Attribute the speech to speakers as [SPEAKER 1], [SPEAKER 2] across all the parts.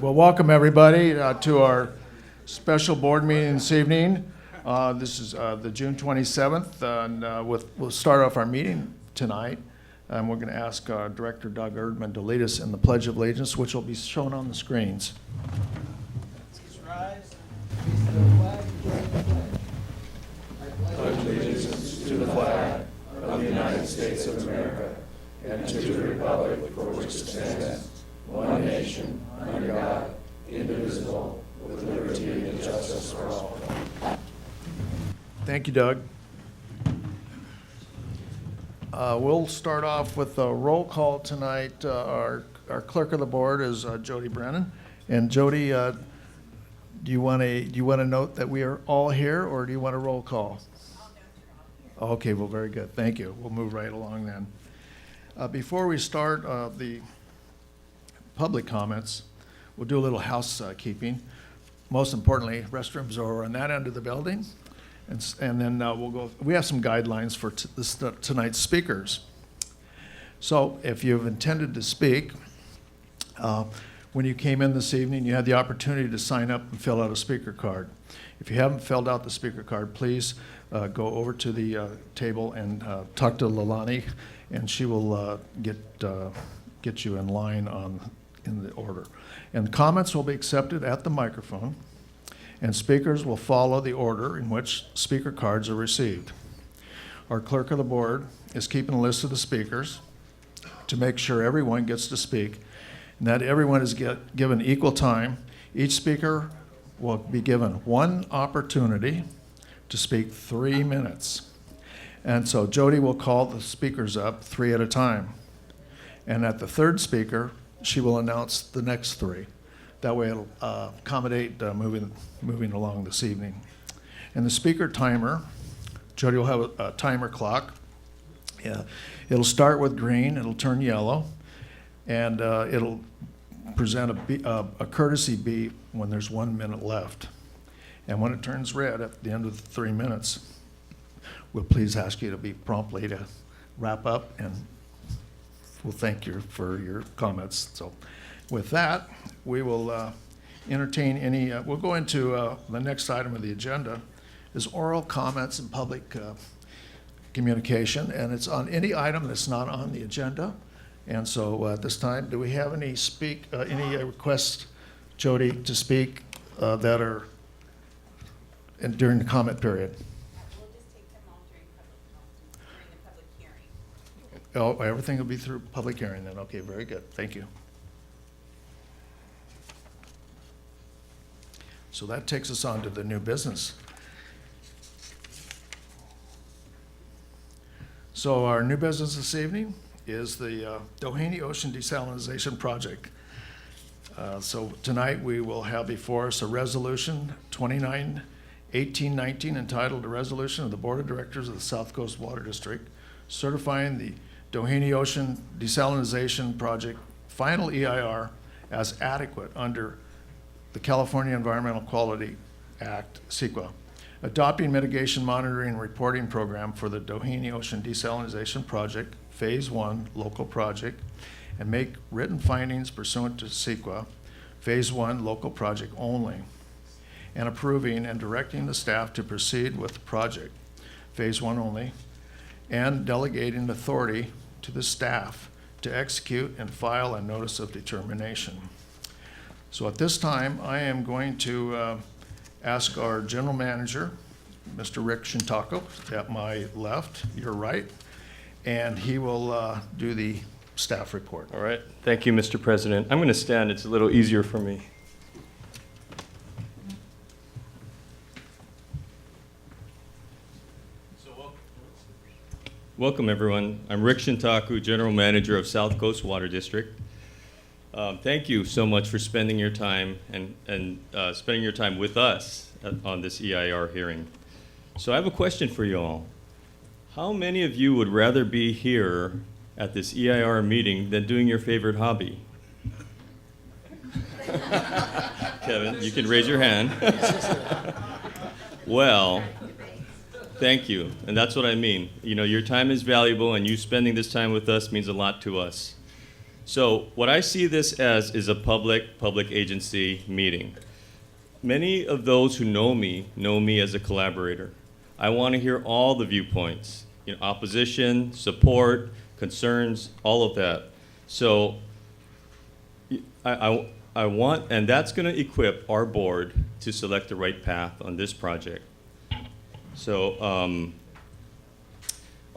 [SPEAKER 1] Well, welcome everybody to our special board meeting this evening. This is the June 27th, and we'll start off our meeting tonight. And we're going to ask Director Doug Erdman to lead us in the Pledge of Allegiance, which will be shown on the screens.
[SPEAKER 2] Please rise. Peace to the flag.
[SPEAKER 3] I pledge allegiance to the flag of the United States of America and to the republic for which it stands, one nation, under God, indivisible, with liberty and justice for all.
[SPEAKER 1] Thank you, Doug. We'll start off with a roll call tonight. Our clerk of the board is Jody Brennan. And Jody, do you want to note that we are all here, or do you want a roll call? Okay, well, very good. Thank you. We'll move right along then. Before we start the public comments, we'll do a little housekeeping. Most importantly, restrooms are on that end of the building. And then we'll go, we have some guidelines for tonight's speakers. So if you've intended to speak, when you came in this evening, you had the opportunity to sign up and fill out a speaker card. If you haven't filled out the speaker card, please go over to the table and talk to Lalani, and she will get you in line in the order. And comments will be accepted at the microphone, and speakers will follow the order in which speaker cards are received. Our clerk of the board is keeping a list of the speakers to make sure everyone gets to speak, and that everyone is given equal time. Each speaker will be given one opportunity to speak 3 minutes. And so Jody will call the speakers up 3 at a time. And at the third speaker, she will announce the next 3. That way it'll accommodate moving along this evening. And the speaker timer, Jody will have a timer clock. It'll start with green, it'll turn yellow, and it'll present a courtesy beep when there's 1 minute left. And when it turns red at the end of the 3 minutes, we'll please ask you to be promptly to wrap up, and we'll thank you for your comments. So with that, we will entertain any, we'll go into the next item of the agenda is oral comments and public communication, and it's on any item that's not on the agenda. And so at this time, do we have any requests, Jody, to speak that are during the comment period?
[SPEAKER 4] We'll just take them all during the public hearing.
[SPEAKER 1] Oh, everything will be through public hearing then. Okay, very good. Thank you. So that takes us on to the new business. So our new business this evening is the Doheny Ocean Desalination Project. So tonight we will have before us a resolution 29/1819 entitled "A Resolution of the Board of Directors of the South Coast Water District certifying the Doheny Ocean Desalination Project final EIR as adequate under the California Environmental Quality Act, CEQA, adopting mitigation monitoring and reporting program for the Doheny Ocean Desalination Project, Phase 1 local project, and make written findings pursuant to CEQA, Phase 1 local project only, and approving and directing the staff to proceed with the project, Phase 1 only, and delegating authority to the staff to execute and file a notice of determination. So at this time, I am going to ask our general manager, Mr. Rick Shintako, at my left, your right, and he will do the staff report.
[SPEAKER 5] All right. Thank you, Mr. President. I'm going to stand. It's a little easier for me. Welcome, everyone. I'm Rick Shintako, General Manager of South Coast Water District. Thank you so much for spending your time and spending your time with us on this EIR hearing. So I have a question for you all. How many of you would rather be here at this EIR meeting than doing your favorite hobby? Kevin, you can raise your hand. Well, thank you, and that's what I mean. You know, your time is valuable, and you spending this time with us means a lot to us. So what I see this as is a public agency meeting. Many of those who know me as a collaborator. I want to hear all the viewpoints, opposition, support, concerns, all of that. So I want, and that's going to equip our board to select the right path on this project. So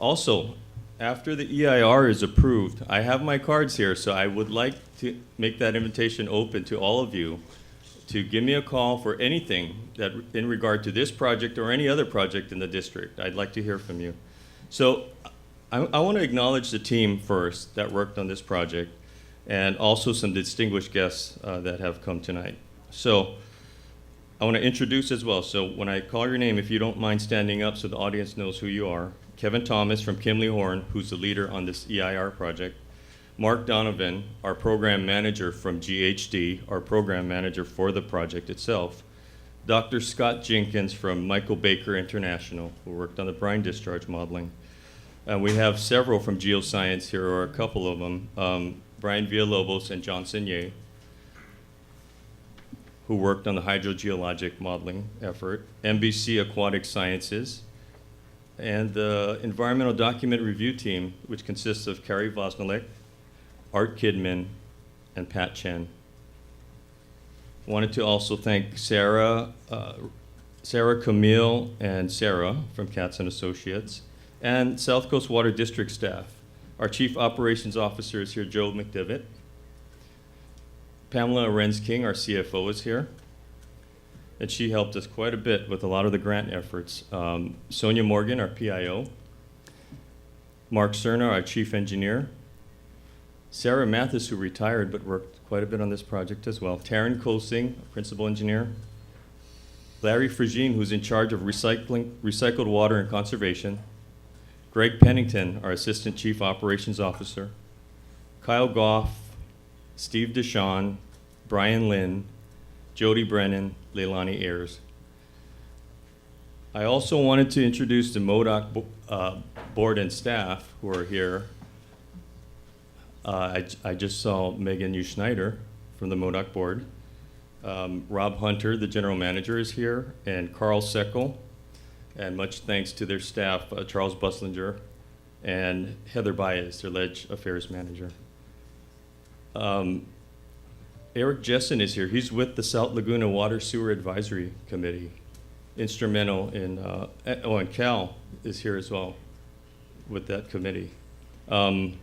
[SPEAKER 5] also, after the EIR is approved, I have my cards here, so I would like to make that invitation open to all of you to give me a call for anything that in regard to this project or any other project in the district. I'd like to hear from you. So I want to acknowledge the team first that worked on this project, and also some distinguished guests that have come tonight. So I want to introduce as well. So when I call your name, if you don't mind standing up so the audience knows who you are. Kevin Thomas from Kimley Horn, who's the leader on this EIR project. Mark Donovan, our program manager from GHD, our program manager for the project itself. Dr. Scott Jenkins from Michael Baker International, who worked on the brine discharge modeling. And we have several from geoscience here, or a couple of them, Brian Villalobos and Johnson Ye, who worked on the hydrogeologic modeling effort, NBC Aquatic Sciences, and the environmental document review team, which consists of Carrie Vosnelek, Art Kidman, and Pat Chen. Wanted to also thank Sarah Camille and Sarah from Katz and Associates, and South Coast Water District staff. Our Chief Operations Officer is here, Joe McDivitt. Pamela Arenz-King, our CFO, is here. And she helped us quite a bit with a lot of the grant efforts. Sonia Morgan, our PIO. Mark Cerna, our Chief Engineer. Sarah Mathis, who retired but worked quite a bit on this project as well. Taryn Kosing, Principal Engineer. Larry Frigine, who's in charge of recycled water and conservation. Greg Pennington, our Assistant Chief Operations Officer. Kyle Goff, Steve Deshawn, Brian Lynn, Jody Brennan, Leilani Ayers. I also wanted to introduce the MODOC board and staff who are here. I just saw Megan U. Schneider from the MODOC board. Rob Hunter, the general manager, is here, and Carl Seckel. And much thanks to their staff, Charles Buslinger and Heather Baez, their Ledge Affairs manager. Eric Jessen is here. He's with the South Laguna Water Sewer Advisory Committee. Instrumental in, and Cal is here as well with that committee. SACWA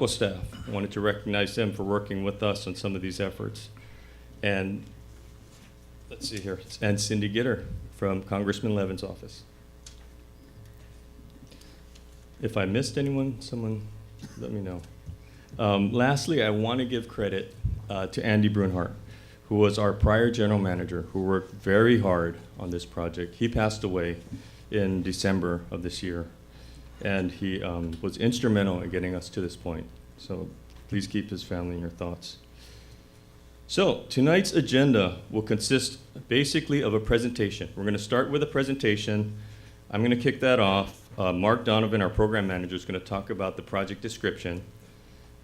[SPEAKER 5] staff, I wanted to recognize them for working with us on some of these efforts. And let's see here, and Cindy Gitter from Congressman Levin's office. If I missed anyone, someone let me know. Lastly, I want to give credit to Andy Brunhart, who was our prior general manager, who worked very hard on this project. He passed away in December of this year, and he was instrumental in getting us to this point. So please keep his family in your thoughts. So tonight's agenda will consist basically of a presentation. We're going to start with a presentation. I'm going to kick that off. Mark Donovan, our program manager, is going to talk about the project description.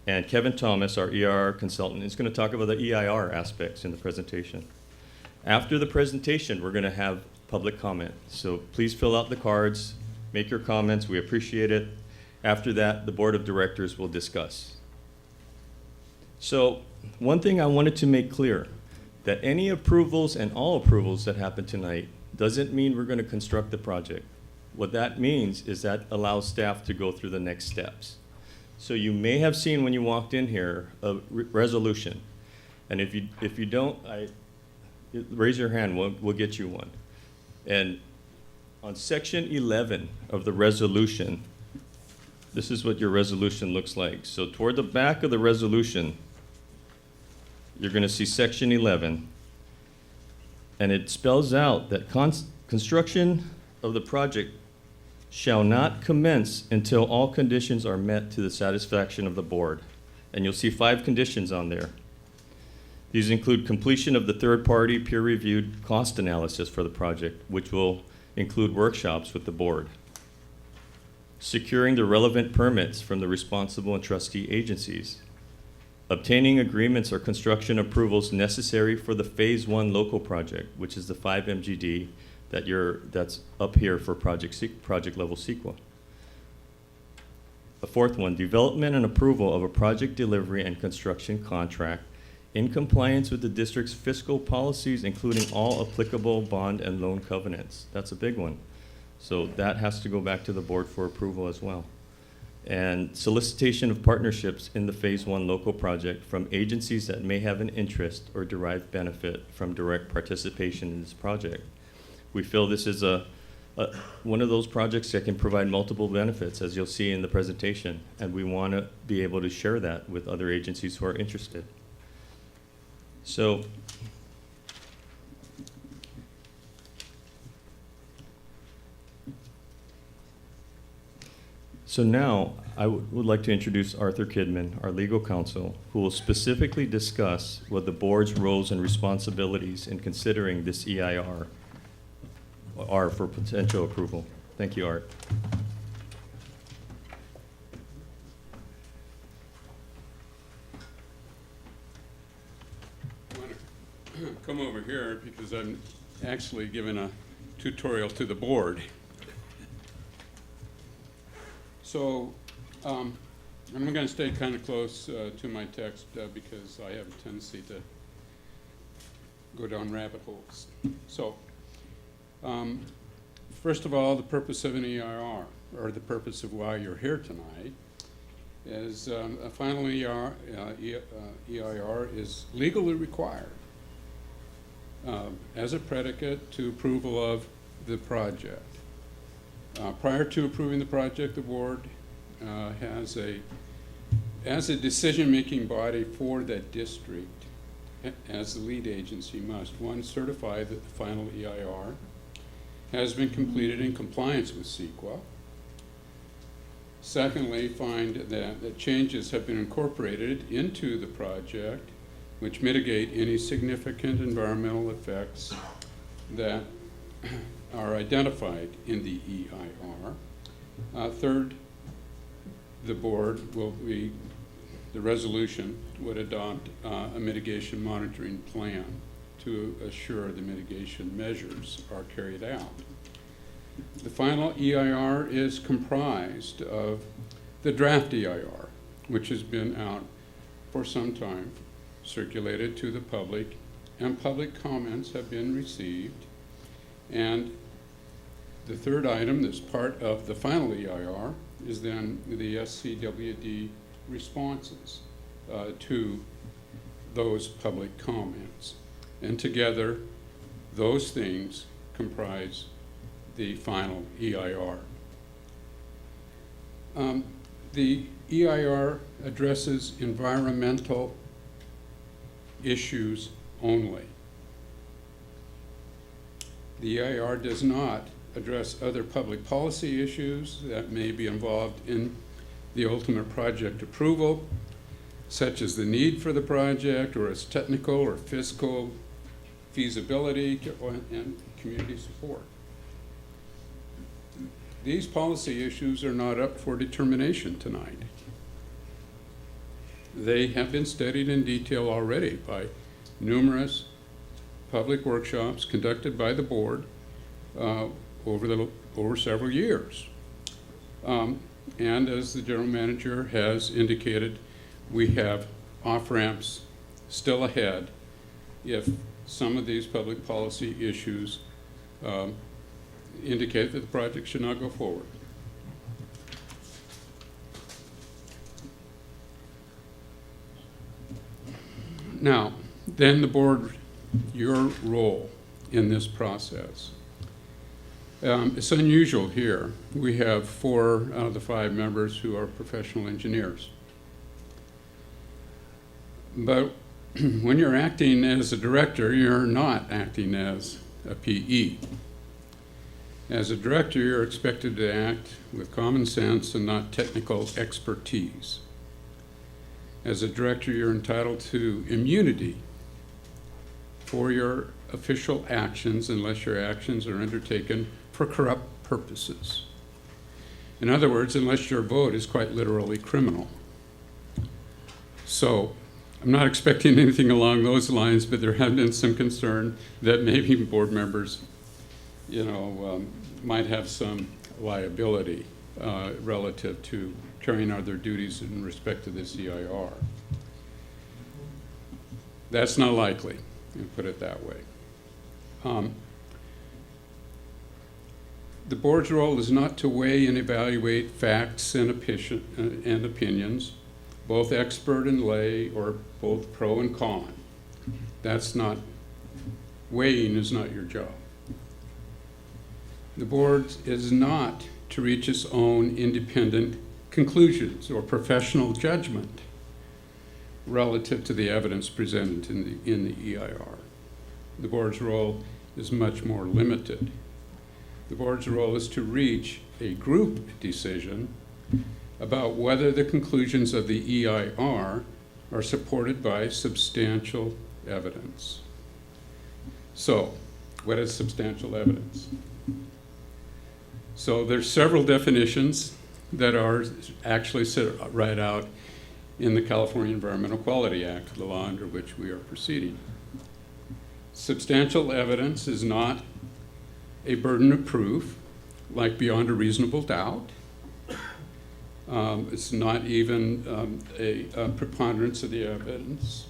[SPEAKER 5] And Kevin Thomas, our EIR consultant, is going to talk about the EIR aspects in the presentation. After the presentation, we're going to have public comment. So please fill out the cards, make your comments. We appreciate it. After that, the board of directors will discuss. So one thing I wanted to make clear, that any approvals and all approvals that happen tonight doesn't mean we're going to construct the project. What that means is that allows staff to go through the next steps. So you may have seen when you walked in here a resolution, and if you don't, raise your hand. We'll get you one. And on section 11 of the resolution, this is what your resolution looks like. So toward the back of the resolution, you're going to see section 11, and it spells out that construction of the project shall not commence until all conditions are met to the satisfaction of the board. And you'll see 5 conditions on there. These include completion of the third-party peer-reviewed cost analysis for the project, which will include workshops with the board. securing the relevant permits from the responsible and trustee agencies, obtaining agreements or construction approvals necessary for the Phase 1 local project, which is the 5 MGD that's up here for project level CEQA. The fourth one, development and approval of a project delivery and construction contract in compliance with the district's fiscal policies, including all applicable bond and loan covenants. That's a big one. So that has to go back to the board for approval as well. And solicitation of partnerships in the Phase 1 local project from agencies that may have an interest or derive benefit from direct participation in this project. We feel this is one of those projects that can provide multiple benefits, as you'll see in the presentation, and we want to be able to share that with other agencies who are interested. So now I would like to introduce Arthur Kidman, our legal counsel, who will specifically discuss what the board's roles and responsibilities in considering this EIR are for potential approval. Thank you, Art.
[SPEAKER 6] I want to come over here because I'm actually giving a tutorial to the board. So I'm going to stay kind of close to my text because I have a tendency to go down rabbit holes. So first of all, the purpose of an EIR, or the purpose of why you're here tonight, is a final EIR is legally required as a predicate to approval of the project. Prior to approving the project, the board as a decision-making body for that district, as the lead agency must, one, certify that the final EIR has been completed in compliance with CEQA. Secondly, find that changes have been incorporated into the project which mitigate any significant environmental effects that are identified in the EIR. Third, the resolution would adopt a mitigation monitoring plan to assure the mitigation measures are carried out. The final EIR is comprised of the draft EIR, which has been out for some time, circulated to the public, and public comments have been received. And the third item that's part of the final EIR is then the SCWD responses to those public comments. And together, those things comprise the final EIR. The EIR addresses environmental issues only. The EIR does not address other public policy issues that may be involved in the ultimate project approval, such as the need for the project or its technical or fiscal feasibility and community support. These policy issues are not up for determination tonight. They have been studied in detail already by numerous public workshops conducted by the board over several years. And as the general manager has indicated, we have off-ramps still ahead if some of these public policy issues indicate that the project should not go forward. Now, then the board, your role in this process. It's unusual here. We have 4 out of the 5 members who are professional engineers. But when you're acting as a director, you're not acting as a PE. As a director, you're expected to act with common sense and not technical expertise. As a director, you're entitled to immunity for your official actions unless your actions are undertaken for corrupt purposes. In other words, unless your vote is quite literally criminal. So I'm not expecting anything along those lines, but there have been some concern that maybe board members, might have some liability relative to carrying out their duties in respect to this EIR. That's not likely, put it that way. The board's role is not to weigh and evaluate facts and opinions, both expert and lay, or both pro and con. Weighing is not your job. The board is not to reach its own independent conclusions or professional judgment relative to the evidence presented in the EIR. The board's role is much more limited. The board's role is to reach a group decision about whether the conclusions of the EIR are supported by substantial evidence. So, what is substantial evidence? So there's several definitions that are actually set right out in the California Environmental Quality Act, the law under which we are proceeding. Substantial evidence is not a burden of proof, like beyond a reasonable doubt. It's not even a preponderance of the evidence,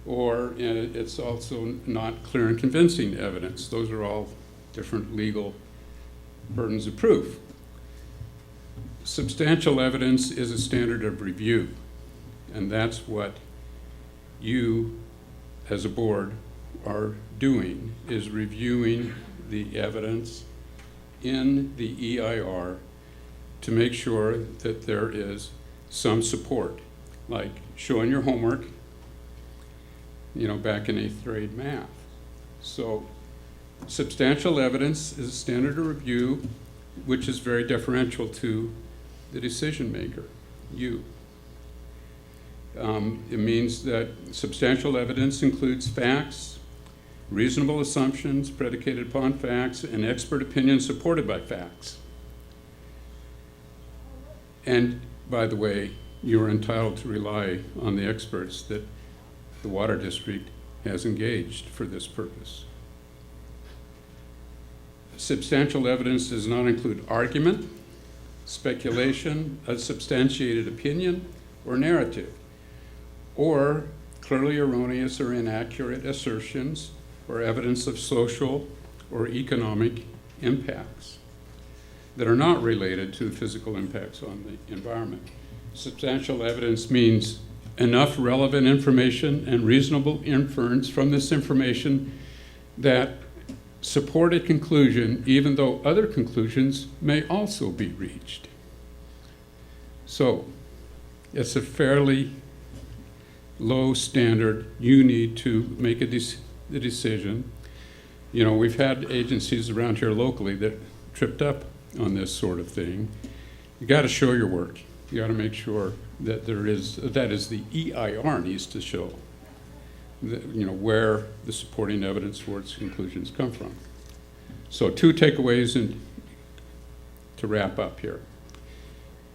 [SPEAKER 6] or it's also not clear and convincing evidence. Those are all different legal burdens of proof. Substantial evidence is a standard of review, and that's what you, as a board, are doing, is reviewing the evidence in the EIR to make sure that there is some support, like showing your homework, back in 8th grade math. So substantial evidence is a standard of review, which is very deferential to the decision maker, you. It means that substantial evidence includes facts, reasonable assumptions predicated upon facts, and expert opinions supported by facts. And by the way, you are entitled to rely on the experts that the Water District has engaged for this purpose. Substantial evidence does not include argument, speculation, unsubstantiated opinion, or narrative, or clearly erroneous or inaccurate assertions or evidence of social or economic impacts that are not related to physical impacts on the environment. Substantial evidence means enough relevant information and reasonable inference from this information that support a conclusion, even though other conclusions may also be reached. So it's a fairly low standard. You need to make a decision. We've had agencies around here locally that tripped up on this sort of thing. You got to show your work. You got to make sure that that is the EIR needs to show where the supporting evidence for its conclusions come from. So 2 takeaways to wrap up here.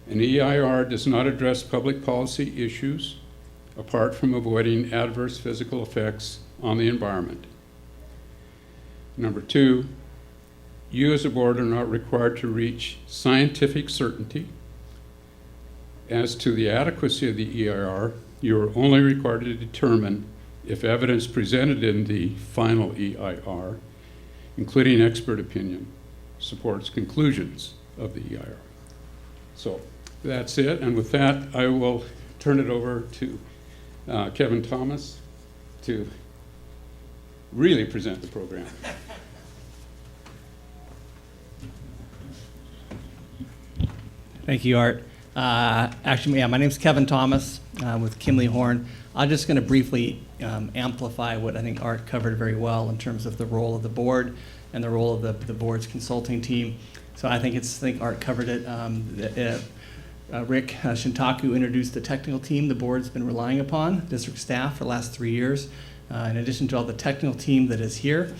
[SPEAKER 6] An EIR does not address public policy issues apart from avoiding adverse physical effects on the environment. Number 2, you as a board are not required to reach scientific certainty as to the adequacy of the EIR. You are only required to determine if evidence presented in the final EIR, including expert opinion, supports conclusions of the EIR. So that's it, and with that, I will turn it over to Kevin Thomas to really present the program.
[SPEAKER 2] Thank you, Art. Actually, my name's Kevin Thomas with Kimley Horn. I'm just going to briefly amplify what I think Art covered very well in terms of the role of the board and the role of the board's consulting team. So I think Art covered it. Rick Shintaku introduced the technical team the board's been relying upon, district staff, for the last 3 years. In addition to all the technical team that is here,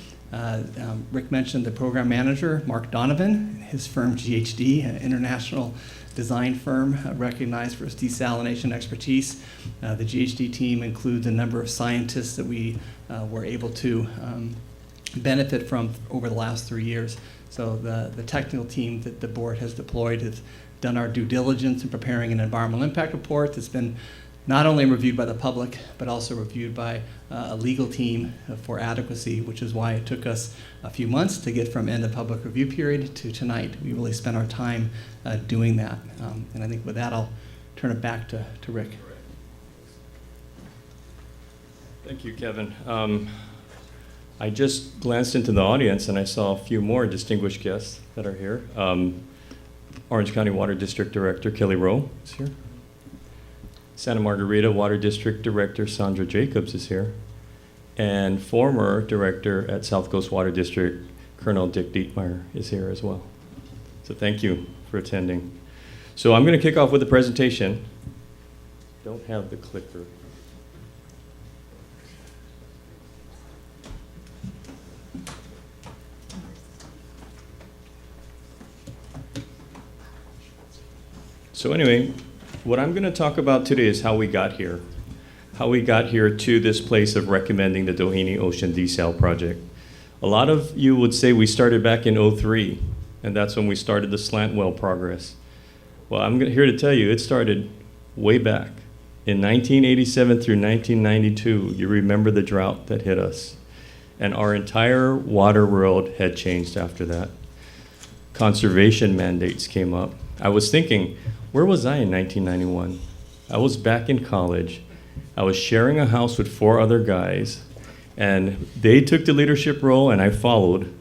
[SPEAKER 2] Rick mentioned the program manager, Mark Donovan, his firm GHD, an international design firm recognized for its desalination expertise. The GHD team includes a number of scientists that we were able to benefit from over the last 3 years. So the technical team that the board has deployed has done our due diligence in preparing an environmental impact report that's been not only reviewed by the public, but also reviewed by a legal team for adequacy, which is why it took us a few months to get from end of public review period to tonight. We really spent our time doing that. And I think with that, I'll turn it back to Rick.
[SPEAKER 5] Thank you, Kevin. I just glanced into the audience and I saw a few more distinguished guests that are here. Orange County Water District Director Kelly Rowe is here. Santa Margarita Water District Director Sandra Jacobs is here. And former director at South Coast Water District, Colonel Dick Dietmeyer, is here as well. So thank you for attending. So I'm going to kick off with a presentation. Don't have the clicker. So anyway, what I'm going to talk about today is how we got here. How we got here to this place of recommending the Doheny Ocean Desal project. A lot of you would say we started back in '03, and that's when we started the slant well progress. Well, I'm here to tell you it started way back. In 1987 through 1992, you remember the drought that hit us. And our entire water world had changed after that. Conservation mandates came up. I was thinking, where was I in 1991? I was back in college. I was sharing a house with 4 other guys, and they took the leadership role, and I followed.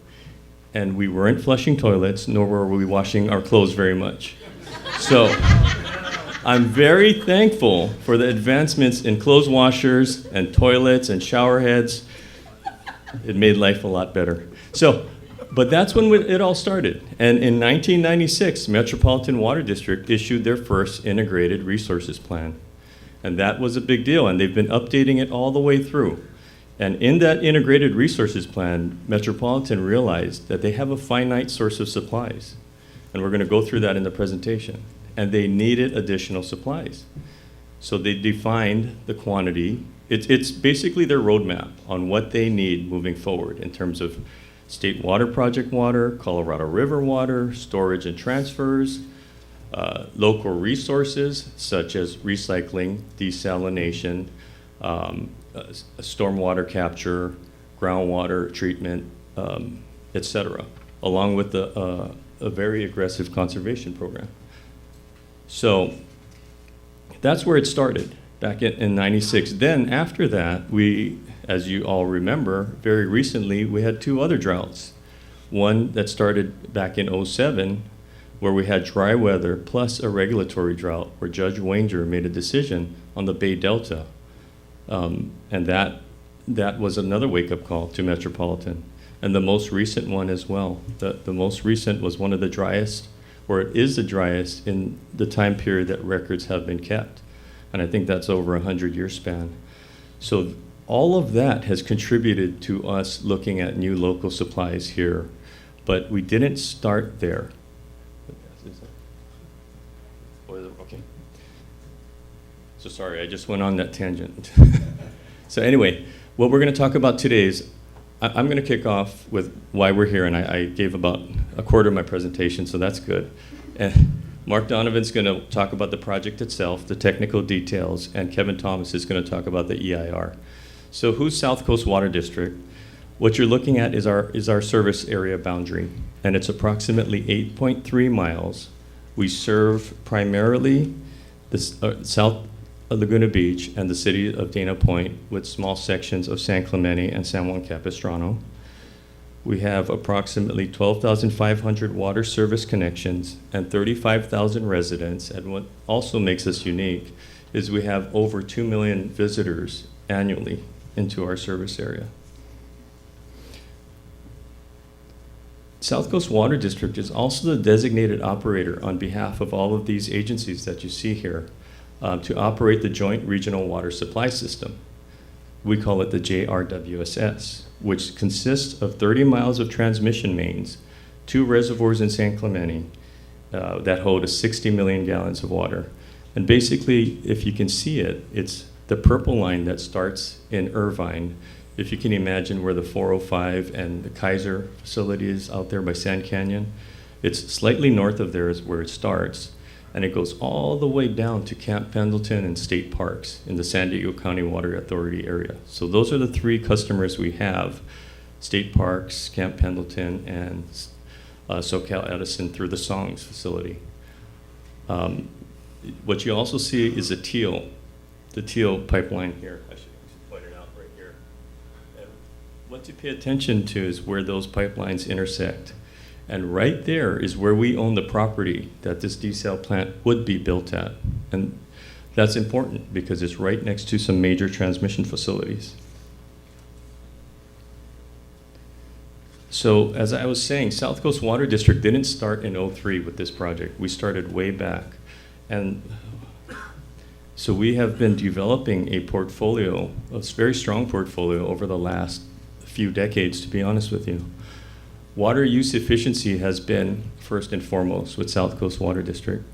[SPEAKER 5] And we weren't flushing toilets, nor were we washing our clothes very much. So I'm very thankful for the advancements in clothes washers and toilets and shower heads. It made life a lot better. But that's when it all started. And in 1996, Metropolitan Water District issued their first integrated resources plan. And that was a big deal, and they've been updating it all the way through. And in that integrated resources plan, Metropolitan realized that they have a finite source of supplies. And we're going to go through that in the presentation. And they needed additional supplies. So they defined the quantity. It's basically their roadmap on what they need moving forward in terms of State Water Project water, Colorado River water, storage and transfers, local resources such as recycling, desalination, stormwater capture, groundwater treatment, etc., along with a very aggressive conservation program. So that's where it started back in '96. Then after that, we, as you all remember, very recently, we had 2 other droughts. One that started back in '07, where we had dry weather plus a regulatory drought, where Judge Wanger made a decision on the Bay Delta. And that was another wake-up call to Metropolitan. And the most recent one as well. The most recent was one of the driest, or it is the driest in the time period that records have been kept. And I think that's over a 100-year span. So all of that has contributed to us looking at new local supplies here, but we didn't start there. Okay. So sorry, I just went on that tangent. So anyway, what we're going to talk about today is, I'm going to kick off with why we're here, and I gave about a quarter of my presentation, so that's good. And Mark Donovan's going to talk about the project itself, the technical details, and Kevin Thomas is going to talk about the EIR. So who's South Coast Water District? What you're looking at is our service area boundary, and it's approximately 8.3 miles. We serve primarily the South Laguna Beach and the city of Dana Point, with small sections of San Clemente and San Juan Capistrano. We have approximately 12,500 water service connections and 35,000 residents. And what also makes us unique is we have over 2 million visitors annually into our service area. South Coast Water District is also the designated operator on behalf of all of these agencies that you see here to operate the Joint Regional Water Supply System. we call it the JRWSS, which consists of 30 miles of transmission mains, 2 reservoirs in San Clemente that hold 60 million gallons of water. And basically, if you can see it, it's the purple line that starts in Irvine. If you can imagine where the 405 and the Kaiser facility is out there by Sand Canyon, it's slightly north of there is where it starts. And it goes all the way down to Camp Pendleton and state parks in the San Diego County Water Authority area. So those are the 3 customers we have: state parks, Camp Pendleton, and SoCal Edison through the Songs facility. What you also see is the teal pipeline here. I should point it out right here. And what to pay attention to is where those pipelines intersect. And right there is where we own the property that this desal plant would be built at. And that's important because it's right next to some major transmission facilities. So as I was saying, South Coast Water District didn't start in '03 with this project. We started way back. And so we have been developing a portfolio, a very strong portfolio over the last few decades, to be honest with you. Water use efficiency has been first and foremost with South Coast Water District.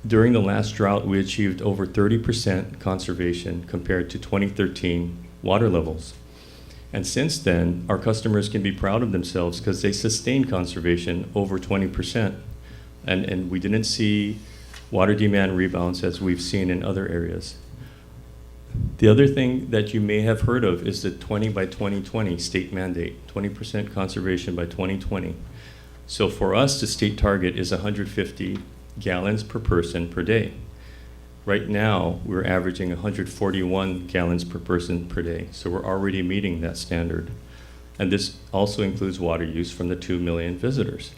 [SPEAKER 5] During the last drought, we achieved over 30% conservation compared to 2013 water levels. And since then, our customers can be proud of themselves because they sustained conservation over 20%. And we didn't see water demand rebounds as we've seen in other areas. The other thing that you may have heard of is the 20 by 2020 state mandate, 20% conservation by 2020. So for us, the state target is 150 gallons per person per day. Right now, we're averaging 141 gallons per person per day, so we're already meeting that standard. And this also includes water use from the 2 million visitors.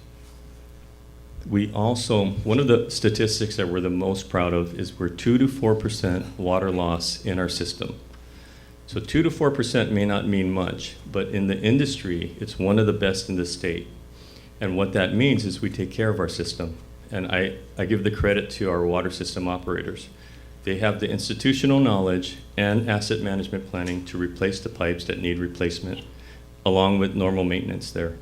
[SPEAKER 5] We also, one of the statistics that we're the most proud of is we're 2 to 4% water loss in our system. So 2 to 4% may not mean much, but in the industry, it's one of the best in the state. And what that means is we take care of our system. And I give the credit to our water system operators. They have the institutional knowledge and asset management planning to replace the pipes that need replacement, along with normal maintenance there.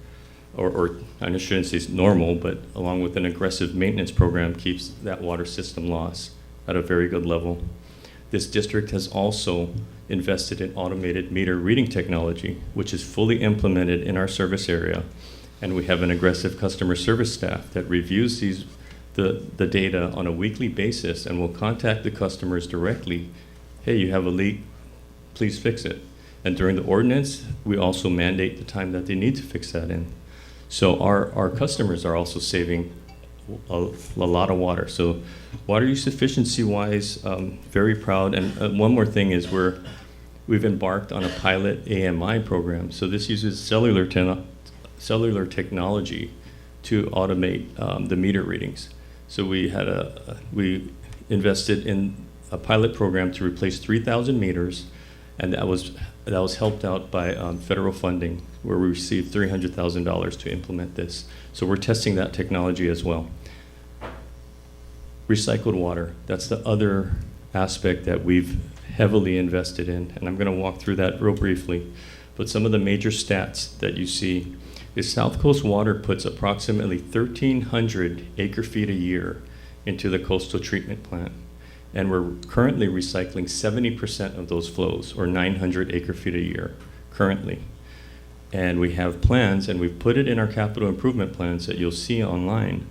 [SPEAKER 5] Or I shouldn't say it's normal, but along with an aggressive maintenance program keeps that water system loss at a very good level. This district has also invested in automated meter reading technology, which is fully implemented in our service area. And we have an aggressive customer service staff that reviews the data on a weekly basis and will contact the customers directly. Hey, you have a leak, please fix it. And during the ordinance, we also mandate the time that they need to fix that in. So our customers are also saving a lot of water. So water use efficiency wise, very proud. And one more thing is we've embarked on a pilot AMI program. So this uses cellular technology to automate the meter readings. So we invested in a pilot program to replace 3,000 meters, and that was helped out by federal funding, where we received $300,000 to implement this. So we're testing that technology as well. Recycled water, that's the other aspect that we've heavily invested in, and I'm going to walk through that real briefly. But some of the major stats that you see is South Coast Water puts approximately 1,300 acre-feet a year into the coastal treatment plant. And we're currently recycling 70% of those flows, or 900 acre-feet a year, currently. And we have plans, and we've put it in our capital improvement plans that you'll see online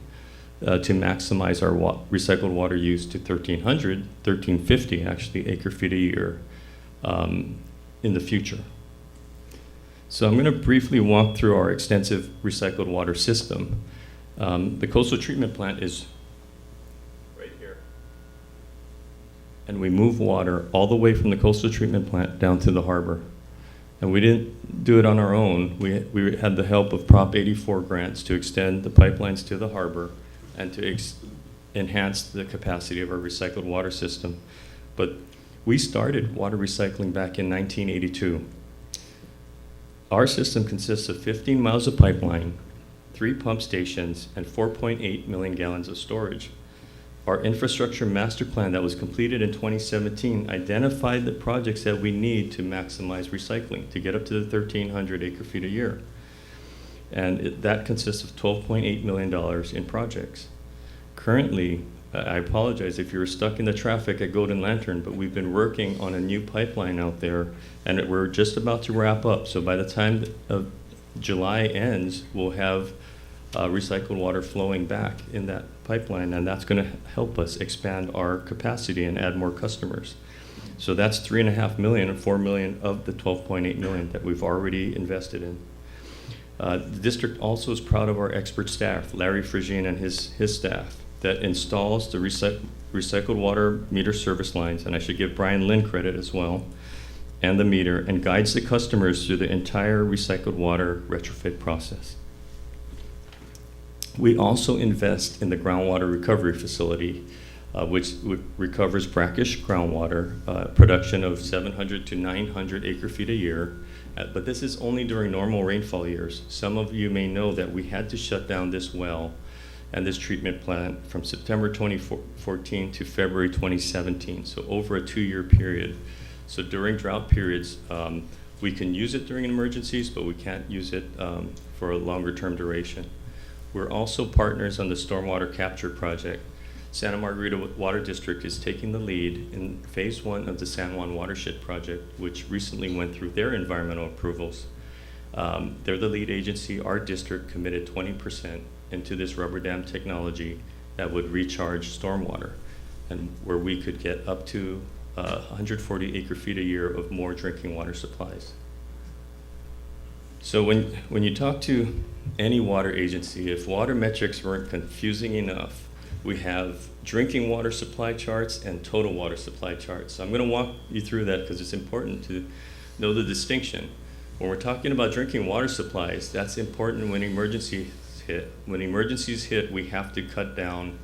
[SPEAKER 5] to maximize our recycled water use to 1,350 actually, acre-feet a year in the future. So I'm going to briefly walk through our extensive recycled water system. The coastal treatment plant is right here. And we move water all the way from the coastal treatment plant down to the harbor. And we didn't do it on our own. We had the help of Prop 84 grants to extend the pipelines to the harbor and to enhance the capacity of our recycled water system. But we started water recycling back in 1982. Our system consists of 15 miles of pipeline, 3 pump stations, and 4.8 million gallons of storage. Our infrastructure master plan that was completed in 2017 identified the projects that we need to maximize recycling, to get up to the 1,300 acre-feet a year. And that consists of $12.8 million in projects. Currently, I apologize if you're stuck in the traffic at Golden Lantern, but we've been working on a new pipeline out there, and we're just about to wrap up. So by the time of July ends, we'll have recycled water flowing back in that pipeline, and that's going to help us expand our capacity and add more customers. So that's $3.5 million and $4 million of the $12.8 million that we've already invested in. The district also is proud of our expert staff, Larry Frigine and his staff, that installs the recycled water meter service lines, and I should give Brian Lynn credit as well, and the meter, and guides the customers through the entire recycled water retrofit process. We also invest in the groundwater recovery facility, which recovers brackish groundwater, production of 700 to 900 acre-feet a year. But this is only during normal rainfall years. Some of you may know that we had to shut down this well and this treatment plant from September 2014 to February 2017, so over a 2-year period. So during drought periods, we can use it during emergencies, but we can't use it for a longer term duration. We're also partners on the stormwater capture project. Santa Margarita Water District is taking the lead in phase 1 of the San Juan Watershed Project, which recently went through their environmental approvals. They're the lead agency. Our district committed 20% into this rubber dam technology that would recharge stormwater, and where we could get up to 140 acre-feet a year of more drinking water supplies. So when you talk to any water agency, if water metrics weren't confusing enough, we have drinking water supply charts and total water supply charts. So I'm going to walk you through that because it's important to know the distinction. When we're talking about drinking water supplies, that's important when emergencies hit. When emergencies hit, we have to cut down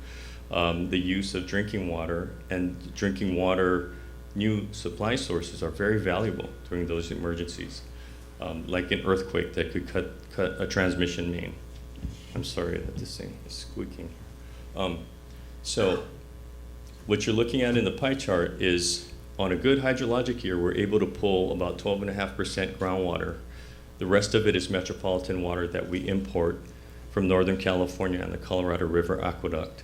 [SPEAKER 5] the use of drinking water, and drinking water new supply sources are very valuable during those emergencies. Like an earthquake that could cut a transmission main. I'm sorry that this thing is squeaking. So what you're looking at in the pie chart is, on a good hydrologic year, we're able to pull about 12.5% groundwater. The rest of it is metropolitan water that we import from Northern California and the Colorado River Aqueduct.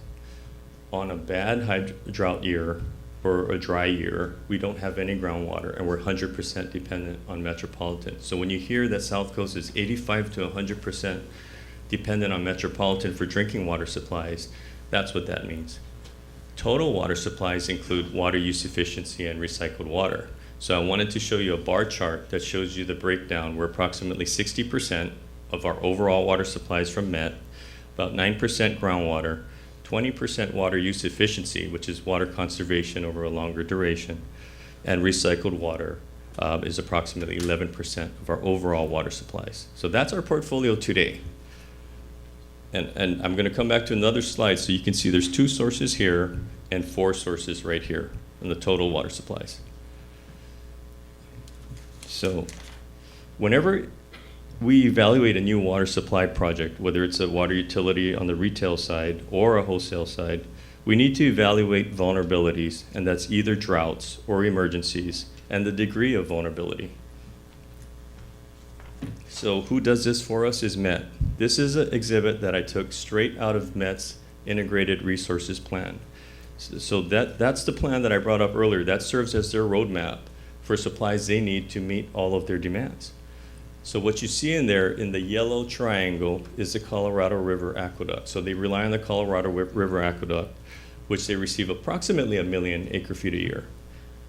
[SPEAKER 5] On a bad drought year, or a dry year, we don't have any groundwater, and we're 100% dependent on metropolitan. So when you hear that South Coast is 85 to 100% dependent on metropolitan for drinking water supplies, that's what that means. Total water supplies include water use efficiency and recycled water. So I wanted to show you a bar chart that shows you the breakdown, where approximately 60% of our overall water supplies from MET, about 9% groundwater, 20% water use efficiency, which is water conservation over a longer duration, and recycled water is approximately 11% of our overall water supplies. So that's our portfolio today. And I'm going to come back to another slide so you can see there's 2 sources here and 4 sources right here in the total water supplies. So whenever we evaluate a new water supply project, whether it's a water utility on the retail side or a wholesale side, we need to evaluate vulnerabilities, and that's either droughts or emergencies, and the degree of vulnerability. So who does this for us is MET. This is an exhibit that I took straight out of MET's Integrated Resources Plan. So that's the plan that I brought up earlier. That serves as their roadmap for supplies they need to meet all of their demands. So what you see in there in the yellow triangle is the Colorado River Aqueduct. So they rely on the Colorado River Aqueduct, which they receive approximately 1 million acre-feet a year.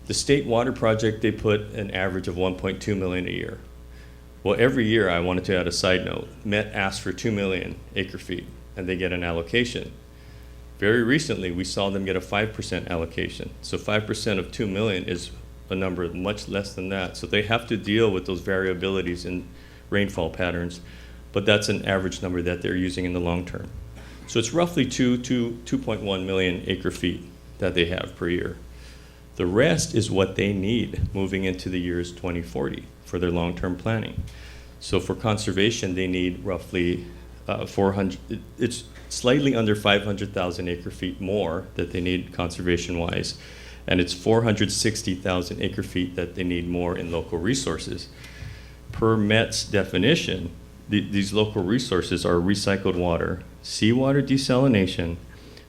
[SPEAKER 5] The state water project, they put an average of 1.2 million a year. Well, every year, I wanted to add a side note, MET asks for 2 million acre-feet, and they get an allocation. Very recently, we saw them get a 5% allocation. So 5% of 2 million is a number much less than that. So they have to deal with those variabilities in rainfall patterns, but that's an average number that they're using in the long term. So it's roughly 2.1 million acre-feet that they have per year. The rest is what they need moving into the years 2040 for their long-term planning. So for conservation, they need roughly it's slightly under 500,000 acre feet more that they need conservation-wise, and it's 460,000 acre feet that they need more in local resources. Per Met's definition, these local resources are recycled water, seawater desalination,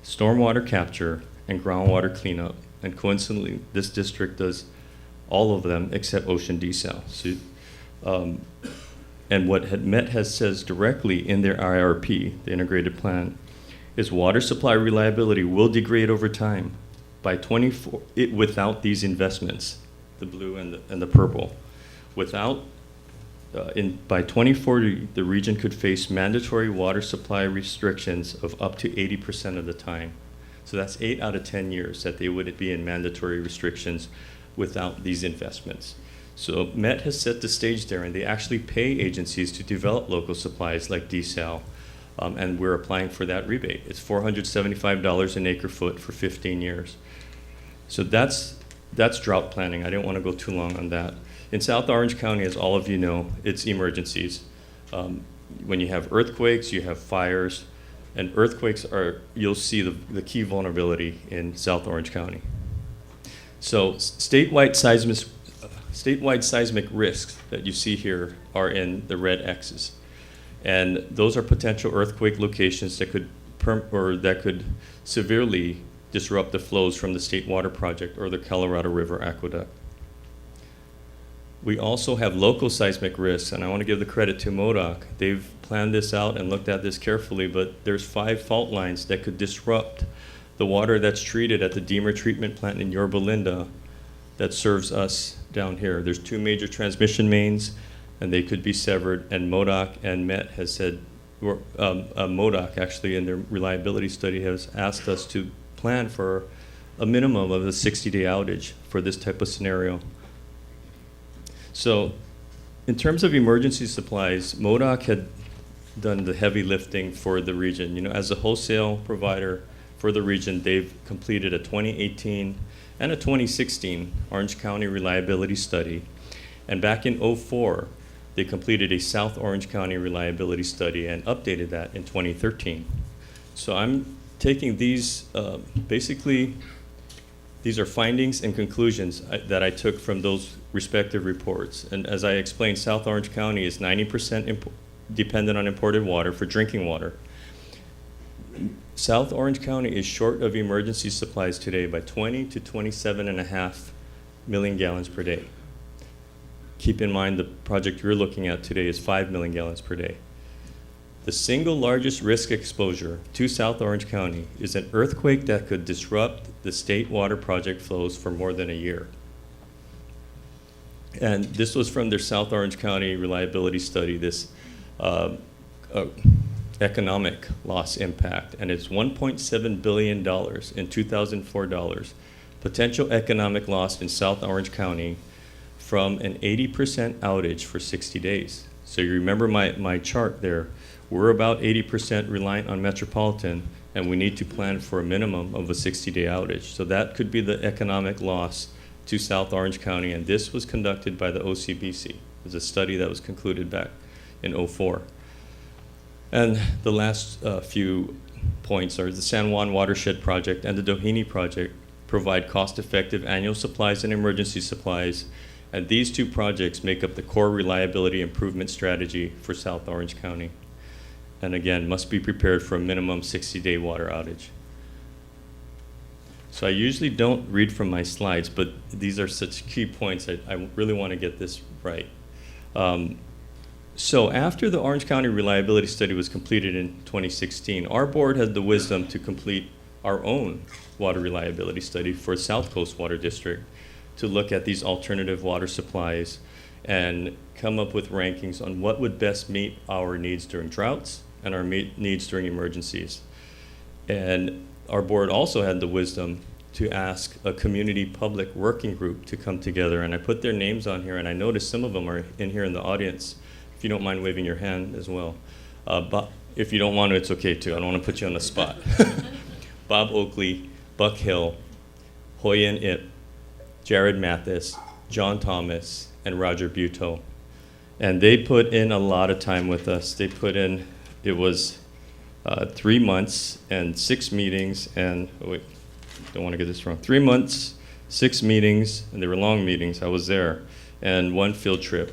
[SPEAKER 5] stormwater capture, and groundwater cleanup. And coincidentally, this district does all of them except ocean desal. So, and what Met says directly in their IRP, the integrated plan, is water supply reliability will degrade over time by without these investments, the blue and the purple. By 2040, the region could face mandatory water supply restrictions of up to 80% of the time. So that's 8 out of 10 years that they would be in mandatory restrictions without these investments. So Met has set the stage there, and they actually pay agencies to develop local supplies like desal, and we're applying for that rebate. It's $475 an acre foot for 15 years. So that's drought planning. I didn't want to go too long on that. In South Orange County, as all of you know, it's emergencies. When you have earthquakes, you have fires, and earthquakes you'll see the key vulnerability in South Orange County. So statewide seismic risks that you see here are in the red X's. And those are potential earthquake locations that could severely disrupt the flows from the State Water Project or the Colorado River Aqueduct. We also have local seismic risks, and I want to give the credit to MODOC. They've planned this out and looked at this carefully, but there's 5 fault lines that could disrupt the water that's treated at the Deemer treatment plant in Yorba Linda that serves us down here. There's 2 major transmission mains, and they could be severed, and MODOC and Met has said, MODOC actually in their reliability study has asked us to plan for a minimum of a 60-day outage for this type of scenario. So in terms of emergency supplies, MODOC had done the heavy lifting for the region. You know, as a wholesale provider for the region, they've completed a 2018 and a 2016 Orange County reliability study. And back in '04, they completed a South Orange County reliability study and updated that in 2013. So I'm taking these, basically, these are findings and conclusions that I took from those respective reports. And as I explained, South Orange County is 90% dependent on imported water for drinking water. South Orange County is short of emergency supplies today by 20 to 27.5 million gallons per day. Keep in mind the project you're looking at today is 5 million gallons per day. The single largest risk exposure to South Orange County is an earthquake that could disrupt the State Water Project flows for more than a year. And this was from their South Orange County reliability study, this economic loss impact, and it's $1.7 billion in 2004 dollars. Potential economic loss in South Orange County from an 80% outage for 60 days. So you remember my chart there. We're about 80% reliant on Metropolitan, and we need to plan for a minimum of a 60-day outage. So that could be the economic loss to South Orange County, and this was conducted by the OCBC. It was a study that was concluded back in '04. And the last few points are the San Juan Watershed Project and the Doheny Project provide cost-effective annual supplies and emergency supplies, and these 2 projects make up the core reliability improvement strategy for South Orange County. And again, must be prepared for a minimum 60-day water outage. So I usually don't read from my slides, but these are such key points. I really want to get this right. So after the Orange County reliability study was completed in 2016, our board had the wisdom to complete our own water reliability study for South Coast Water District to look at these alternative water supplies and come up with rankings on what would best meet our needs during droughts and our needs during emergencies. And our board also had the wisdom to ask a community public working group to come together, and I put their names on here, and I noticed some of them are in here in the audience, if you don't mind waving your hand as well. But if you don't want to, it's okay too. I don't want to put you on the spot. Bob Oakley, Buck Hill, Hoyen Ip, Jared Mathis, John Thomas, and Roger Buteau. And they put in a lot of time with us. They put in It was 3 months and 6 meetings, and oh wait, don't want to get this wrong. 3 months, 6 meetings, and they were long meetings. I was there, and 1 field trip.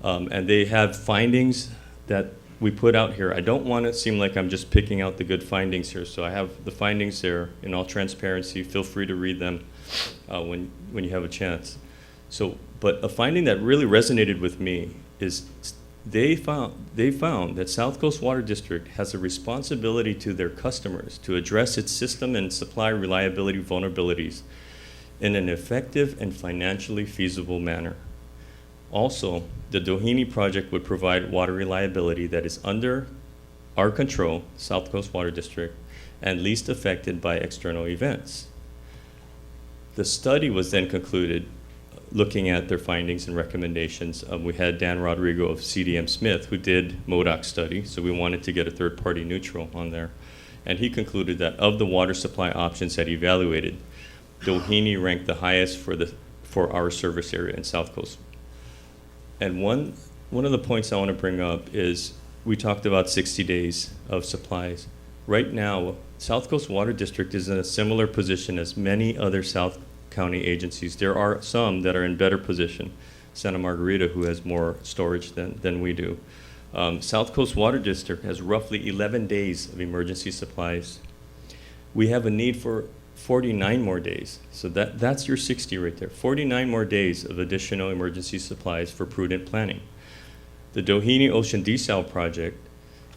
[SPEAKER 5] And they have findings that we put out here. I don't want it to seem like I'm just picking out the good findings here, so I have the findings there in all transparency. Feel free to read them when you have a chance. So, but a finding that really resonated with me is they found that South Coast Water District has a responsibility to their customers to address its system and supply reliability vulnerabilities in an effective and financially feasible manner. Also, the Doheny project would provide water reliability that is under our control, South Coast Water District, and least affected by external events. The study was then concluded looking at their findings and recommendations. We had Dan Rodrigo of CDM Smith, who did MODOC study, so we wanted to get a third-party neutral on there. And he concluded that of the water supply options that he evaluated, Doheny ranked the highest for our service area in South Coast. And one of the points I want to bring up is we talked about 60 days of supplies. Right now, South Coast Water District is in a similar position as many other South County agencies. There are some that are in better position. Santa Margarita, who has more storage than we do. South Coast Water District has roughly 11 days of emergency supplies. We have a need for 49 more days. So that's your 60 right there. 49 more days of additional emergency supplies for prudent planning. The Doheny Ocean Desal project,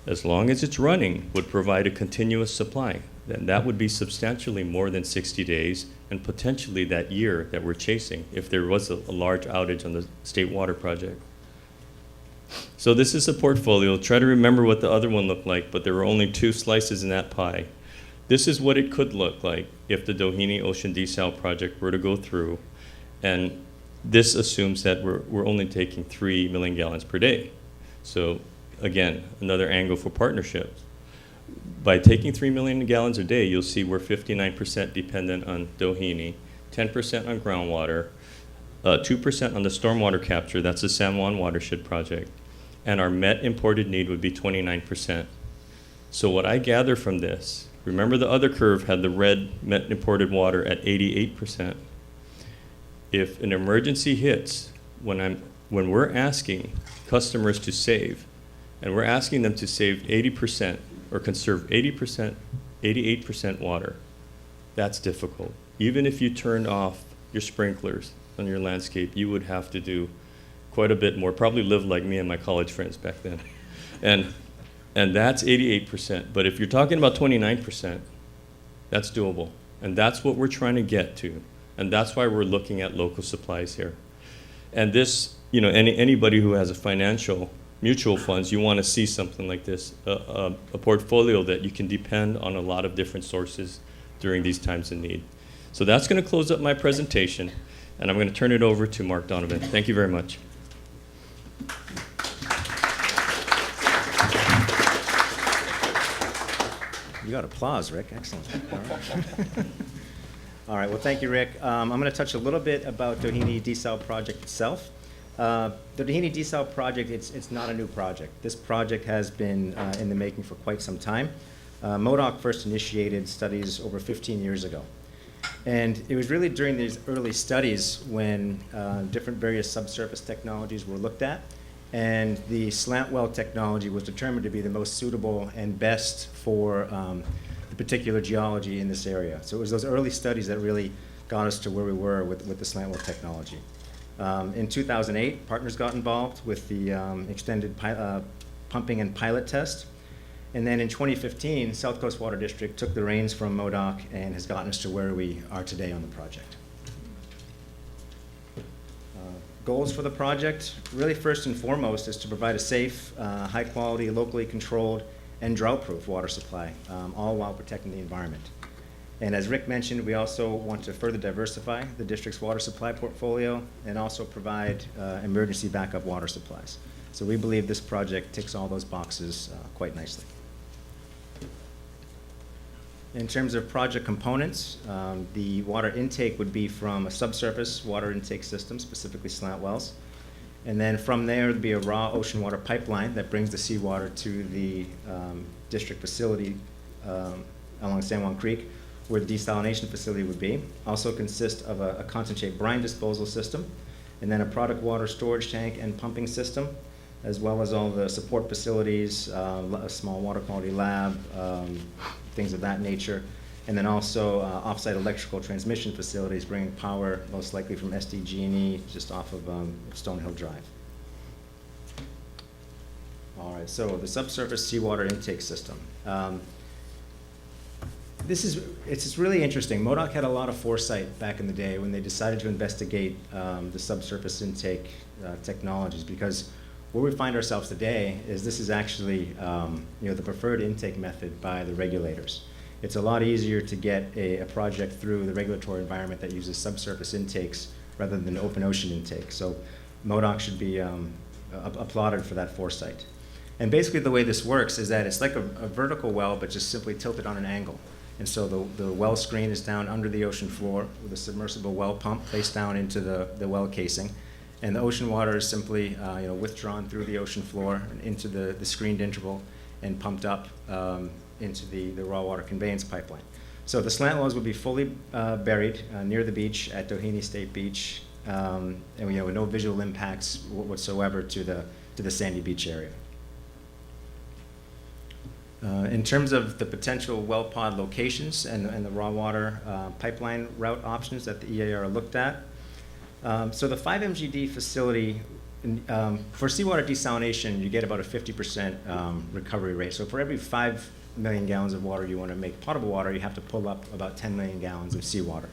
[SPEAKER 5] as long as it's running, would provide a continuous supply. Then that would be substantially more than 60 days and potentially that year that we're chasing if there was a large outage on the state water project. So this is a portfolio. Try to remember what the other one looked like, but there were only 2 slices in that pie. This is what it could look like if the Doheny Ocean Desal project were to go through, and this assumes that we're only taking 3 million gallons per day. So again, another angle for partnership. By taking 3 million gallons a day, you'll see we're 59% dependent on Doheny, 10% on groundwater, 2% on the stormwater capture, that's the San Juan watershed project, and our met imported need would be 29%. So what I gather from this, remember the other curve had the red met imported water at 88%. If an emergency hits, when we're asking customers to save, and we're asking them to save 80% or conserve 80%, 88% water, that's difficult. Even if you turned off your sprinklers on your landscape, you would have to do quite a bit more, probably live like me and my college friends back then. And that's 88%. But if you're talking about 29%, that's doable. And that's what we're trying to get to. And that's why we're looking at local supplies here. And this, anybody who has a financial mutual funds, you want to see something like this, a portfolio that you can depend on a lot of different sources during these times of need. So that's going to close up my presentation, and I'm going to turn it over to Mark Donovan. Thank you very much.
[SPEAKER 7] You got applause, Rick. Excellent. All right. All right. Well, thank you, Rick. I'm going to touch a little bit about Doheny Desal project itself. The Doheny Desal project, it's not a new project. This project has been in the making for quite some time. MODOC first initiated studies over 15 years ago. And it was really during these early studies when different various subsurface technologies were looked at, and the slant well technology was determined to be the most suitable and best for the particular geology in this area. So it was those early studies that really got us to where we were with the slant well technology. In 2008, partners got involved with the extended pumping and pilot test. And then in 2015, South Coast Water District took the reins from MODOC and has gotten us to where we are today on the project. Goals for the project, really first and foremost, is to provide a safe, high quality, locally controlled, and drought-proof water supply, all while protecting the environment. And as Rick mentioned, we also want to further diversify the district's water supply portfolio and also provide emergency backup water supplies. So we believe this project ticks all those boxes quite nicely. In terms of project components, the water intake would be from a subsurface water intake system, specifically slant wells. And then from there, there'd be a raw ocean water pipeline that brings the seawater to the district facility along San Juan Creek, where the desalination facility would be. Also consists of a concentrate brine disposal system, and then a product water storage tank and pumping system, as well as all the support facilities, a small water quality lab, things of that nature. And then also off-site electrical transmission facilities bringing power, most likely from SDG&E, just off of Stonehill Drive. All right, so the subsurface seawater intake system. It's really interesting. MODOC had a lot of foresight back in the day when they decided to investigate the subsurface intake technologies, because where we find ourselves today is this is actually the preferred intake method by the regulators. It's a lot easier to get a project through the regulatory environment that uses subsurface intakes rather than open ocean intake. So MODOC should be applauded for that foresight. And basically the way this works is that it's like a vertical well, but just simply tilted on an angle. And so the well screen is down under the ocean floor with a submersible well pump placed down into the well casing. And the ocean water is simply withdrawn through the ocean floor and into the screened interval and pumped up into the raw water conveyance pipeline. So the slant wells would be fully buried near the beach at Doheny State Beach, and with no visual impacts whatsoever to the sandy beach area. In terms of the potential well pod locations and the raw water pipeline route options that the EIR looked at, so the 5 MGD facility, for seawater desalination, you get about a 50% recovery rate. So for every 5 million gallons of water you want to make potable water, you have to pull up about 10 million gallons of seawater.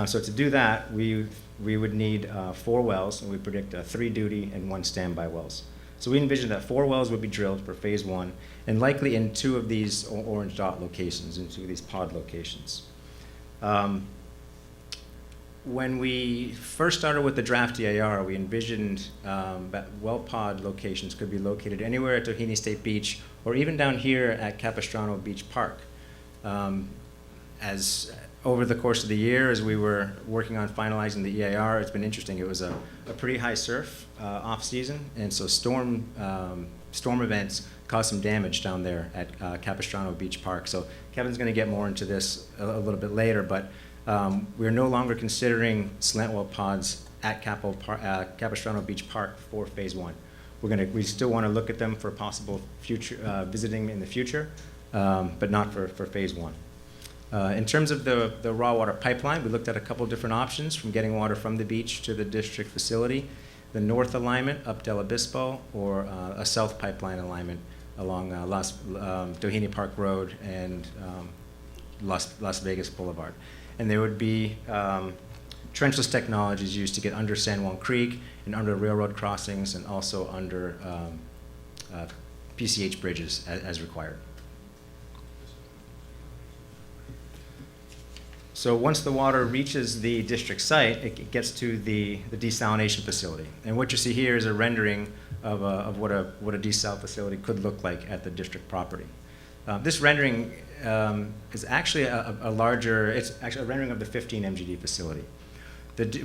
[SPEAKER 7] So to do that, we would need 4 wells, and we predict 3 duty and 1 standby wells. So we envision that 4 wells would be drilled for phase 1, and likely in 2 of these orange dot locations, in 2 of these pod locations. When we first started with the draft EIR, we envisioned that well pod locations could be located anywhere at Doheny State Beach or even down here at Capistrano Beach Park. As over the course of the year, as we were working on finalizing the EIR, it's been interesting. It was a pretty high surf off-season, and so storm events caused some damage down there at Capistrano Beach Park. So Kevin's going to get more into this a little bit later, but we're no longer considering slant well pods at Capistrano Beach Park for phase 1. We still want to look at them for possible future visiting in the future, but not for phase 1. In terms of the raw water pipeline, we looked at a couple different options from getting water from the beach to the district facility, the north alignment up Del Obispo, or a south pipeline alignment along Doheny Park Road and Las Vegas Boulevard. And there would be trenchless technologies used to get under San Juan Creek and under railroad crossings and also under PCH bridges as required. So once the water reaches the district site, it gets to the desalination facility. And what you see here is a rendering of what a desal facility could look like at the district property. This rendering is actually it's actually a rendering of the 15 MGD facility.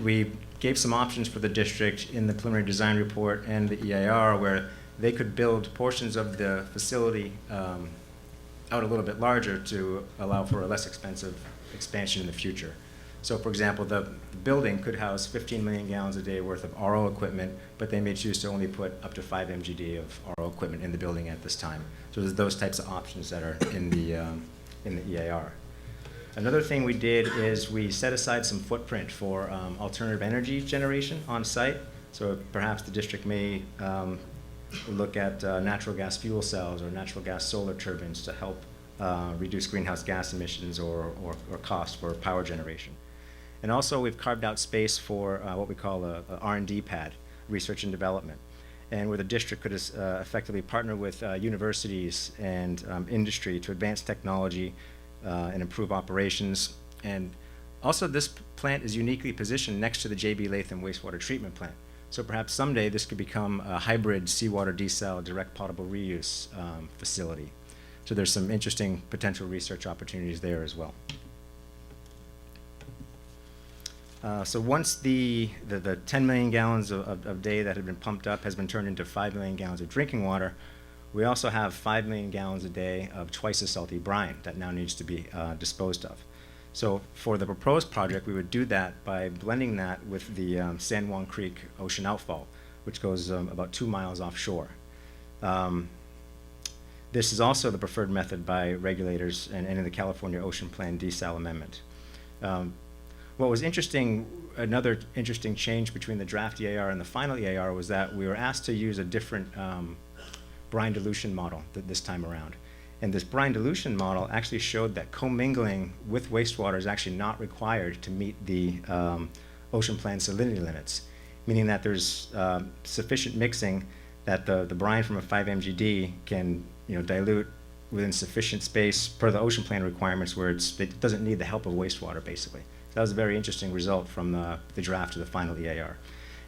[SPEAKER 7] We gave some options for the district in the preliminary design report and the EIR where they could build portions of the facility out a little bit larger to allow for a less expensive expansion in the future. So for example, the building could house 15 million gallons a day worth of RO equipment, but they may choose to only put up to 5 MGD of RO equipment in the building at this time. So there's those types of options that are in the EIR. Another thing we did is we set aside some footprint for alternative energy generation on site. So perhaps the district may look at natural gas fuel cells or natural gas solar turbines to help reduce greenhouse gas emissions or cost for power generation. And also we've carved out space for what we call a R&D pad, research and development, and where the district could effectively partner with universities and industry to advance technology and improve operations. And also this plant is uniquely positioned next to the J.B. Latham wastewater treatment plant. So perhaps someday this could become a hybrid seawater desal direct potable reuse facility. So there's some interesting potential research opportunities there as well. So once the 10 million gallons of day that had been pumped up has been turned into 5 million gallons of drinking water, we also have 5 million gallons a day of twice as salty brine that now needs to be disposed of. So for the proposed project, we would do that by blending that with the San Juan Creek ocean outfall, which goes about 2 miles offshore. This is also the preferred method by regulators and in the California Ocean Plan Desal Amendment. What was interesting, another interesting change between the draft EAR and the final EAR was that we were asked to use a different brine dilution model this time around. And this brine dilution model actually showed that commingling with wastewater is actually not required to meet the ocean plan salinity limits, meaning that there's sufficient mixing that the brine from a 5 MGD can dilute within sufficient space per the ocean plan requirements where it doesn't need the help of wastewater, basically. So that was a very interesting result from the draft to the final EAR.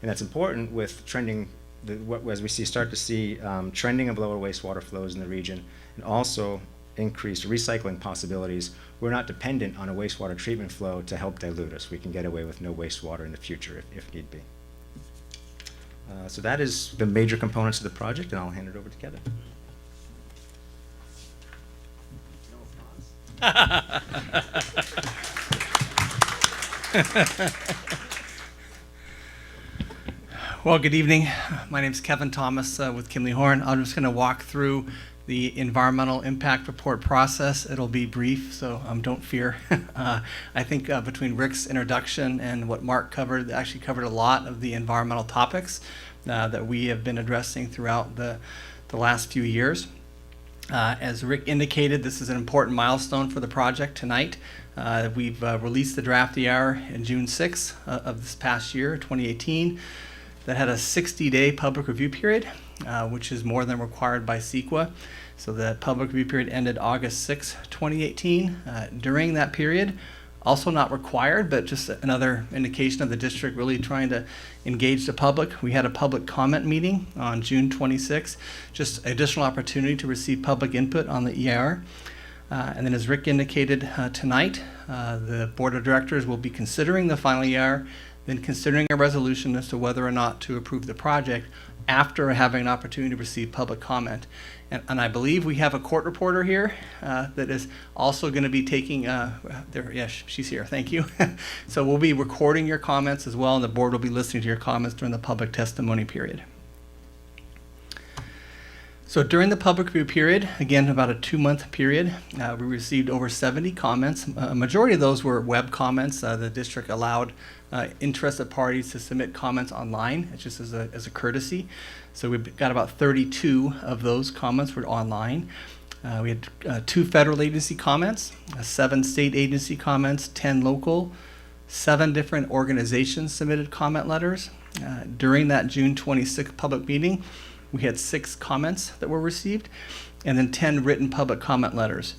[SPEAKER 7] And that's important with trending, as we start to see trending of lower wastewater flows in the region, and also increased recycling possibilities. We're not dependent on a wastewater treatment flow to help dilute us. We can get away with no wastewater in the future if need be. So that is the major components of the project, and I'll hand it over to Kevin.
[SPEAKER 2] Well, good evening. My name is Kevin Thomas with Kimley Horn. I'm just going to walk through the environmental impact report process. It'll be brief, so don't fear. I think between Rick's introduction and what Mark covered, they actually covered a lot of the environmental topics that we have been addressing throughout the last few years. As Rick indicated, this is an important milestone for the project tonight. We've released the draft ER in June 6th of this past year, 2018, that had a 60-day public review period, which is more than required by CEQA. So the public review period ended August 6, 2018. During that period, also not required, but just another indication of the district really trying to engage the public. We had a public comment meeting on June 26, just additional opportunity to receive public input on the EIR. And then as Rick indicated tonight, the board of directors will be considering the final EIR, then considering a resolution as to whether or not to approve the project after having an opportunity to receive public comment. And I believe we have a court reporter here that is also going to be taking, yes, she's here, thank you. So we'll be recording your comments as well, and the board will be listening to your comments during the public testimony period. So during the public review period, again, about a 2-month period, we received over 70 comments. A majority of those were web comments. The district allowed interested parties to submit comments online, just as a courtesy. So we've got about 32 of those comments were online. We had 2 federal agency comments, 7 state agency comments, 10 local, 7 different organizations submitted comment letters. During that June 26th public meeting, we had 6 comments that were received, and then 10 written public comment letters.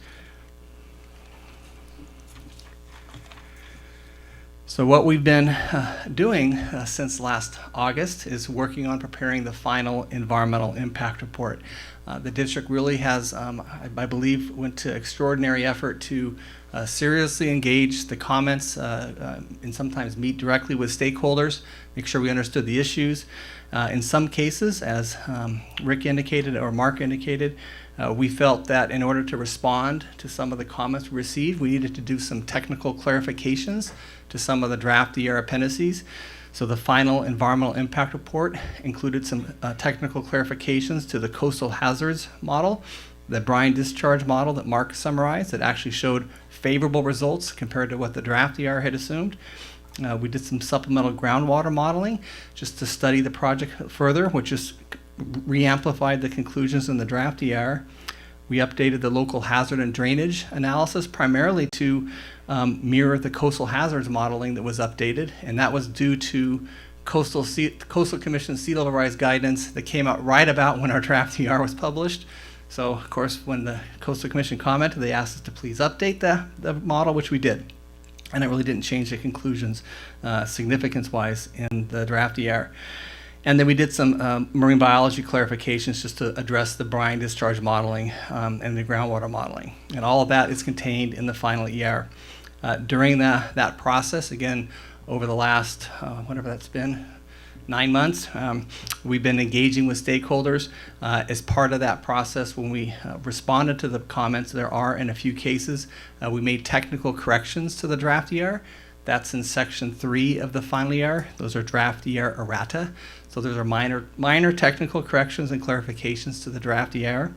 [SPEAKER 2] So what we've been doing since last August is working on preparing the final environmental impact report. The district really has, I believe, went to extraordinary effort to seriously engage the comments and sometimes meet directly with stakeholders, make sure we understood the issues. In some cases, as Rick indicated or Mark indicated, we felt that in order to respond to some of the comments we received, we needed to do some technical clarifications to some of the draft ER appendices. So the final environmental impact report included some technical clarifications to the coastal hazards model, the brine discharge model that Mark summarized that actually showed favorable results compared to what the draft ER had assumed. We did some supplemental groundwater modeling just to study the project further, which just re-amplified the conclusions in the draft ER. We updated the local hazard and drainage analysis primarily to mirror the coastal hazards modeling that was updated, and that was due to Coastal Commission sea level rise guidance that came out right about when our draft ER was published. So, of course, when the Coastal Commission commented, they asked us to please update the model, which we did. And it really didn't change the conclusions significance-wise in the draft ER. And then we did some marine biology clarifications just to address the brine discharge modeling and the groundwater modeling. And all of that is contained in the final ER. During that process, again, over the last, whatever that's been, 9 months. We've been engaging with stakeholders. As part of that process, when we responded to the comments, there are, in a few cases, we made technical corrections to the draft ER. That's in section 3 of the final ER. Those are draft ER errata. So those are minor technical corrections and clarifications to the draft ER.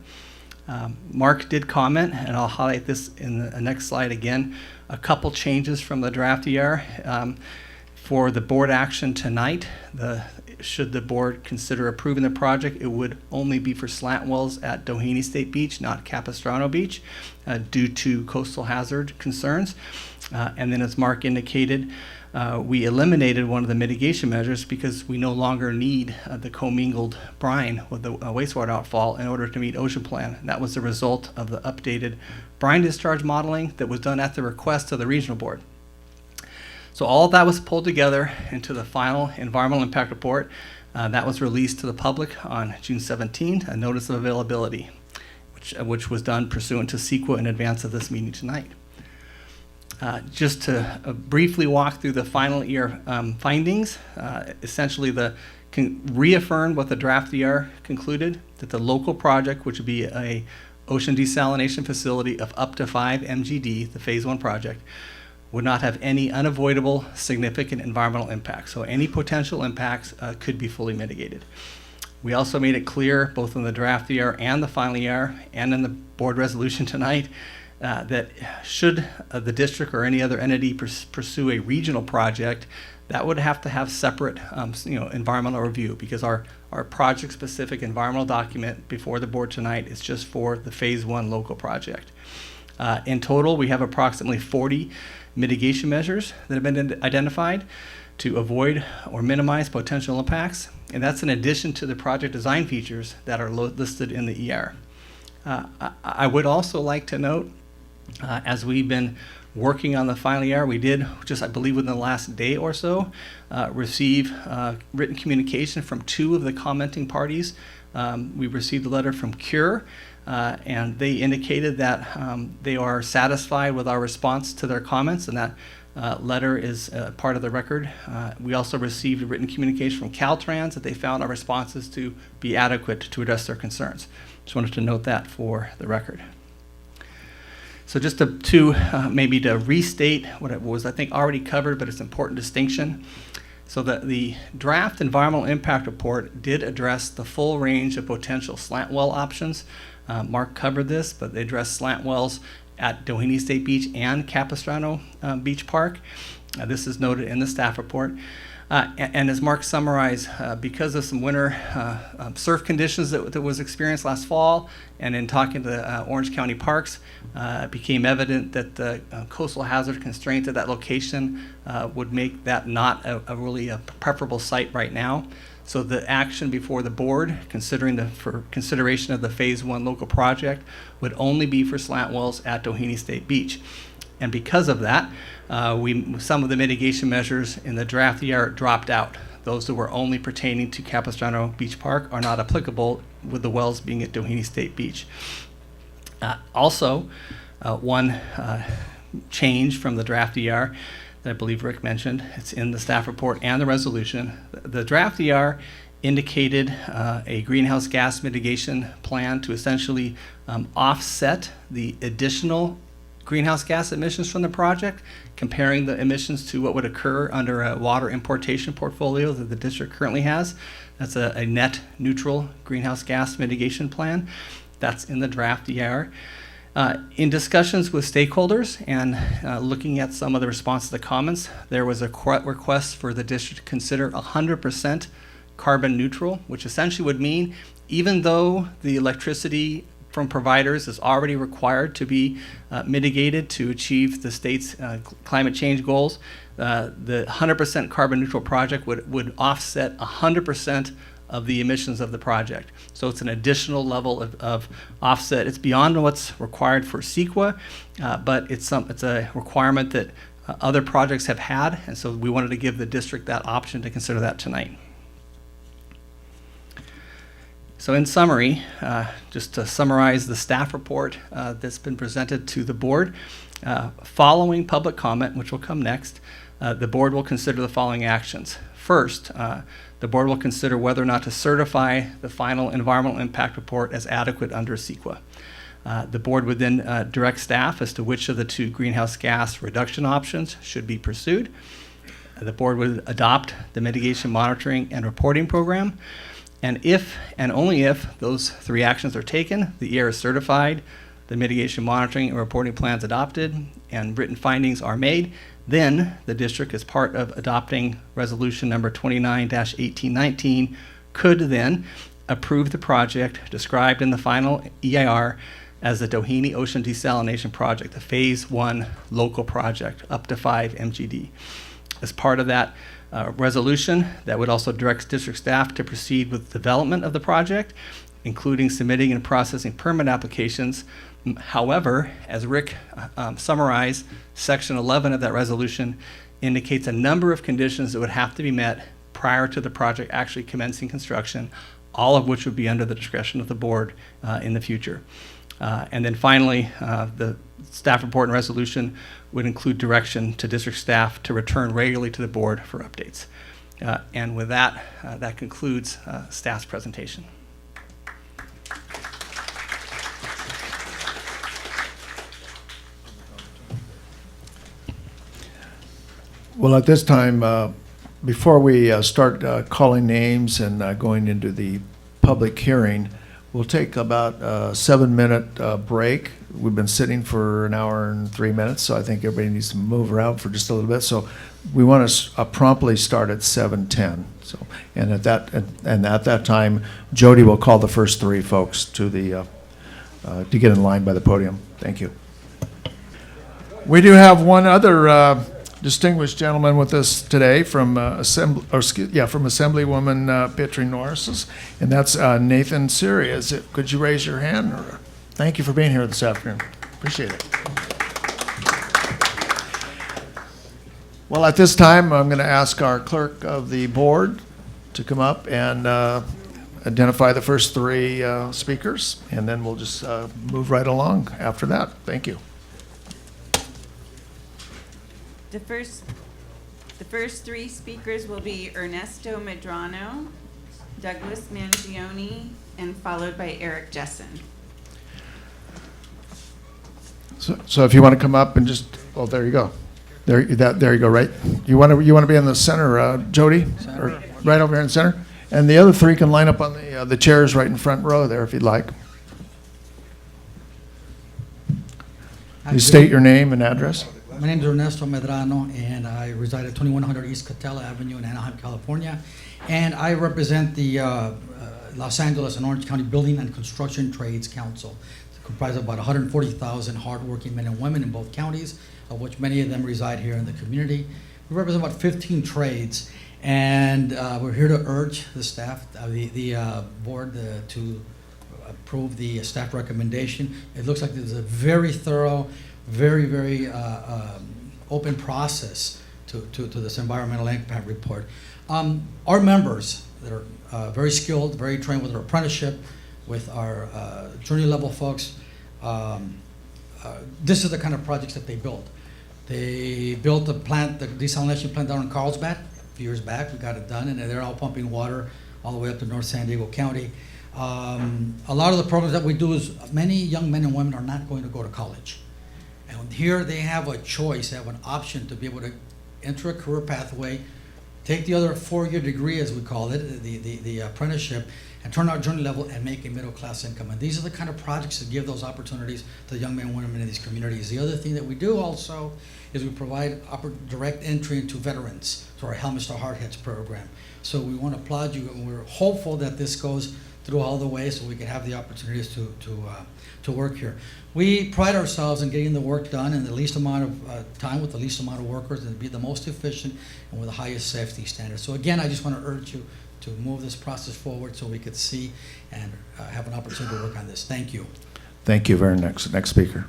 [SPEAKER 2] Mark did comment, and I'll highlight this in the next slide again, a couple changes from the draft ER. For the board action tonight, should the board consider approving the project, it would only be for slant wells at Doheny State Beach, not Capistrano Beach, due to coastal hazard concerns. And then, as Mark indicated, we eliminated one of the mitigation measures because we no longer need the commingled brine with the wastewater outfall in order to meet ocean plan. And that was the result of the updated brine discharge modeling that was done at the request of the regional board. So all of that was pulled together into the final environmental impact report that was released to the public on June 17th, a notice of availability, which was done pursuant to CEQA in advance of this meeting tonight. Just to briefly walk through the final ER findings, essentially reaffirmed what the draft ER concluded, that the local project, which would be a ocean desalination facility of up to 5 MGD, the phase 1 project, would not have any unavoidable significant environmental impacts. So any potential impacts could be fully mitigated. We also made it clear, both in the draft ER and the final ER and in the board resolution tonight, that should the district or any other entity pursue a regional project, that would have to have separate environmental review, because our project-specific environmental document before the board tonight is just for the phase 1 local project. In total, we have approximately 40 mitigation measures that have been identified to avoid or minimize potential impacts, and that's in addition to the project design features that are listed in the ER. I would also like to note, as we've been working on the final ER, we did just, I believe, within the last day or so, receive written communication from 2 of the commenting parties. We received a letter from CURE, and they indicated that they are satisfied with our response to their comments, and that letter is part of the record. We also received a written communication from Caltrans that they found our responses to be adequate to address their concerns. Just wanted to note that for the record. So just maybe to restate what it was, I think, already covered, but it's an important distinction. So that the draft environmental impact report did address the full range of potential slant well options. Mark covered this, but they addressed slant wells at Doheny State Beach and Capistrano Beach Park. This is noted in the staff report. And as Mark summarized, because of some winter surf conditions that was experienced last fall, and in talking to Orange County Parks, it became evident that the coastal hazard constraints at that location would make that not a really preferable site right now. So the action before the board, for consideration of the phase 1 local project, would only be for slant wells at Doheny State Beach. And because of that, some of the mitigation measures in the draft ER dropped out. Those that were only pertaining to Capistrano Beach Park are not applicable, with the wells being at Doheny State Beach. Also, one change from the draft ER that I believe Rick mentioned, it's in the staff report and the resolution. The draft ER indicated a greenhouse gas mitigation plan to essentially offset the additional greenhouse gas emissions from the project, comparing the emissions to what would occur under a water importation portfolio that the district currently has. That's a net neutral greenhouse gas mitigation plan. That's in the draft ER. In discussions with stakeholders and looking at some of the responses to the comments, there was a request for the district to consider 100% carbon neutral, which essentially would mean even though the electricity from providers is already required to be mitigated to achieve the state's climate change goals, the 100% carbon neutral project would offset 100% of the emissions of the project. So it's an additional level of offset. It's beyond what's required for CEQA, but it's a requirement that other projects have had, and so we wanted to give the district that option to consider that tonight. So in summary, just to summarize the staff report that's been presented to the board, following public comment, which will come next, The board will consider the following actions. First, the board will consider whether or not to certify the final environmental impact report as adequate under CEQA. The board would then direct staff as to which of the 2 greenhouse gas reduction options should be pursued. The board would adopt the mitigation monitoring and reporting program. And if and only if those 3 actions are taken, the EIR is certified, the mitigation monitoring and reporting plans adopted, and written findings are made, then the district, as part of adopting resolution number 29-1819, could then approve the project described in the final EIR as the Doheny Ocean Desalination Project, the Phase 1 local project, up to 5 MGD. As part of that resolution, that would also direct district staff to proceed with development of the project, including submitting and processing permit applications. However, as Rick summarized, Section 11 of that resolution indicates a number of conditions that would have to be met prior to the project actually commencing construction, all of which would be under the discretion of the board in the future. And then finally, the staff report and resolution would include direction to district staff to return regularly to the board for updates. And with that, that concludes staff's presentation.
[SPEAKER 1] Well, at this time, before we start calling names and going into the public hearing, we'll take about a 7-minute break. We've been sitting for an hour and 3 minutes, so I think everybody needs to move around for just a little bit. So we want to promptly start at 7:10. So, and at that time, Jody will call the first 3 folks to the to get in line by the podium. Thank you. We do have one other distinguished gentleman with us today from Assemblywoman Pittry Norris's, and that's Nathan Siri. Could you raise your hand? Thank you for being here this afternoon. Appreciate it. Well, at this time, I'm going to ask our clerk of the board to come up and identify the first 3 speakers, and then we'll just move right along after that. Thank you.
[SPEAKER 4] The first 3 speakers will be Ernesto Medrano, Douglas Mangione, and followed by Eric Jessen.
[SPEAKER 1] So if you want to come up and just, oh, there you go. There you go, right? You want to be in the center, Jody? Or right over here in the center? And the other 3 can line up on the chairs right in front row there if you'd like. You state your name and address.
[SPEAKER 8] My name is Ernesto Medrano, and I reside at 2100 East Catella Avenue in Anaheim, California. And I represent the Los Angeles and Orange County Building and Construction Trades Council. It's comprised of about 140,000 hardworking men and women in both counties, of which many of them reside here in the community. We represent about 15 trades, and we're here to urge the staff, the board to approve the staff recommendation. It looks like there's a very thorough, very open process to this environmental impact report. Our members that are very skilled, very trained with our apprenticeship, with our journey level folks, this is the kind of projects that they built. They built the plant, the desalination plant down in Carlsbad a few years back. We got it done, and they're all pumping water all the way up to North San Diego County. A lot of the programs that we do is many young men and women are not going to go to college. And here they have a choice, they have an option to be able to enter a career pathway, take the other 4-year degree, as we call it, the apprenticeship, and turn out journey level and make a middle-class income. And these are the kind of projects that give those opportunities to young men and women in these communities. The other thing that we do also is we provide direct entry into veterans through our Helmets to Hardheads program. So we want to applaud you, and we're hopeful that this goes through all the way so we can have the opportunities to work here. We pride ourselves in getting the work done in the least amount of time with the least amount of workers and be the most efficient and with the highest safety standards. So again, I just want to urge you to move this process forward so we could see and have an opportunity to work on this. Thank you.
[SPEAKER 1] Thank you. Very next speaker.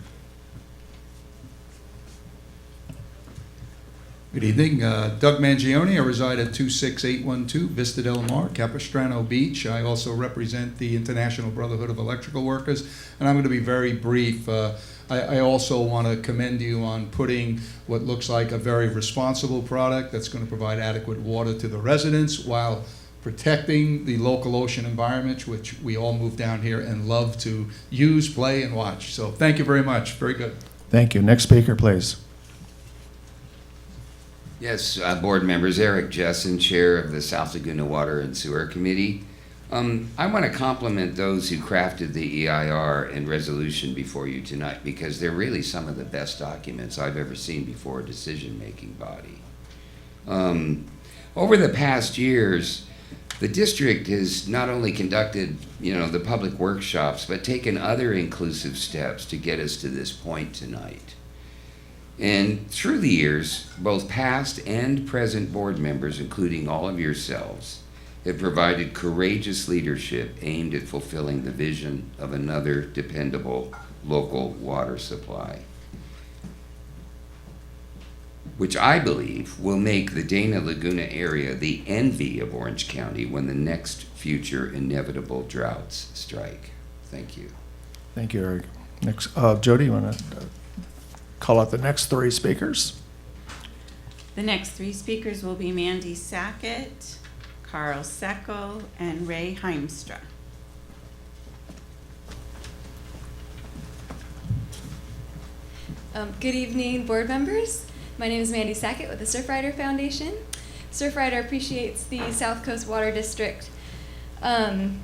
[SPEAKER 9] Good evening. Doug Mangione. I reside at 26812 Vista Del Mar, Capistrano Beach. I also represent the International Brotherhood of Electrical Workers, and I'm going to be very brief. I also want to commend you on putting what looks like a very responsible product that's going to provide adequate water to the residents while protecting the local ocean environment, which we all move down here and love to use, play, and watch. So thank you very much. Very good.
[SPEAKER 1] Thank you. Next speaker, please.
[SPEAKER 10] Yes, board members, Eric Jessen, Chair of the South Laguna Water and Sewer Committee. I want to compliment those who crafted the EIR and resolution before you tonight, because they're really some of the best documents I've ever seen before a decision-making body. Over the past years, the district has not only conducted, the public workshops, but taken other inclusive steps to get us to this point tonight. And through the years, both past and present board members, including all of yourselves, have provided courageous leadership aimed at fulfilling the vision of another dependable local water supply, which I believe will make the Dana Laguna area the envy of Orange County when the next future inevitable droughts strike. Thank you.
[SPEAKER 1] Thank you, Eric. Next, Jody, you want to call out the next three speakers?
[SPEAKER 4] The next three speakers will be Mandy Sackett, Carl Seckel, and Ray Heimstra.
[SPEAKER 11] Good evening, board members. My name is Mandy Sackett with the Surfrider Foundation. Surfrider appreciates the South Coast Water District, the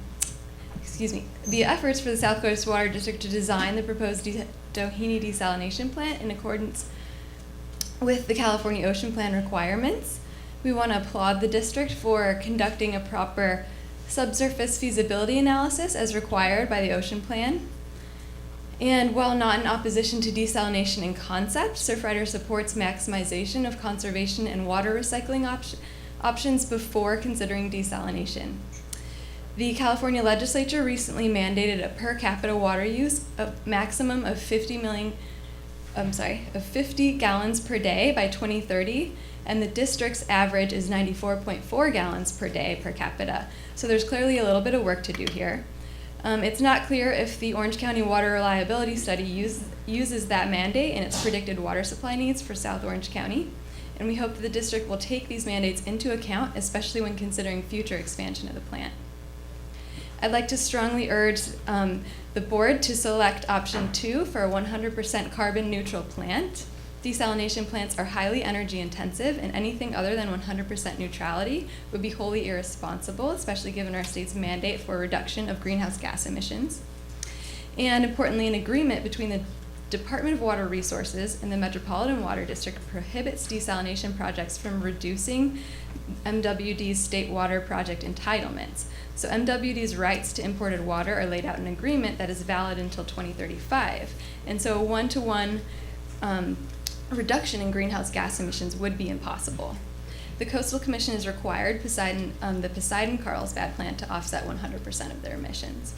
[SPEAKER 11] efforts for the South Coast Water District to design the proposed Doheny Desalination Plant in accordance with the California Ocean Plan requirements. We want to applaud the district for conducting a proper subsurface feasibility analysis as required by the Ocean Plan. And while not in opposition to desalination in concept, Surfrider supports maximization of conservation and water recycling options before considering desalination. The California legislature recently mandated a per capita water use of maximum of 50 gallons per day by 2030, and the district's average is 94.4 gallons per day per capita. So there's clearly a little bit of work to do here. It's not clear if the Orange County Water Reliability Study uses that mandate in its predicted water supply needs for South Orange County, and we hope that the district will take these mandates into account, especially when considering future expansion of the plant. I'd like to strongly urge the board to select option 2 for a 100% carbon neutral plant. Desalination plants are highly energy intensive, and anything other than 100% neutrality would be wholly irresponsible, especially given our state's mandate for a reduction of greenhouse gas emissions. And importantly, an agreement between the Department of Water Resources and the Metropolitan Water District prohibits desalination projects from reducing MWD's state water project entitlements. So MWD's rights to imported water are laid out in an agreement that is valid until 2035. And so a one-to-one reduction in greenhouse gas emissions would be impossible. The Coastal Commission has required the Poseidon-Carlsbad plant to offset 100% of their emissions.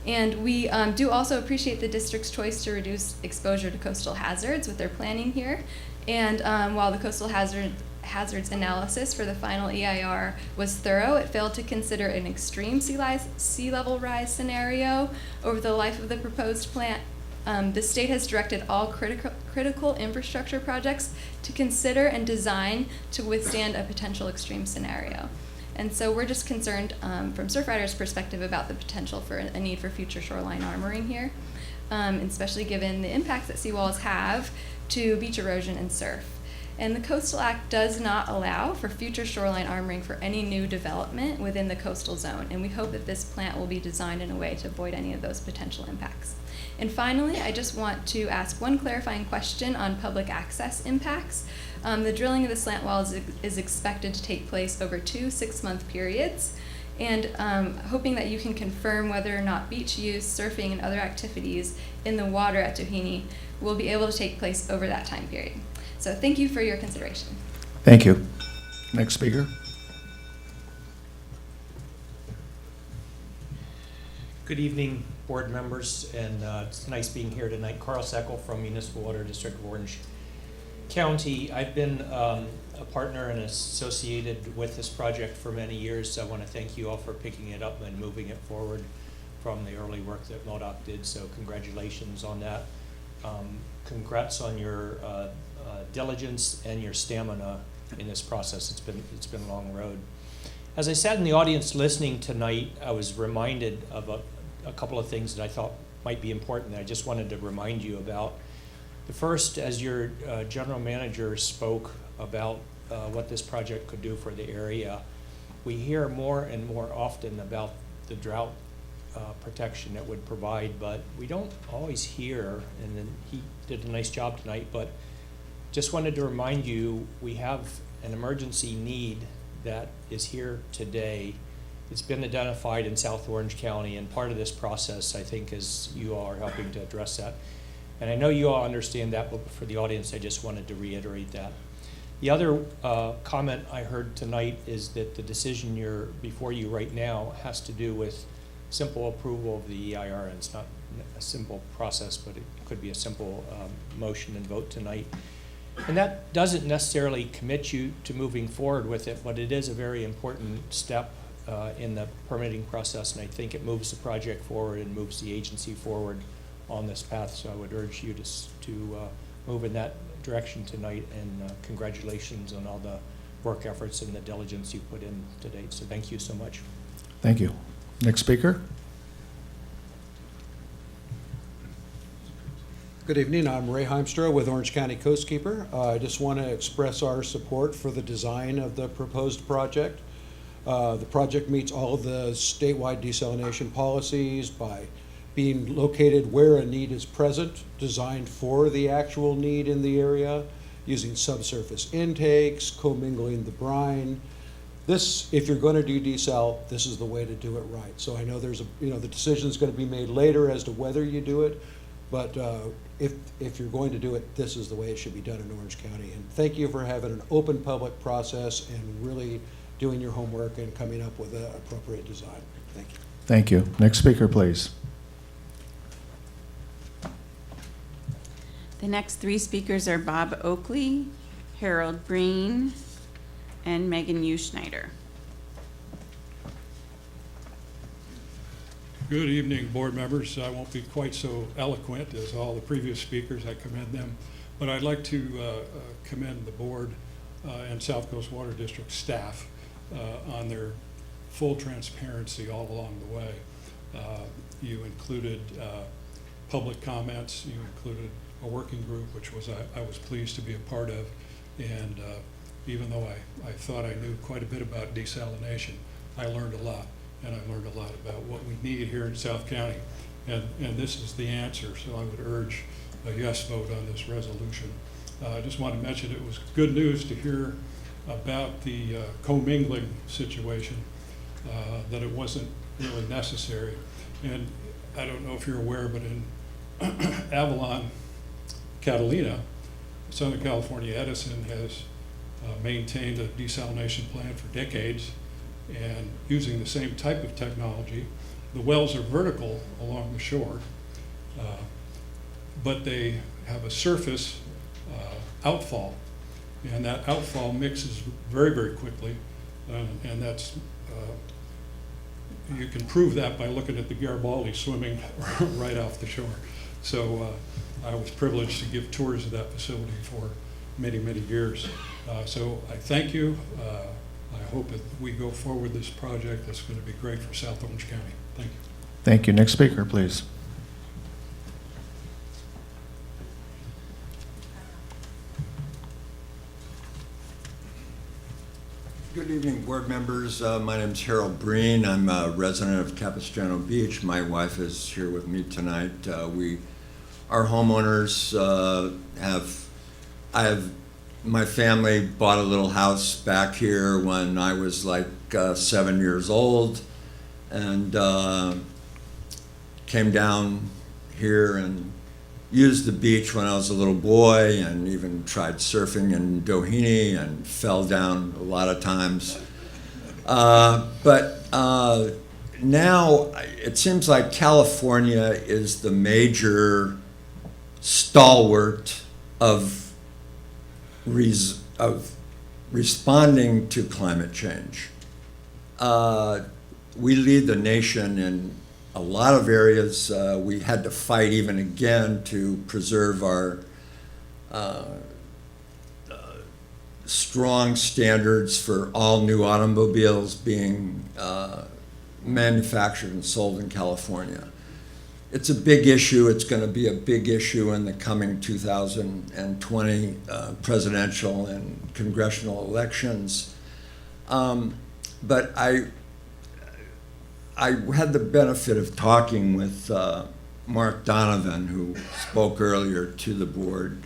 [SPEAKER 11] And we do also appreciate the district's choice to reduce exposure to coastal hazards with their planning here. And while the coastal hazards analysis for the final EIR was thorough, it failed to consider an extreme sea level rise scenario over the life of the proposed plant. The state has directed all critical infrastructure projects to consider and design to withstand a potential extreme scenario. And so we're just concerned from Surfrider's perspective about the potential for a need for future shoreline armoring here, especially given the impacts that seawalls have to beach erosion and surf. And the Coastal Act does not allow for future shoreline armoring for any new development within the coastal zone, and we hope that this plant will be designed in a way to avoid any of those potential impacts. And finally, I just want to ask one clarifying question on public access impacts. The drilling of the slant well is expected to take place over 2 6-month periods, and hoping that you can confirm whether or not beach use, surfing, and other activities in the water at Doheny will be able to take place over that time period. So thank you for your consideration.
[SPEAKER 1] Thank you. Next speaker.
[SPEAKER 12] Good evening, board members, and it's nice being here tonight. Carl Seckel from Municipal Water District of Orange county. I've been a partner and associated with this project for many years. So I want to thank you all for picking it up and moving it forward from the early work that MoDOC did. So congratulations on that. Congrats on your diligence and your stamina in this process. It's been a long road. As I sat in the audience listening tonight, I was reminded of a couple of things that I thought might be important that I just wanted to remind you about. The first, as your general manager spoke about what this project could do for the area, we hear more and more often about the drought protection it would provide, but we don't always hear, and then he did a nice job tonight, but just wanted to remind you, we have an emergency need that is here today. It's been identified in South Orange County, and part of this process, I think, is you all are helping to address that. And I know you all understand that, but for the audience, I just wanted to reiterate that. The other comment I heard tonight is that the decision before you right now has to do with simple approval of the EIR, and it's not a simple process, but it could be a simple motion and vote tonight. And that doesn't necessarily commit you to moving forward with it, but it is a very important step in the permitting process, and I think it moves the project forward and moves the agency forward on this path. So I would urge you to move in that direction tonight, and congratulations on all the work efforts and the diligence you put in to date. So thank you so much.
[SPEAKER 1] Thank you. Next speaker.
[SPEAKER 13] Good evening, I'm Ray Heimstra with Orange County Coastkeeper. I just want to express our support for the design of the proposed project. The project meets all of the statewide desalination policies by being located where a need is present, designed for the actual need in the area, using subsurface intakes, commingling the brine. This, if you're going to do desal, this is the way to do it right. So I know there's the decision is going to be made later as to whether you do it, but if you're going to do it, this is the way it should be done in Orange County. And thank you for having an open public process and really doing your homework and coming up with an appropriate design. Thank you.
[SPEAKER 1] Thank you. Next speaker, please.
[SPEAKER 4] The next three speakers are Bob Oakley, Harold Breen, and Megan Schneider.
[SPEAKER 14] Good evening, board members. I won't be quite so eloquent as all the previous speakers. I commend them. But I'd like to commend the board and South Coast Water District staff on their full transparency all along the way. You included public comments. You included a working group, which I was pleased to be a part of. And even though I thought I knew quite a bit about desalination, I learned a lot. And I learned a lot about what we need here in South County. And this is the answer, so I would urge a yes vote on this resolution. I just want to mention it was good news to hear about the commingling situation, that it wasn't really necessary. And I don't know if you're aware, but in Avalon, Catalina, Southern California Edison has maintained a desalination plant for decades, and using the same type of technology. The wells are vertical along the shore, but they have a surface outfall, and that outfall mixes very, very quickly, and that's you can prove that by looking at the Garibaldi swimming right off the shore. So I was privileged to give tours of that facility for many, many years. So I thank you. I hope that we go forward this project. That's going to be great for South Orange County. Thank you.
[SPEAKER 1] Thank you. Next speaker, please.
[SPEAKER 15] Good evening, board members. My name is Harold Breen. I'm a resident of Capistrano Beach. My wife is here with me tonight. Our homeowners my family bought a little house back here when I was like 7 years old, and came down here and used the beach when I was a little boy, and even tried surfing in Doheny and fell down a lot of times. But now it seems like California is the major stalwart of responding to climate change. We lead the nation in a lot of areas. We had to fight even again to preserve our strong standards for all new automobiles being manufactured and sold in California. It's a big issue. It's going to be a big issue in the coming 2020 presidential and congressional elections. But I had the benefit of talking with Mark Donovan, who spoke earlier to the board.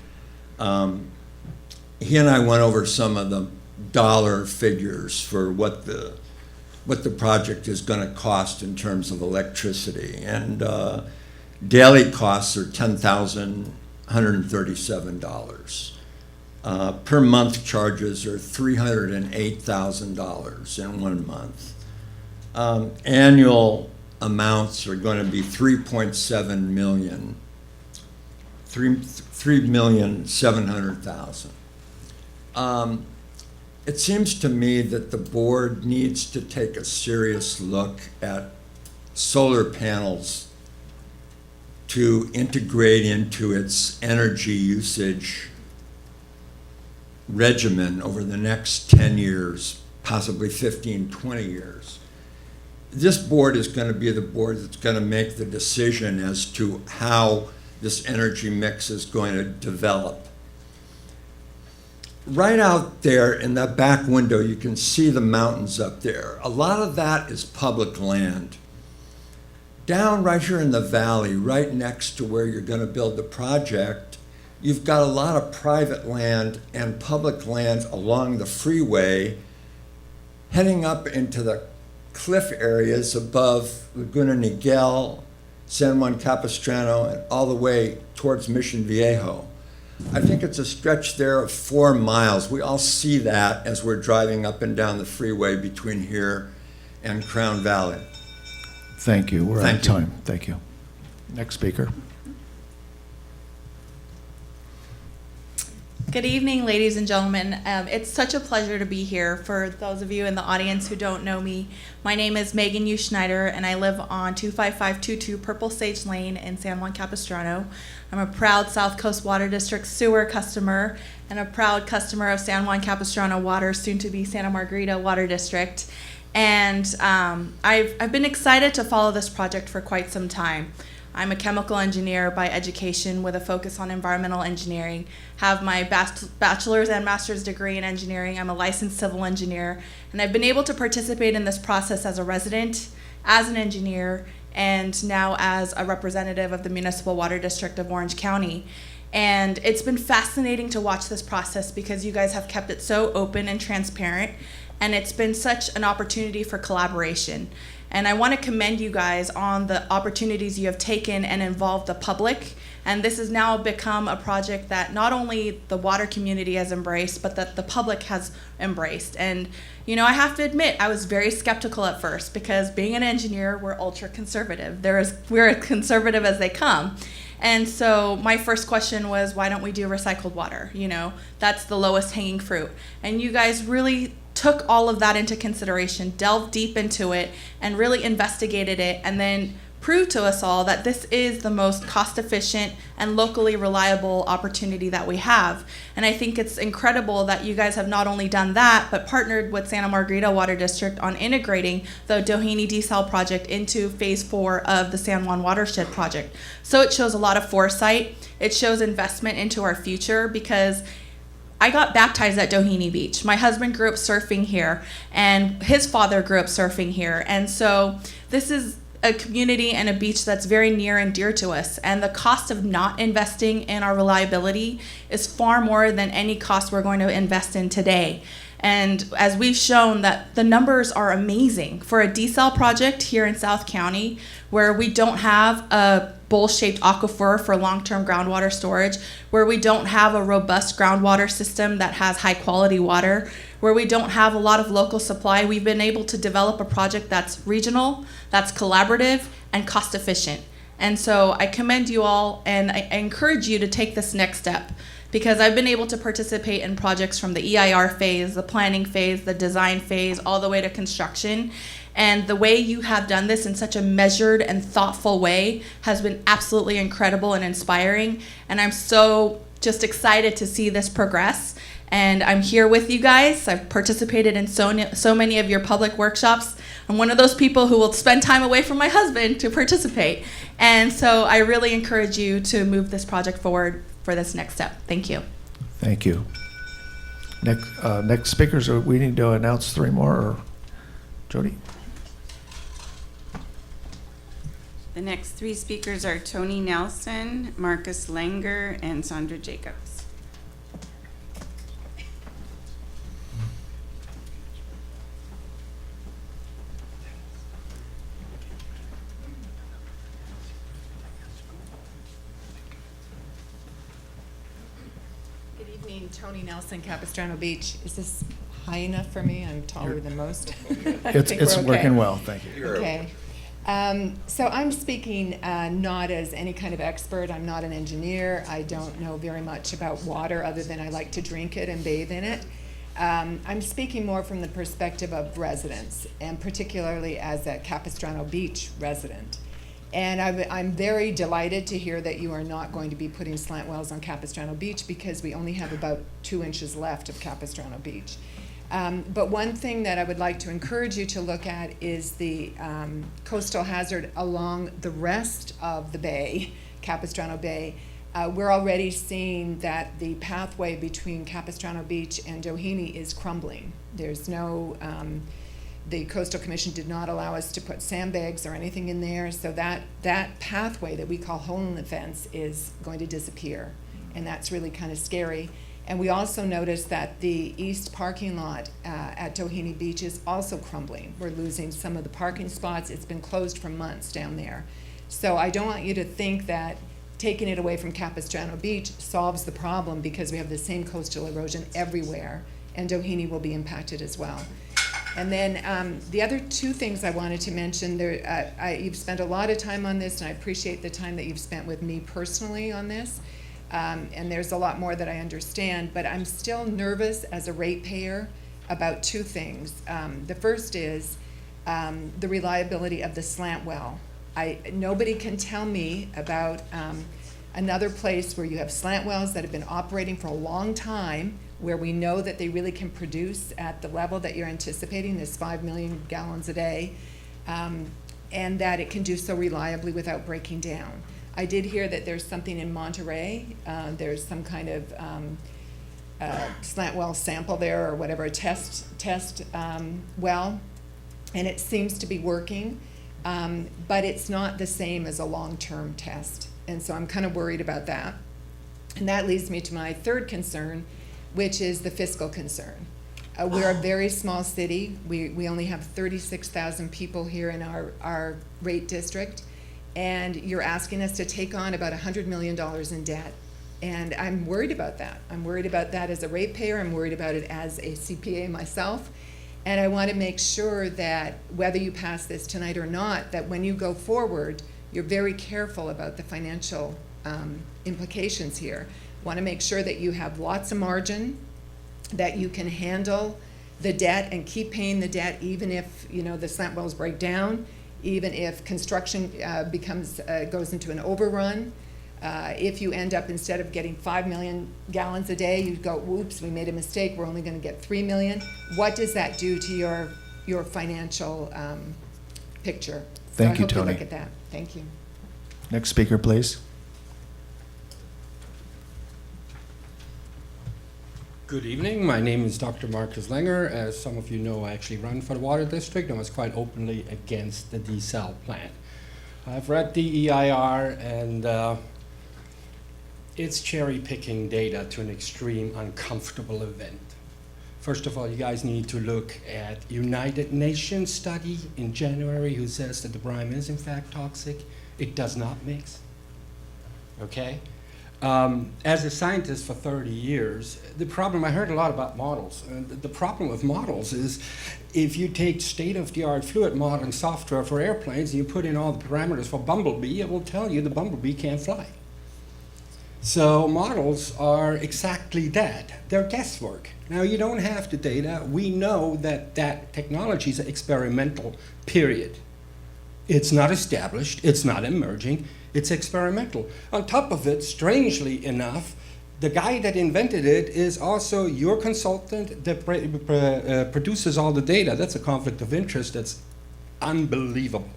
[SPEAKER 15] He and I went over some of the dollar figures for what the project is going to cost in terms of electricity. And daily costs are $10,137. Per month charges are $308,000 in 1 month. Annual amounts are going to be $3.7 million, $3,700,000. It seems to me that the board needs to take a serious look at solar panels to integrate into its energy usage regimen over the next 10 years, possibly 15, 20 years. This board is going to be the board that's going to make the decision as to how this energy mix is going to develop. Right out there in that back window, you can see the mountains up there. A lot of that is public land. Down right here in the valley, right next to where you're going to build the project, you've got a lot of private land and public land along the freeway heading up into the cliff areas above Laguna Niguel, San Juan Capistrano, and all the way towards Mission Viejo. I think it's a stretch there of 4 miles. We all see that as we're driving up and down the freeway between here and Crown Valley.
[SPEAKER 1] Thank you. We're out of
[SPEAKER 15] Thank you.
[SPEAKER 1] time. Thank you. Next speaker.
[SPEAKER 16] Good evening, ladies and gentlemen. It's such a pleasure to be here. For those of you in the audience who don't know me, my name is Megan U. Schneider, and I live on 25522 Purple Sage Lane in San Juan Capistrano. I'm a proud South Coast Water District sewer customer and a proud customer of San Juan Capistrano Water, soon to be Santa Margarita Water District. And I've been excited to follow this project for quite some time. I'm a chemical engineer by education with a focus on environmental engineering, have my bachelor's and master's degree in engineering. I'm a licensed civil engineer, and I've been able to participate in this process as a resident, as an engineer, and now as a representative of the Municipal Water District of Orange County. And it's been fascinating to watch this process because you guys have kept it so open and transparent, and it's been such an opportunity for collaboration. And I want to commend you guys on the opportunities you have taken and involved the public. And this has now become a project that not only the water community has embraced, but that the public has embraced. And, you know, I have to admit, I was very skeptical at first because being an engineer, we're ultra conservative. We're as conservative as they come. And so my first question was, why don't we do recycled water? You know, that's the lowest hanging fruit. And you guys really took all of that into consideration, delved deep into it, and really investigated it, and then proved to us all that this is the most cost-efficient and locally reliable opportunity that we have. And I think it's incredible that you guys have not only done that, but partnered with Santa Margarita Water District on integrating the Doheny Desal project into phase 4 of the San Juan Watershed project. So it shows a lot of foresight. It shows investment into our future, because I got baptized at Doheny Beach. My husband grew up surfing here, and his father grew up surfing here. And so this is a community and a beach that's very near and dear to us. And the cost of not investing in our reliability is far more than any cost we're going to invest in today. And as we've shown, that the numbers are amazing for a desal project here in South County, where we don't have a bowl-shaped aquifer for long-term groundwater storage, where we don't have a robust groundwater system that has high-quality water, where we don't have a lot of local supply. We've been able to develop a project that's regional, that's collaborative, and cost-efficient. And so I commend you all, and I encourage you to take this next step, because I've been able to participate in projects from the EIR phase, the planning phase, the design phase, all the way to construction. And the way you have done this in such a measured and thoughtful way has been absolutely incredible and inspiring. And I'm so just excited to see this progress. And I'm here with you guys. I've participated in so many of your public workshops. I'm one of those people who will spend time away from my husband to participate. And so I really encourage you to move this project forward for this next step. Thank you.
[SPEAKER 1] Thank you. Next speakers, we need to announce 3 more, or Jody?
[SPEAKER 4] The next 3 speakers are Tony Nelson, Marcus Langer, and Sandra Jacobs.
[SPEAKER 17] Good evening, Tony Nelson, Capistrano Beach. Is this high enough for me? I'm taller than most.
[SPEAKER 1] It's working well, thank you.
[SPEAKER 17] Okay. So I'm speaking not as any kind of expert. I'm not an engineer. I don't know very much about water other than I like to drink it and bathe in it. I'm speaking more from the perspective of residents, and particularly as a Capistrano Beach resident. And I'm very delighted to hear that you are not going to be putting slant wells on Capistrano Beach, because we only have about 2 inches left of Capistrano Beach. But one thing that I would like to encourage you to look at is the coastal hazard along the rest of the bay, Capistrano Bay. We're already seeing that the pathway between Capistrano Beach and Doheny is crumbling. There's no, the Coastal Commission did not allow us to put sandbags or anything in there, so that pathway that we call hole in the fence is going to disappear, and that's really kind of scary. And we also noticed that the east parking lot at Doheny Beach is also crumbling. We're losing some of the parking spots. It's been closed for months down there. So I don't want you to think that taking it away from Capistrano Beach solves the problem, because we have the same coastal erosion everywhere, and Doheny will be impacted as well. And then the other 2 things I wanted to mention, you've spent a lot of time on this, and I appreciate the time that you've spent with me personally on this. And there's a lot more that I understand, but I'm still nervous as a ratepayer about 2 things. The first is the reliability of the slant well. Nobody can tell me about another place where you have slant wells that have been operating for a long time, where we know that they really can produce at the level that you're anticipating, this 5 million gallons a day, and that it can do so reliably without breaking down. I did hear that there's something in Monterey. There's some kind of slant well sample there, or whatever, a test well, and it seems to be working, but it's not the same as a long-term test, and so I'm kind of worried about that. And that leads me to my 3rd concern, which is the fiscal concern. We're a very small city. We only have 36,000 people here in our rate district. And you're asking us to take on about $100 million in debt. And I'm worried about that. I'm worried about that as a ratepayer. I'm worried about it as a CPA myself. And I want to make sure that whether you pass this tonight or not, that when you go forward, you're very careful about the financial implications here. Want to make sure that you have lots of margin, that you can handle the debt and keep paying the debt, even if the slant wells break down, even if construction goes into an overrun. If you end up, instead of getting 5 million gallons a day, you go, whoops, we made a mistake, we're only going to get 3 million. What does that do to your financial picture?
[SPEAKER 1] Thank you,
[SPEAKER 17] So I hope
[SPEAKER 1] Tony.
[SPEAKER 17] you look at that. Thank you.
[SPEAKER 1] Next speaker, please.
[SPEAKER 18] Good evening. My name is Dr. Marcus Langer. As some of you know, I actually run for the Water District and was quite openly against the desal plant. I've read the EIR, and it's cherry-picking data to an extreme uncomfortable event. First of all, you guys need to look at United Nations study in January who says that the brine is in fact toxic. It does not mix, okay? As a scientist for 30 years, the problem, I heard a lot about models, and the problem with models is if you take state-of-the-art fluid modeling software for airplanes and you put in all the parameters for Bumblebee, it will tell you the Bumblebee can't fly. So models are exactly that. They're guesswork. Now you don't have the data. We know that that technology is experimental, period. It's not established, it's not emerging, it's experimental. On top of it, strangely enough, the guy that invented it is also your consultant that produces all the data. That's a conflict of interest that's unbelievable.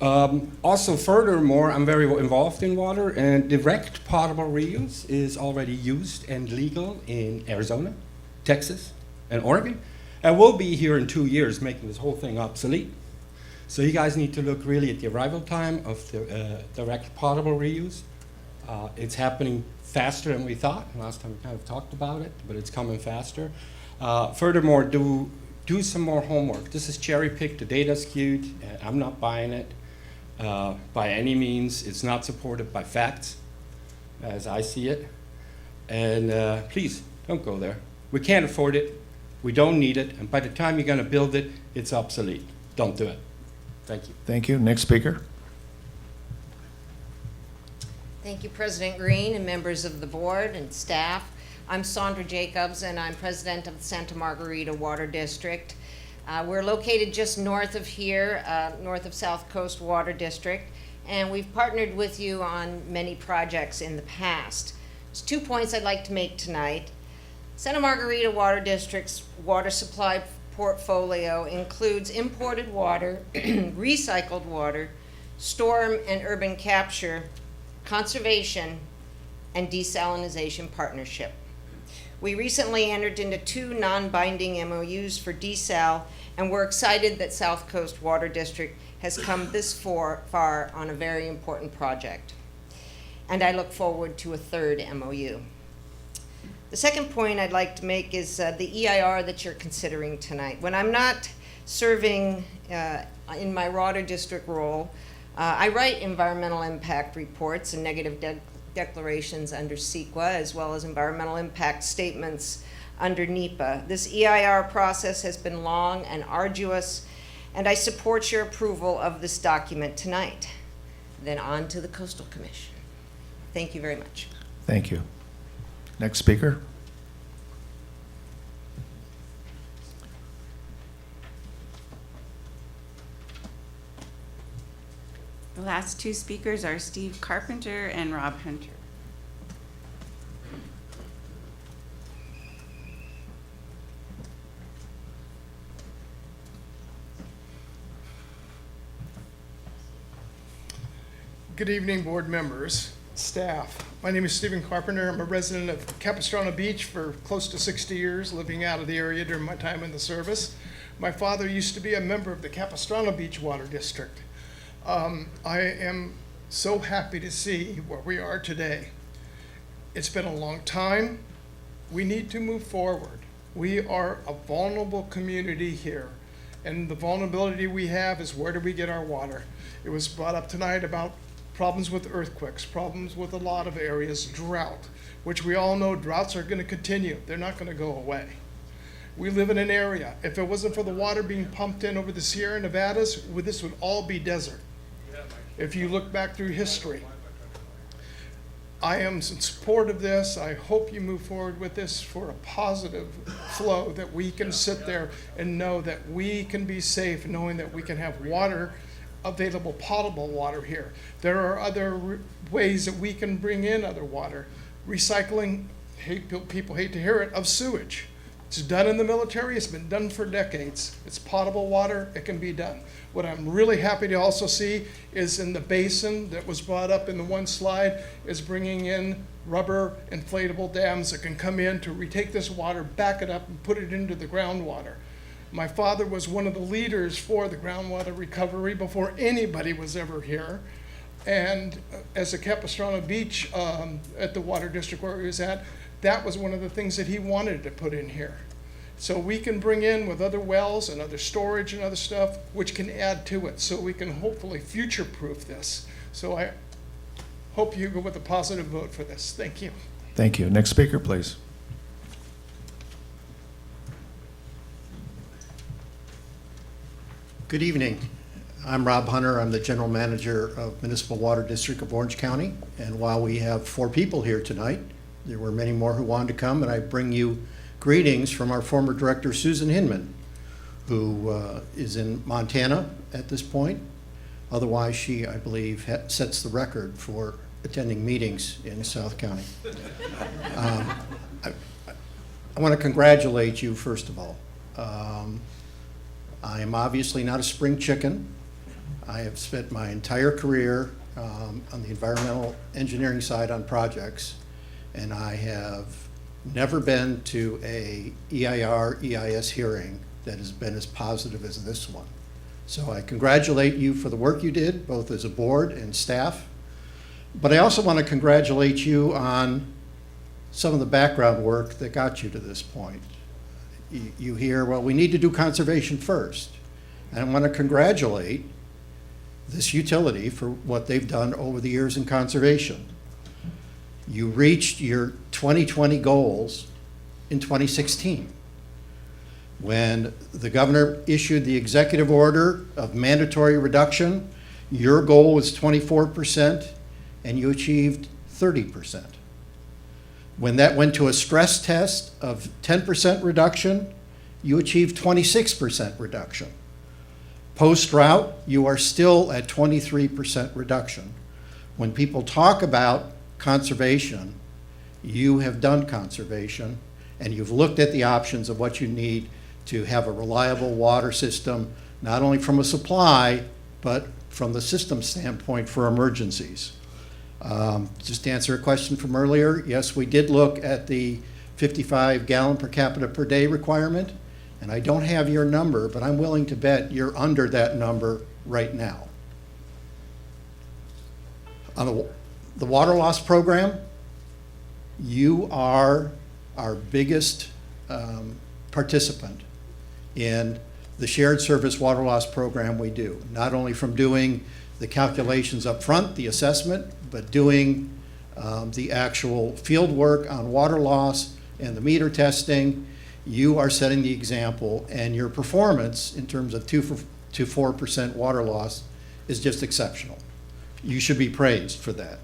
[SPEAKER 18] Also, furthermore, I'm very involved in water, and direct potable reuse is already used and legal in Arizona, Texas, and Oregon, and will be here in 2 years, making this whole thing obsolete. So you guys need to look really at the arrival time of the direct potable reuse. It's happening faster than we thought. Last time we kind of talked about it, but it's coming faster. Furthermore, do some more homework. This is cherry-picked, the data skewed. I'm not buying it. By any means, it's not supported by facts, as I see it. And please, don't go there. We can't afford it, we don't need it, and by the time you're gonna build it, it's obsolete. Don't do it. Thank you.
[SPEAKER 1] Thank you. Next speaker.
[SPEAKER 19] Thank you, President Green and members of the board and staff. I'm Sandra Jacobs, and I'm president of the Santa Margarita Water District. We're located just north of here, north of South Coast Water District, and we've partnered with you on many projects in the past. There's 2 points I'd like to make tonight. Santa Margarita Water District's water supply portfolio includes imported water, recycled water, storm and urban capture, conservation, and desalination partnership. We recently entered into 2 non-binding MOUs for desal, and we're excited that South Coast Water District has come this far on a very important project. And I look forward to a 3rd MOU. The second point I'd like to make is the EIR that you're considering tonight. When I'm not serving in my water district role, I write environmental impact reports and negative declarations under CEQA, as well as environmental impact statements under NEPA. This EIR process has been long and arduous, and I support your approval of this document tonight. Then on to the Coastal Commission. Thank you very much.
[SPEAKER 1] Thank you. Next speaker.
[SPEAKER 4] The last 2 speakers are Steve Carpenter and Rob Hunter.
[SPEAKER 20] Good evening, board members, staff. My name is Stephen Carpenter. I'm a resident of Capistrano Beach for close to 60 years, living out of the area during my time in the service. My father used to be a member of the Capistrano Beach Water District. I am so happy to see where we are today. It's been a long time. We need to move forward. We are a vulnerable community here, and the vulnerability we have is, where do we get our water? It was brought up tonight about problems with earthquakes, problems with a lot of areas, drought, which we all know droughts are going to continue. They're not going to go away. We live in an area, if it wasn't for the water being pumped in over the Sierra Nevadas, this would all be desert. If you look back through history, I am in support of this. I hope you move forward with this for a positive flow, that we can sit there and know that we can be safe, knowing that we can have water, available potable water here. There are other ways that we can bring in other water. Recycling, people hate to hear it, of sewage. It's done in the military, it's been done for decades. It's potable water, it can be done. What I'm really happy to also see is in the basin that was brought up in the one slide, is bringing in rubber inflatable dams that can come in to retake this water, back it up, and put it into the groundwater. My father was one of the leaders for the groundwater recovery before anybody was ever here. And as a Capistrano Beach at the water district where he was at, that was one of the things that he wanted to put in here. So we can bring in with other wells and other storage and other stuff, which can add to it, so we can hopefully future-proof this. So I hope you go with a positive vote for this. Thank you.
[SPEAKER 1] Thank you. Next speaker, please.
[SPEAKER 21] Good evening.
[SPEAKER 13] I'm Rob Hunter. I'm the General Manager of Municipal Water District of Orange County. And while we have 4 people here tonight, there were many more who wanted to come, and I bring you greetings from our former Director, Susan Hinman, who is in Montana at this point. Otherwise, she, I believe, sets the record for attending meetings in South County. I want to congratulate you, first of all. I am obviously not a spring chicken. I have spent my entire career on the environmental engineering side on projects, and I have never been to a EIR, EIS hearing that has been as positive as this one. So I congratulate you for the work you did, both as a board and staff. But I also want to congratulate you on some of the background work that got you to this point. You hear, well, we need to do conservation first. And I want to congratulate this utility for what they've done over the years in conservation. You reached your 2020 goals in 2016. When the governor issued the executive order of mandatory reduction, your goal was 24% and you achieved 30%. When that went to a stress test of 10% reduction, you achieved 26% reduction. Post-drought, you are still at 23% reduction. When people talk about conservation, you have done conservation, and you've looked at the options of what you need to have a reliable water system, not only from a supply, but from the system standpoint for emergencies. Just to answer a question from earlier, yes, we did look at the 55 gallon per capita per day requirement, and I don't have your number, but I'm willing to bet you're under that number right now. On the water loss program, you are our biggest participant in the shared service water loss program we do, not only from doing the calculations up front, the assessment, but doing the actual field work on water loss and the meter testing. You are setting the example, and your performance in terms of 2 to 4% water loss is just exceptional. You should be praised for that.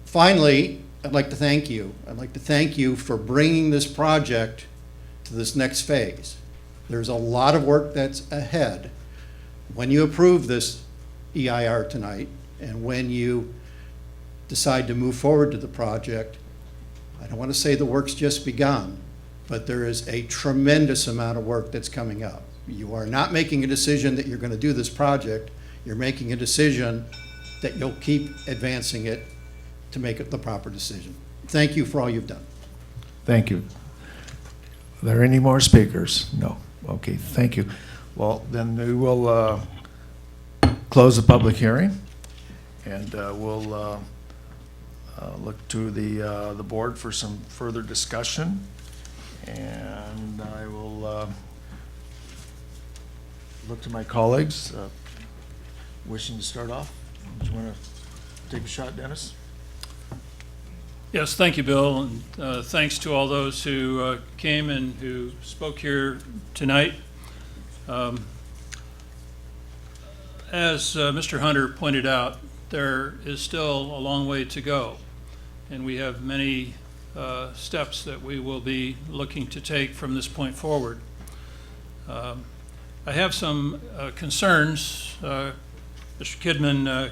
[SPEAKER 13] Finally, I'd like to thank you. I'd like to thank you for bringing this project to this next phase. There's a lot of work that's ahead. When you approve this EIR tonight, and when you decide to move forward to the project, I don't want to say the work's just begun, but there is a tremendous amount of work that's coming up. You are not making a decision that you're going to do this project. You're making a decision that you'll keep advancing it to make it the proper decision. Thank you for all you've done.
[SPEAKER 1] Thank you. Are there any more speakers? No. Okay, thank you. Well, then we will close the public hearing, and we'll look to the board for some further discussion. And I will look to my colleagues wishing to start off. Do you want to take a shot, Dennis?
[SPEAKER 14] Yes, thank you, Bill, and thanks to all those who came and who spoke here tonight. As Mr. Hunter pointed out, there is still a long way to go, and we have many steps that we will be looking to take from this point forward. I have some concerns. Mr. Kidman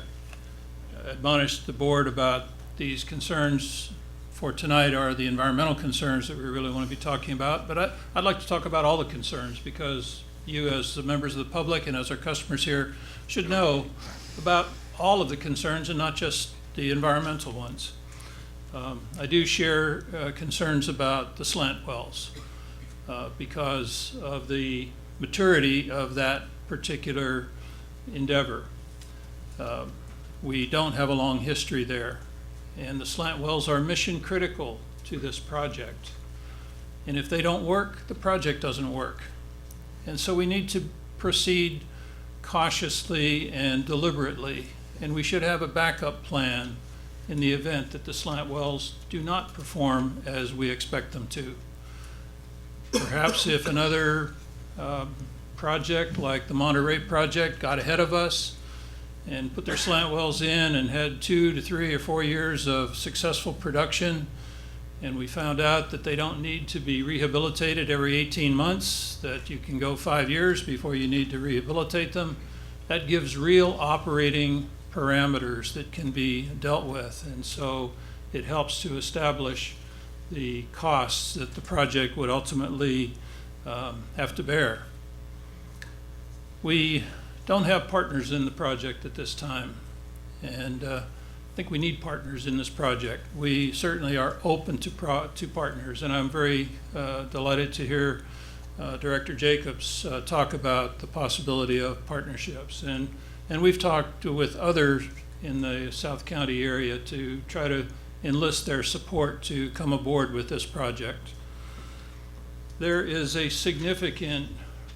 [SPEAKER 14] admonished the board about these concerns for tonight are the environmental concerns that we really want to be talking about, but I'd like to talk about all the concerns, because you as the members of the public and as our customers here should know about all of the concerns and not just the environmental ones. I do share concerns about the slant wells because of the maturity of that particular endeavor. We don't have a long history there, and the slant wells are mission critical to this project. And if they don't work, the project doesn't work. And so we need to proceed cautiously and deliberately, and we should have a backup plan in the event that the slant wells do not perform as we expect them to. Perhaps if another project like the Monterey project got ahead of us and put their slant wells in and had 2 to 3 or 4 years of successful production. And we found out that they don't need to be rehabilitated every 18 months, that you can go 5 years before you need to rehabilitate them. That gives real operating parameters that can be dealt with. And so it helps to establish the costs that the project would ultimately have to bear. We don't have partners in the project at this time, and I think we need partners in this project. We certainly are open to partners, and I'm very delighted to hear Director Jacobs talk about the possibility of partnerships. And we've talked with others in the South County area to try to enlist their support to come aboard with this project. There is a significant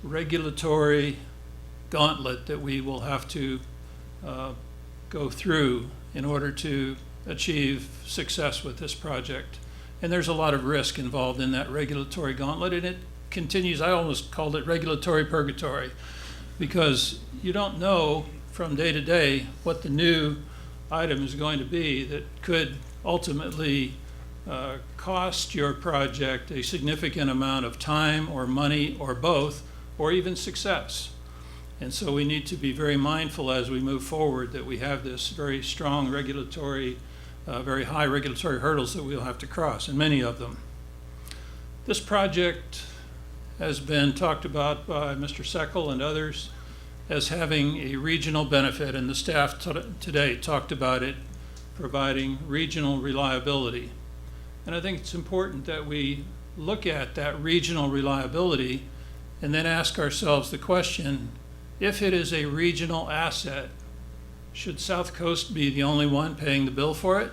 [SPEAKER 14] regulatory gauntlet that we will have to go through in order to achieve success with this project. And there's a lot of risk involved in that regulatory gauntlet, and it continues. I almost called it regulatory purgatory, because you don't know from day to day what the new item is going to be that could ultimately cost your project a significant amount of time or money or both, or even success. And so we need to be very mindful as we move forward that we have this very strong regulatory, very high regulatory hurdles that we'll have to cross, and many of them. This project has been talked about by Mr. Seckel and others as having a regional benefit, and the staff today talked about it providing regional reliability. And I think it's important that we look at that regional reliability and then ask ourselves the question, if it is a regional asset, should South Coast be the only one paying the bill for it?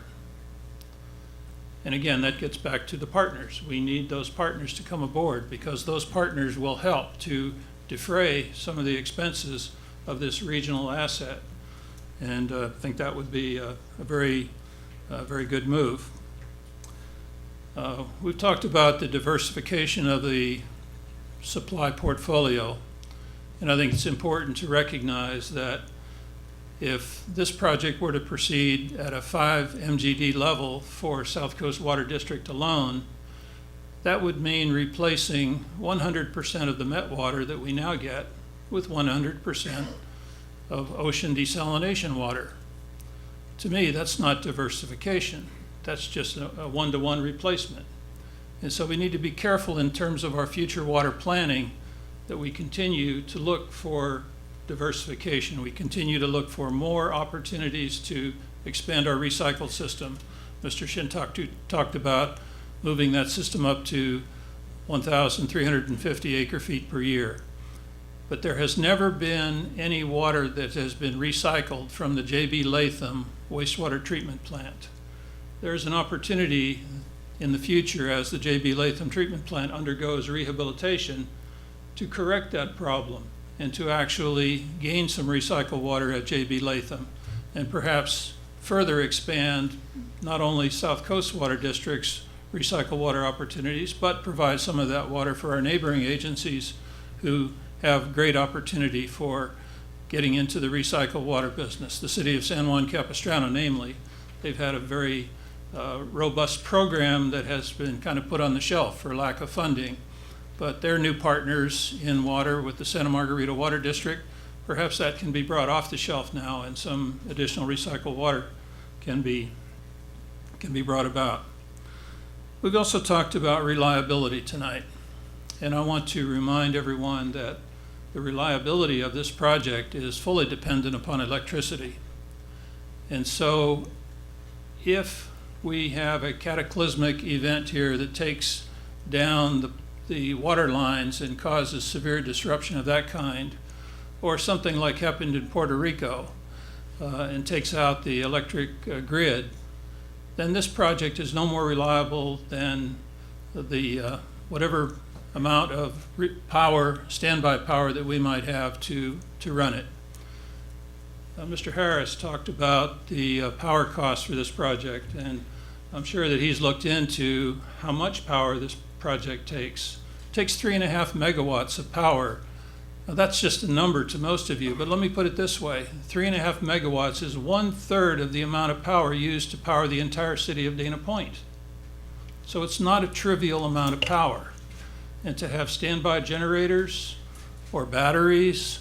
[SPEAKER 14] And again, that gets back to the partners. We need those partners to come aboard, because those partners will help to defray some of the expenses of this regional asset. And I think that would be a very good move. We've talked about the diversification of the supply portfolio, and I think it's important to recognize that if this project were to proceed at a 5 MGD level for South Coast Water District alone, that would mean replacing 100% of the Met water that we now get with 100% of ocean desalination water. To me, that's not diversification. That's just a one-to-one replacement. And so we need to be careful in terms of our future water planning that we continue to look for diversification. We continue to look for more opportunities to expand our recycle system. Mr. Shintok talked about moving that system up to 1,350 acre feet per year. But there has never been any water that has been recycled from the J.B. Latham wastewater treatment plant. There's an opportunity in the future, as the J.B. Latham treatment plant undergoes rehabilitation, to correct that problem and to actually gain some recycled water at J.B. Latham, and perhaps further expand not only South Coast Water District's recycled water opportunities, but provide some of that water for our neighboring agencies who have great opportunity for getting into the recycled water business. The city of San Juan Capistrano, namely, they've had a very robust program that has been kind of put on the shelf for lack of funding. But they're new partners in water with the Santa Margarita Water District. Perhaps that can be brought off the shelf now, and some additional recycled water can be brought about. We've also talked about reliability tonight, and I want to remind everyone that the reliability of this project is fully dependent upon electricity. And so if we have a cataclysmic event here that takes down the water lines and causes severe disruption of that kind, or something like happened in Puerto Rico and takes out the electric grid, then this project is no more reliable than the whatever amount of power, standby power that we might have to run it. Mr. Harris talked about the power costs for this project, and I'm sure that he's looked into how much power this project takes. It takes 3.5 megawatts of power Now, that's just a number to most of you, but let me put it this way. 3.5 megawatts is 1/3 of the amount of power used to power the entire city of Dana Point. So it's not a trivial amount of power. And to have standby generators or batteries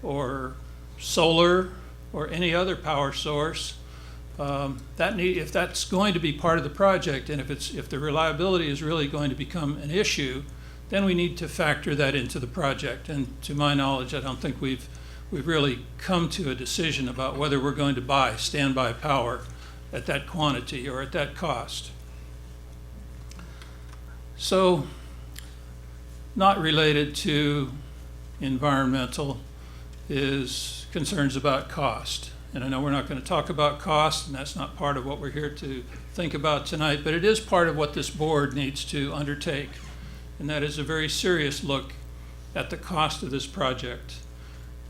[SPEAKER 14] or solar or any other power source, if that's going to be part of the project, and if the reliability is really going to become an issue, then we need to factor that into the project. And to my knowledge, I don't think we've really come to a decision about whether we're going to buy standby power at that quantity or at that cost. So, not related to environmental is concerns about cost. And I know we're not going to talk about cost, and that's not part of what we're here to think about tonight, but it is part of what this board needs to undertake. And that is a very serious look at the cost of this project.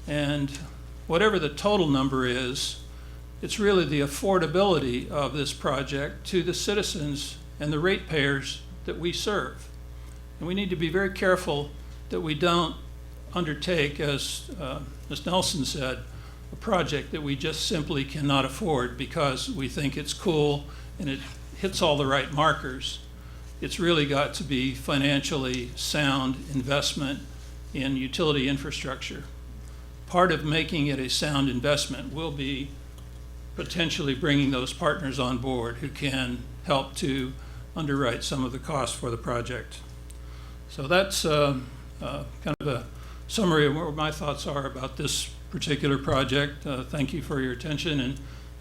[SPEAKER 14] And whatever the total number is, it's really the affordability of this project to the citizens and the ratepayers that we serve. And we need to be very careful that we don't undertake, as Ms. Nelson said, a project that we just simply cannot afford because we think it's cool and it hits all the right markers. It's really got to be financially sound investment in utility infrastructure. Part of making it a sound investment will be potentially bringing those partners on board who can help to underwrite some of the costs for the project. So that's kind of a summary of what my thoughts are about this particular project. Thank you for your attention,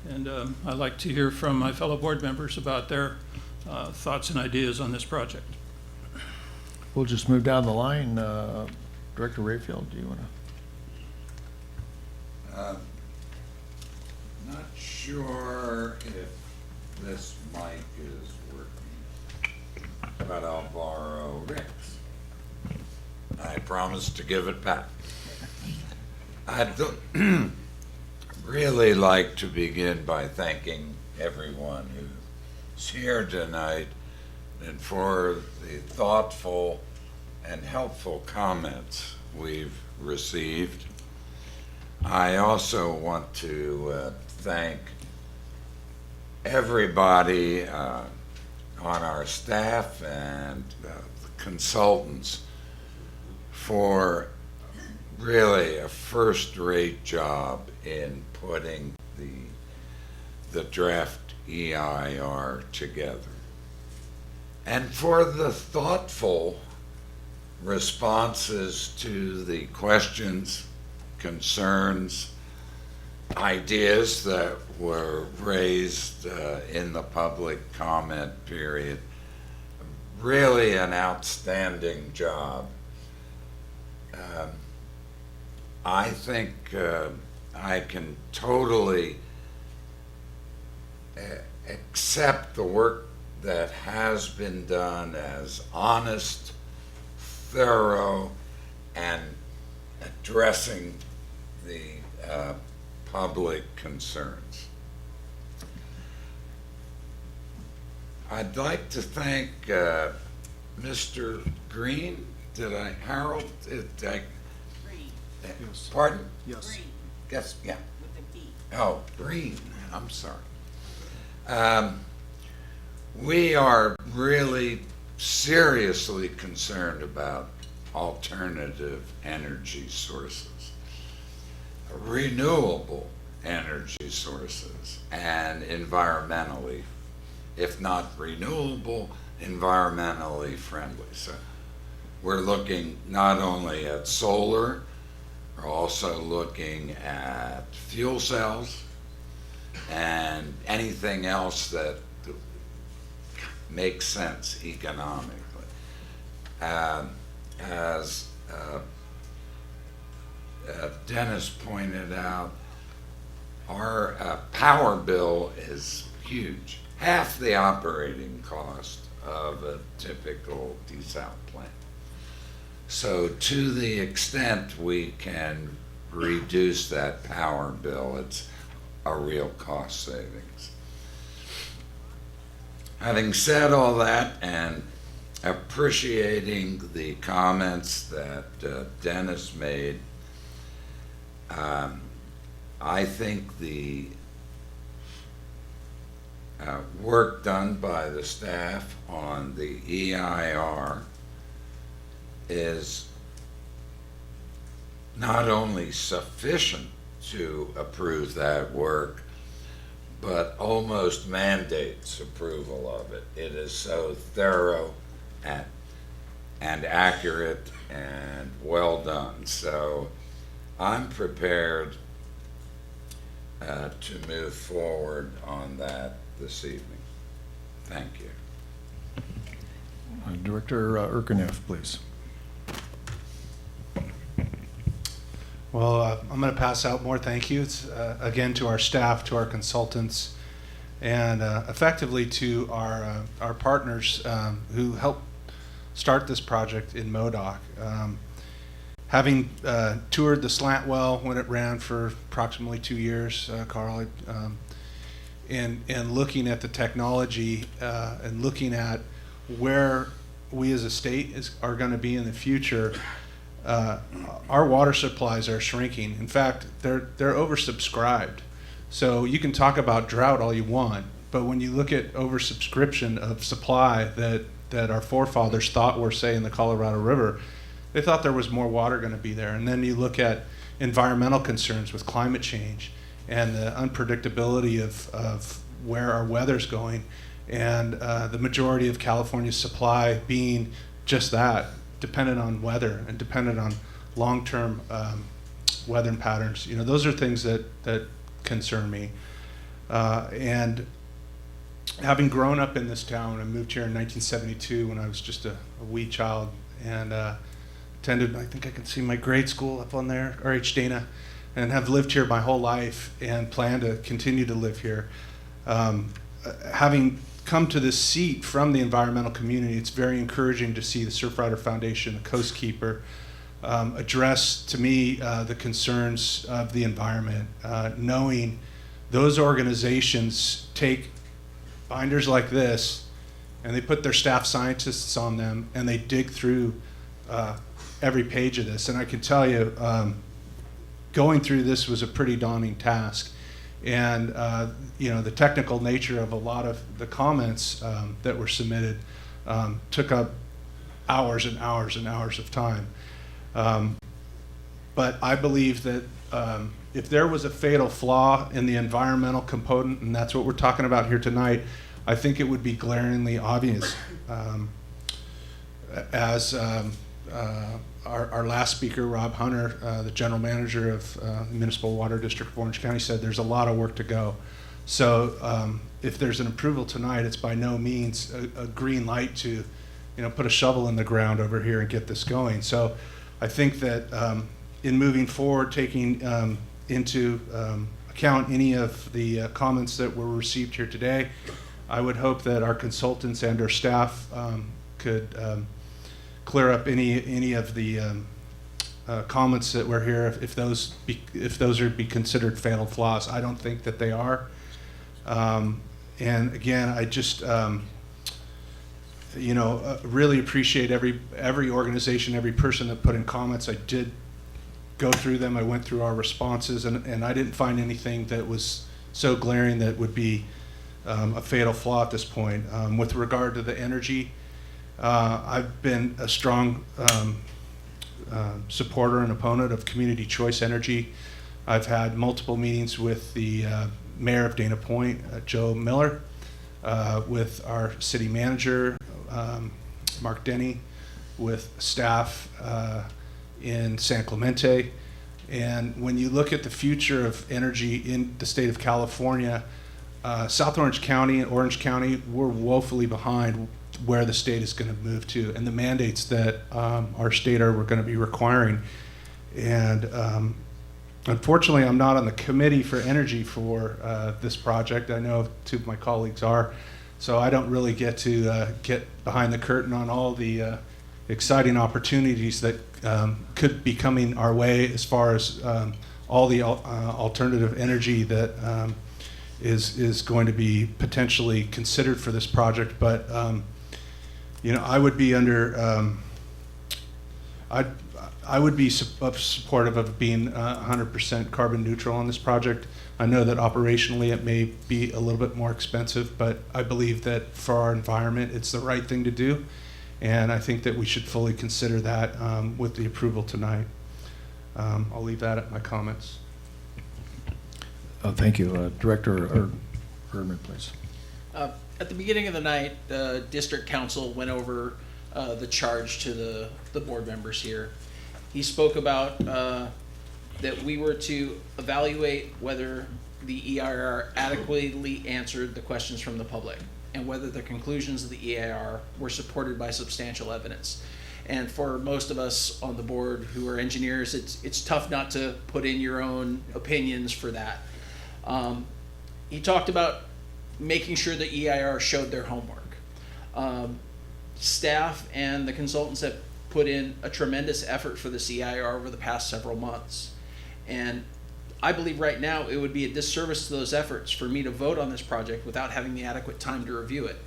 [SPEAKER 14] and I'd like to hear from my fellow board members about their thoughts and ideas on this project.
[SPEAKER 1] We'll just move down the line. Director Rayfield, do you want to?
[SPEAKER 21] Not sure if this mic is working, but I'll borrow Rick's. I promise to give it back. I'd really like to begin by thanking everyone who's here tonight and for the thoughtful and helpful comments we've received. I also want to thank everybody on our staff and the consultants for really a first-rate job in putting the draft EIR together. And for the thoughtful responses to the questions, concerns, ideas that were raised in the public comment period. Really an outstanding job. I think I can totally accept the work that has been done as honest, thorough, and addressing the public concerns. I'd like to thank Mr. Green. Harold?
[SPEAKER 3] Yes.
[SPEAKER 21] Pardon?
[SPEAKER 3] Yes.
[SPEAKER 21] Green. Yes, yeah.
[SPEAKER 4] With a B.
[SPEAKER 21] Oh, Green, I'm sorry. We are really seriously concerned about alternative energy sources, renewable energy sources, and environmentally, if not renewable, environmentally friendly. So we're looking not only at solar, we're also looking at fuel cells and anything else that makes sense economically. As Dennis pointed out, our power bill is huge, half the operating cost of a typical desal plant. So to the extent we can reduce that power bill, it's a real cost savings. Having said all that, and appreciating the comments that Dennis made. I think the work done by the staff on the EIR is not only sufficient to approve that work, but almost mandates approval of it. It is so thorough and accurate and well done. So I'm prepared to move forward on that this evening. Thank you.
[SPEAKER 1] Director Urkeneff, please.
[SPEAKER 6] Well, I'm going to pass out more thank yous, again, to our staff, to our consultants, and effectively to our partners who helped start this project in MODOC. Having toured the slant well when it ran for approximately 2 years, Carl, and looking at the technology and looking at where we as a state are going to be in the future, our water supplies are shrinking. In fact, they're oversubscribed. So you can talk about drought all you want, but when you look at oversubscription of supply that our forefathers thought were, say, in the Colorado River, they thought there was more water going to be there. And then you look at environmental concerns with climate change and the unpredictability of where our weather's going, and the majority of California's supply being just that, dependent on weather and dependent on long-term weather patterns. You know, those are things that concern me. And having grown up in this town, I moved here in 1972 when I was just a wee child, and attended, I think I can see my grade school up on there, R.H. Dana, and have lived here my whole life and plan to continue to live here. Having come to this seat from the environmental community, it's very encouraging to see the Surfrider Foundation, the Coast Keeper, address to me the concerns of the environment, knowing those organizations take binders like this and they put their staff scientists on them and they dig through every page of this. And I can tell you, going through this was a pretty daunting task. And you know, the technical nature of a lot of the comments that were submitted took up hours and hours and hours of time. But I believe that if there was a fatal flaw in the environmental component, and that's what we're talking about here tonight, I think it would be glaringly obvious. As our last speaker, Rob Hunter, the general manager of the Municipal Water District of Orange County, said there's a lot of work to go. So if there's an approval tonight, it's by no means a green light to, you know, put a shovel in the ground over here and get this going. So I think that in moving forward, taking into account any of the comments that were received here today, I would hope that our consultants and our staff could clear up any of the comments that were here, if those are to be considered fatal flaws. I don't think that they are. And again, I just you know, really appreciate every organization, every person that put in comments. I did go through them. I went through our responses, and I didn't find anything that was so glaring that would be a fatal flaw at this point. With regard to the energy, I've been a strong supporter and opponent of community choice energy. I've had multiple meetings with the mayor of Dana Point, Joe Miller, with our city manager, Mark Denny, with staff in San Clemente. And when you look at the future of energy in the state of California, South Orange County and Orange County, we're woefully behind where the state is going to move to and the mandates that our state are going to be requiring. And unfortunately, I'm not on the committee for energy for this project. I know two of my colleagues are, so I don't really get to get behind the curtain on all the exciting opportunities that could be coming our way as far as all the alternative energy that is going to be potentially considered for this project. But I would be under, I would be supportive of being 100% carbon neutral on this project. I know that operationally it may be a little bit more expensive, but I believe that for our environment, it's the right thing to do. And I think that we should fully consider that with the approval tonight. I'll leave that at my comments.
[SPEAKER 1] Thank you. Director Erdman, please.
[SPEAKER 5] At the beginning of the night, the district council went over the charge to the board members here. He spoke about that we were to evaluate whether the EIR adequately answered the questions from the public and whether the conclusions of the EIR were supported by substantial evidence. And for most of us on the board who are engineers, it's tough not to put in your own opinions for that. He talked about making sure the EIR showed their homework. Staff and the consultants have put in a tremendous effort for this EIR over the past several months. And I believe right now it would be a disservice to those efforts for me to vote on this project without having the adequate time to review it.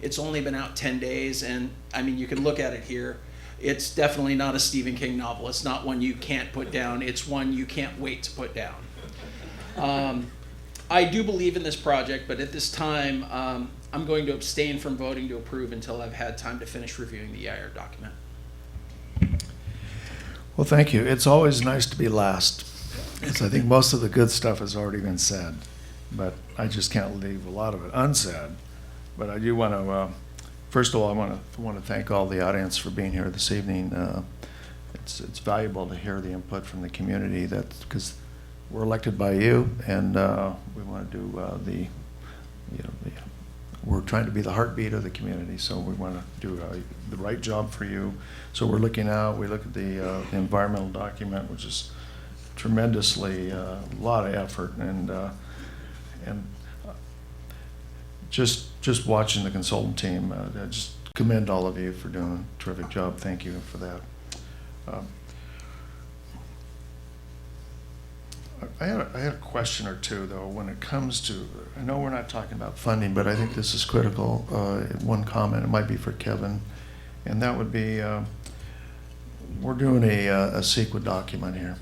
[SPEAKER 5] It's only been out 10 days, and I mean, you can look at it here. It's definitely not a Stephen King novel. It's not one you can't put down. It's one you can't wait to put down. I do believe in this project, but at this time, I'm going to abstain from voting to approve until I've had time to finish reviewing the EIR document.
[SPEAKER 1] Well, thank you. It's always nice to be last. I think most of the good stuff has already been said, but I just can't leave a lot of it unsaid. But I do want to, first of all, I want to thank all the audience for being here this evening. It's valuable to hear the input from the community, because we're elected by you, and we want to do we're trying to be the heartbeat of the community, so we want to do the right job for you. So we're looking out. We look at the environmental document, which is tremendously a lot of effort, and just watching the consultant team, I just commend all of you for doing a terrific job. Thank you for that. I had a question or two, though, when it comes to, I know we're not talking about funding, but I think this is critical. One comment, it might be for Kevin, and that would be, we're doing a CEQA document here.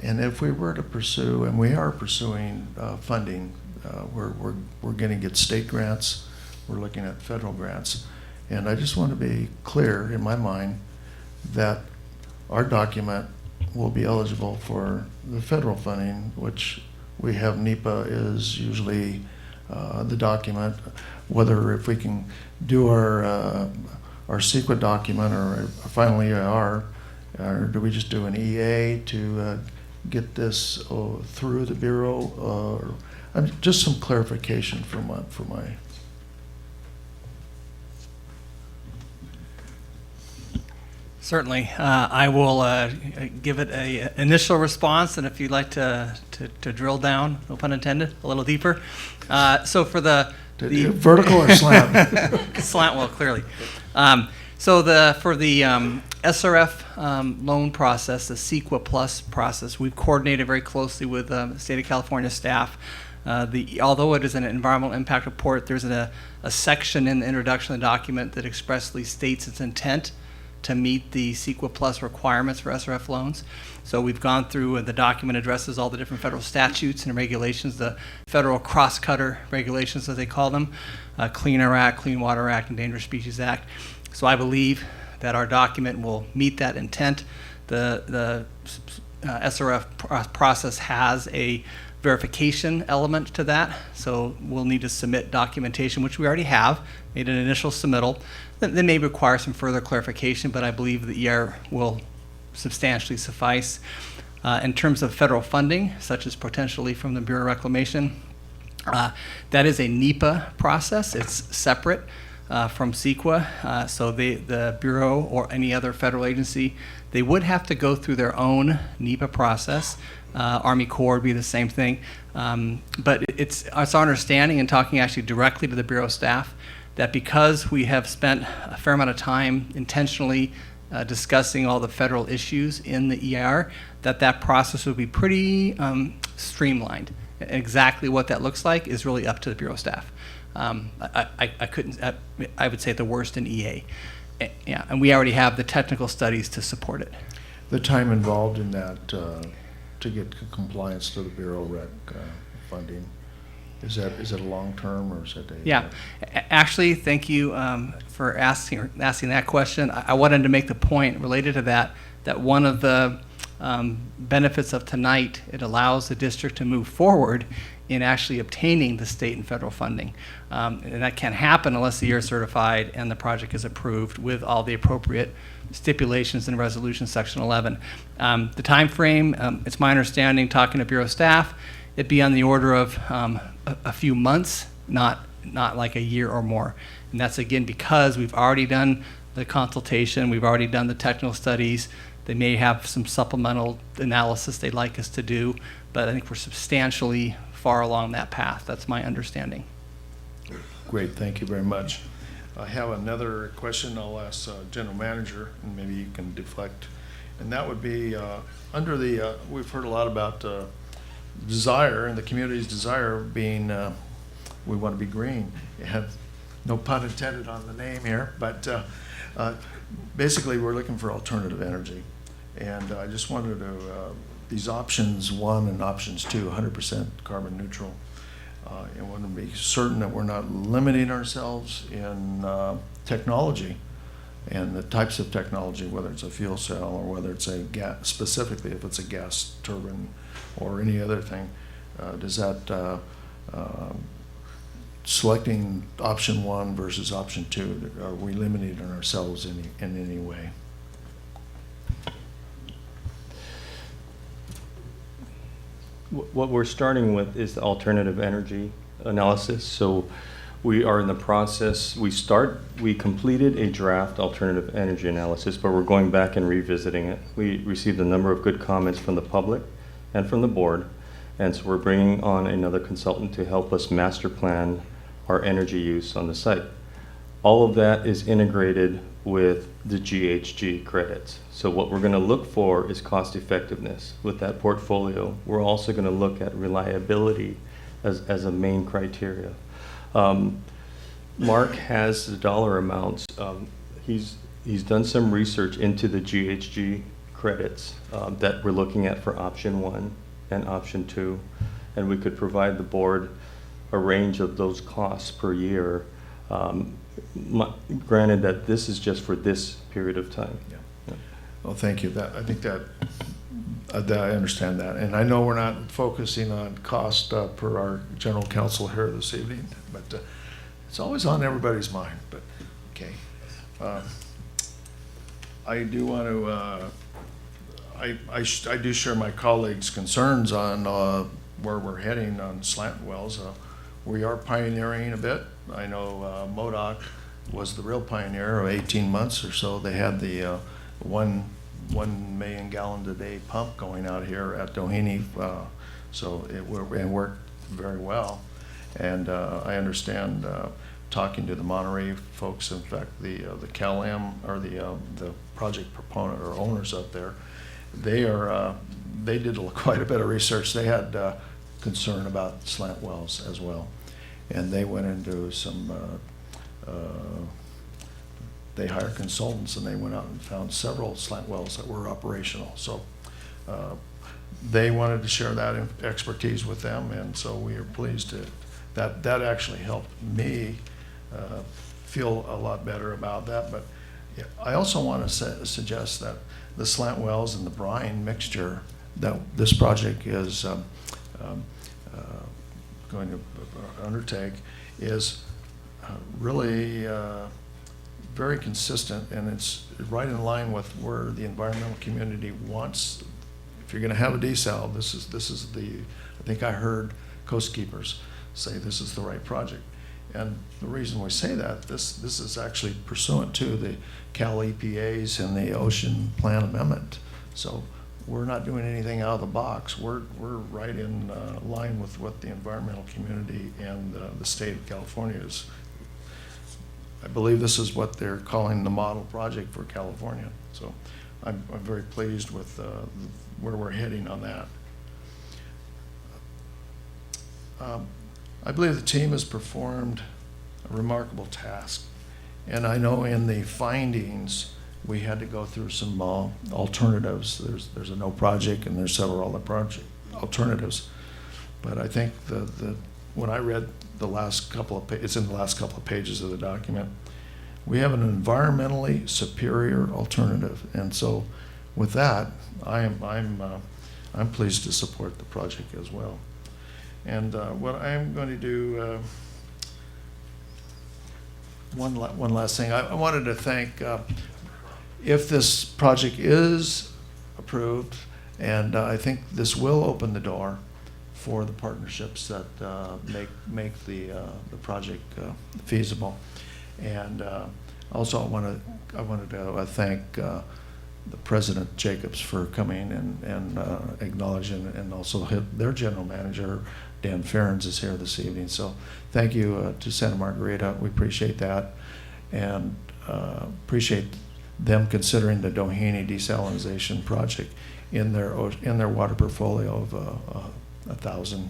[SPEAKER 1] And if we were to pursue, and we are pursuing funding, we're going to get state grants, we're looking at federal grants. And I just want to be clear in my mind that our document will be eligible for the federal funding, which we have. NEPA is usually the document. Whether if we can do our CEQA document or a final EIR, or do we just do an EA to get this through the Bureau? Just some clarification for my.
[SPEAKER 2] Certainly. I will give it an initial response, and if you'd like to drill down, no pun intended, a little deeper. So for the
[SPEAKER 1] vertical or slant?
[SPEAKER 2] Slant, well, clearly. So for the SRF loan process, the CEQA Plus process, we've coordinated very closely with the State of California staff. Although it is an environmental impact report, there's a section in the introduction of the document that expressly states its intent to meet the CEQA Plus requirements for SRF loans. So we've gone through, the document addresses all the different federal statutes and regulations, the federal cross-cutter regulations, as they call them, Clean Air Act, Clean Water Act, and Endangered Species Act. So I believe that our document will meet that intent. The SRF process has a verification element to that, so we'll need to submit documentation, which we already have, made an initial submittal. That may require some further clarification, but I believe the EIR will substantially suffice. In terms of federal funding, such as potentially from the Bureau of Reclamation, that is a NEPA process. It's separate from CEQA, so the Bureau or any other federal agency, they would have to go through their own NEPA process. Army Corps would be the same thing. But it's our understanding, and talking actually directly to the Bureau staff, that because we have spent a fair amount of time intentionally discussing all the federal issues in the EIR, that process would be pretty streamlined. Exactly what that looks like is really up to the Bureau staff. I couldn't, I would say at the worst in EA. Yeah, and we already have the technical studies to support it.
[SPEAKER 1] The time involved in that to get compliance to the Bureau rec funding, is it a long term or is it a?
[SPEAKER 2] Yeah, actually, thank you for asking that question. I wanted to make the point related to that one of the benefits of tonight, it allows the district to move forward in actually obtaining the state and federal funding. And that can't happen unless the year is certified and the project is approved with all the appropriate stipulations in Resolution Section 11. The time frame, it's my understanding, talking to Bureau staff, it'd be on the order of a few months, not like a year or more. And that's again because we've already done the consultation, we've already done the technical studies. They may have some supplemental analysis they'd like us to do, but I think we're substantially far along that path. That's my understanding.
[SPEAKER 1] Great, thank you very much. I have another question I'll ask General Manager, and maybe you can deflect. And that would be under the, we've heard a lot about desire, and the community's desire being, we want to be green. You have no pun intended on the name here, but basically we're looking for alternative energy. And I just wanted to, these options 1 and options 2, 100% carbon neutral. And want to be certain that we're not limiting ourselves in technology and the types of technology, whether it's a fuel cell or whether it's a gas, specifically if it's a gas turbine or any other thing. Does that, selecting option 1 versus option 2, are we limiting ourselves in any way?
[SPEAKER 7] What we're starting with is the alternative energy analysis. So we are in the process, we completed a draft alternative energy analysis, but we're going back and revisiting it. We received a number of good comments from the public and from the board. And so we're bringing on another consultant to help us master plan our energy use on the site. All of that is integrated with the GHG credits. So what we're going to look for is cost effectiveness with that portfolio. We're also going to look at reliability as a main criteria. Mark has the dollar amounts. He's done some research into the GHG credits that we're looking at for option 1 and option 2, and we could provide the board a range of those costs per year. Granted that this is just for this period of time.
[SPEAKER 1] Yeah. Yeah. Well, thank you. I think that I understand that, and I know we're not focusing on cost per our general counsel here this evening, but it's always on everybody's mind. But okay, I do want to. I do share my colleagues' concerns on where we're heading on slant wells. We are pioneering a bit. I know MODOC was the real pioneer of 18 months or so. They had the 1 million gallon a day pump going out here at Doheny, so it worked very well. And I understand talking to the Monterey folks, in fact, the CalAm or the project proponent or owners up there, they did quite a bit of research. They had concern about slant wells as well, and they went into some. They hired consultants and they went out and found several slant wells that were operational. So they wanted to share that expertise with them, and so we are pleased that actually helped me feel a lot better about that. But yeah, I also want to suggest that the slant wells and the brine mixture that this project is going to undertake is really very consistent, and it's right in line with where the environmental community wants. If you're going to have a desal, this is the. I think I heard Coast Keepers say this is the right project, and the reason we say that this is actually pursuant to the Cal EPAs and the Ocean Plan Amendment. So we're not doing anything out of the box. We're right in line with what the environmental community and the state of California is. I believe this is what they're calling the model project for California. So I'm very pleased with where we're heading on that. I believe the team has performed a remarkable task. And I know in the findings, we had to go through some alternatives. There's a no project and there's several other project alternatives. But I think when I read the last couple of, it's in the last couple of pages of the document, we have an environmentally superior alternative. And so with that, I'm pleased to support the project as well. And what I'm going to do, one last thing. I wanted to thank, if this project is approved, and I think this will open the door for the partnerships that make the project feasible. And also I wanted to thank the President Jacobs for coming and acknowledging, and also their general manager, Dan Ferens, is here this evening. So thank you to Santa Margarita. We appreciate that, and appreciate them considering the Doheny Desalination project in their water portfolio of 1,000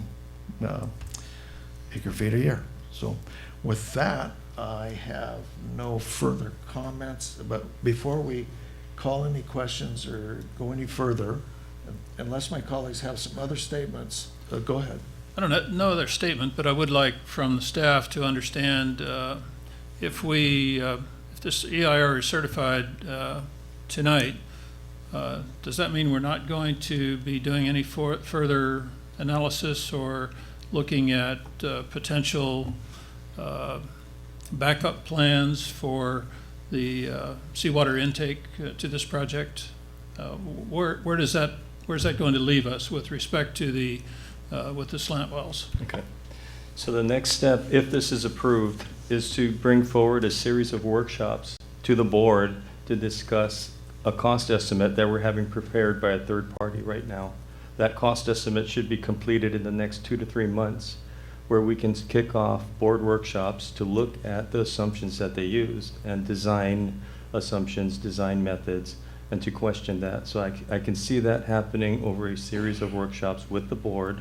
[SPEAKER 1] acre feet a year. So with that, I have no further comments. But before we call any questions or go any further, unless my colleagues have some other statements, go ahead.
[SPEAKER 8] I don't know no other statement, but I would like from the staff to understand if this EIR is certified tonight, does that mean we're not going to be doing any further analysis or looking at potential backup plans for the seawater intake to this project? Where's that going to leave us with respect to the with the slant wells?
[SPEAKER 7] Okay. So the next step, if this is approved, is to bring forward a series of workshops to the board to discuss a cost estimate that we're having prepared by a third party right now. That cost estimate should be completed in the next 2 to 3 months, where we can kick off board workshops to look at the assumptions that they used and design assumptions, design methods, and to question that. So I can see that happening over a series of workshops with the board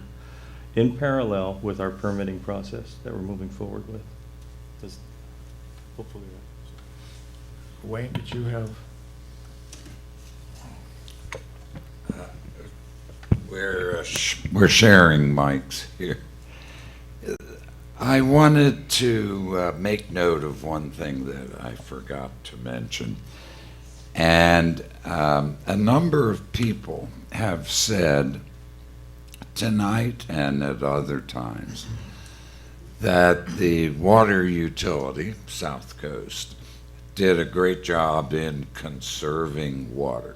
[SPEAKER 7] in parallel with our permitting process that we're moving forward with. Hopefully that.
[SPEAKER 1] Wayne, did you have?
[SPEAKER 21] We're sharing mics here. I wanted to make note of one thing that I forgot to mention. And a number of people have said tonight and at other times that the water utility, South Coast, did a great job in conserving water.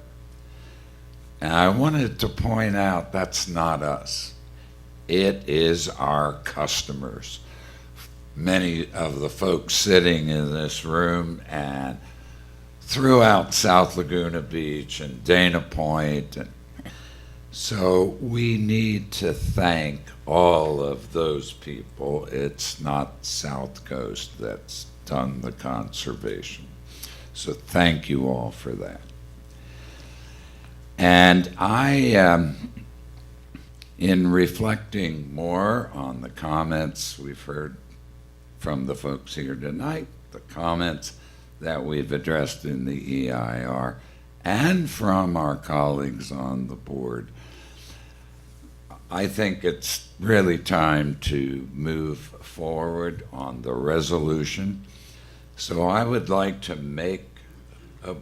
[SPEAKER 21] And I wanted to point out that's not us. It is our customers. Many of the folks sitting in this room and throughout South Laguna Beach and Dana Point. And so we need to thank all of those people. It's not South Coast that's done the conservation. So thank you all for that. And I, in reflecting more on the comments we've heard from the folks here tonight, the comments that we've addressed in the EIR, and from our colleagues on the board, I think it's really time to move forward on the resolution. So I would like to make a,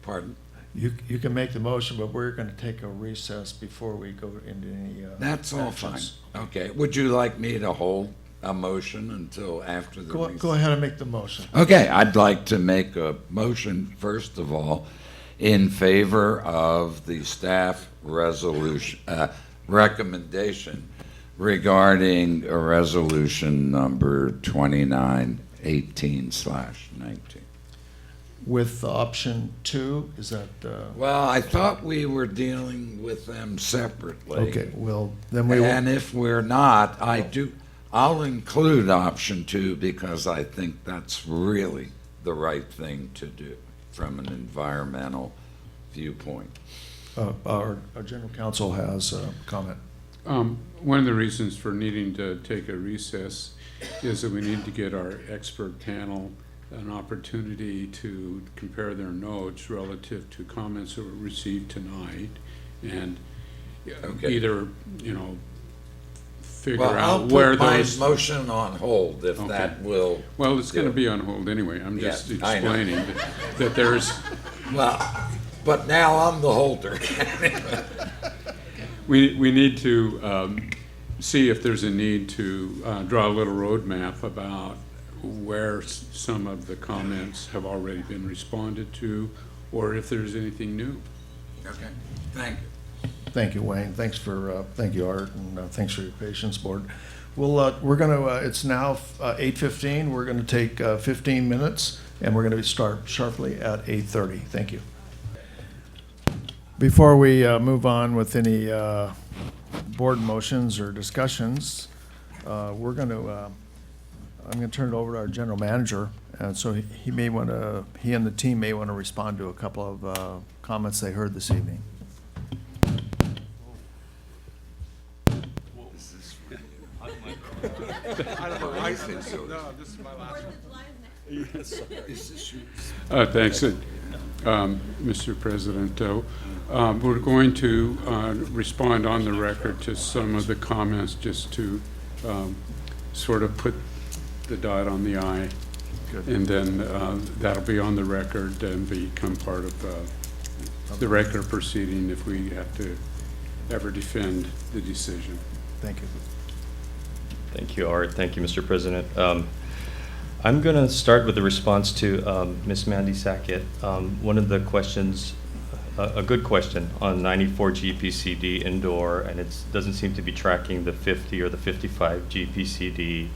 [SPEAKER 21] pardon?
[SPEAKER 1] You can make the motion, but we're going to take a recess before we go into any
[SPEAKER 21] That's all fine.
[SPEAKER 1] actions.
[SPEAKER 21] Okay. Would you like me to hold a motion until after the recess?
[SPEAKER 1] Go ahead and make the motion.
[SPEAKER 21] Okay, I'd like to make a motion, first of all, in favor of the staff resolution, recommendation regarding a resolution number 2918/19.
[SPEAKER 1] With option 2, is that?
[SPEAKER 21] Well, I thought we were dealing with them separately.
[SPEAKER 1] Okay, well, then we will.
[SPEAKER 21] And if we're not, I'll include option 2 because I think that's really the right thing to do from an environmental viewpoint.
[SPEAKER 1] Our general counsel has a comment.
[SPEAKER 9] One of the reasons for needing to take a recess is that we need to get our expert panel an opportunity to compare their notes relative to comments that were received tonight, and either, figure
[SPEAKER 21] Well, I'll
[SPEAKER 9] out where
[SPEAKER 21] put my
[SPEAKER 9] those.
[SPEAKER 21] motion on hold if that will.
[SPEAKER 9] Well, it's going to
[SPEAKER 21] do.
[SPEAKER 9] be on hold anyway. I'm just
[SPEAKER 21] Yes, I know.
[SPEAKER 9] explaining that there's.
[SPEAKER 21] Well, but now I'm the holder.
[SPEAKER 9] We need to see if there's a need to draw a little roadmap about where some of the comments have already been responded to, or if there's anything new.
[SPEAKER 21] Okay, thank you.
[SPEAKER 1] Thank you, Wayne. Thank you, Art, and thanks for your patience, Board. We're gonna, it's now 8:15. We're gonna take 15 minutes, and we're gonna start sharply at 8:30. Thank you. Before we move on with any board motions or discussions, I'm gonna turn it over to our general manager, and so he and the team may want to respond to a couple of comments they heard this evening.
[SPEAKER 21] I don't know why I said so.
[SPEAKER 6] No, this is my last
[SPEAKER 21] one.
[SPEAKER 9] Thanks, Mr. President. We're going to respond on the record to some of the comments, just to sort of put the dot on the I.
[SPEAKER 1] Good.
[SPEAKER 9] And then that'll be on the record and become part of the regular proceeding if we have to ever defend the decision.
[SPEAKER 1] Thank you.
[SPEAKER 7] Thank you, Art. Thank you, Mr. President. I'm going to start with the response to Ms. Mandy Sackett. One of the questions, a good question on 94 GPCD indoor, and it doesn't seem to be tracking the 50 or the 55 GPCD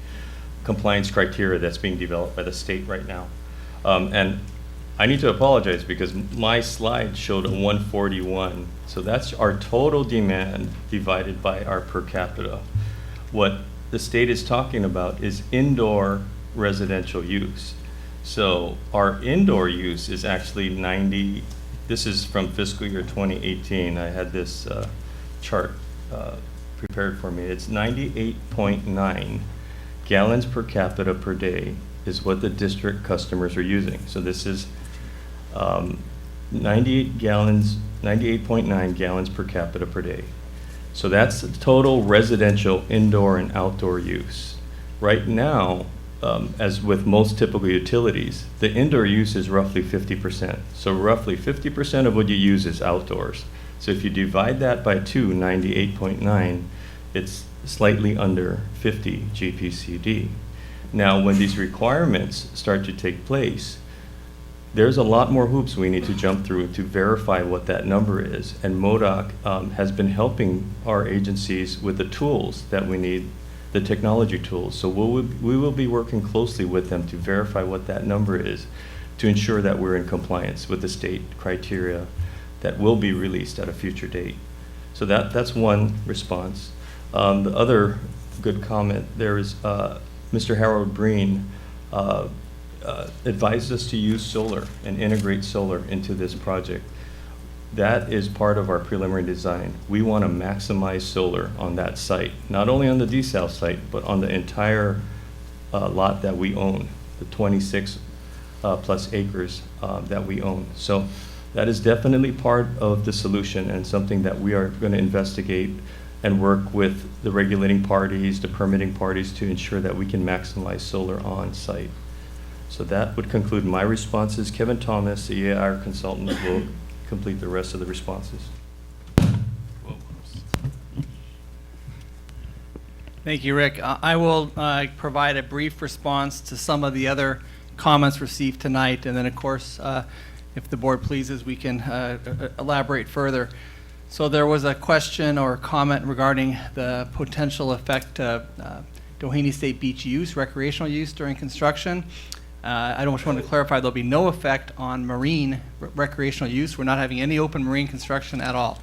[SPEAKER 7] compliance criteria that's being developed by the state right now. And I need to apologize because my slide showed a 141. So that's our total demand divided by our per capita. What the state is talking about is indoor residential use. So our indoor use is actually 90, this is from fiscal year 2018. I had this chart prepared for me. It's 98.9 gallons per capita per day is what the district customers are using. So this is 98.9 gallons per capita per day. So that's the total residential indoor and outdoor use. Right now, as with most typical utilities, the indoor use is roughly 50%. So roughly 50% of what you use is outdoors. So if you divide that by 2, 98.9, it's slightly under 50 GPCD. Now, when these requirements start to take place, there's a lot more hoops we need to jump through to verify what that number is. And MODOC has been helping our agencies with the tools that we need, the technology tools. So we will be working closely with them to verify what that number is to ensure that we're in compliance with the state criteria that will be released at a future date. So that's one response. The other good comment there is Mr. Harold Breen advised us to use solar and integrate solar into this project. That is part of our preliminary design. We want to maximize solar on that site, not only on the desal site, but on the entire lot that we own, the 26 plus acres that we own. So that is definitely part of the solution and something that we are going to investigate and work with the regulating parties, the permitting parties to ensure that we can maximize solar on site. So that would conclude my responses. Kevin Thomas, the EAR consultant, will complete the rest of the responses.
[SPEAKER 2] Thank you, Rick. I will provide a brief response to some of the other comments received tonight, and then, of course, if the board pleases, we can elaborate further. So there was a question or comment regarding the potential effect of Doheny State Beach use, recreational use during construction. I just want to clarify there'll be no effect on marine recreational use. We're not having any open marine construction at all.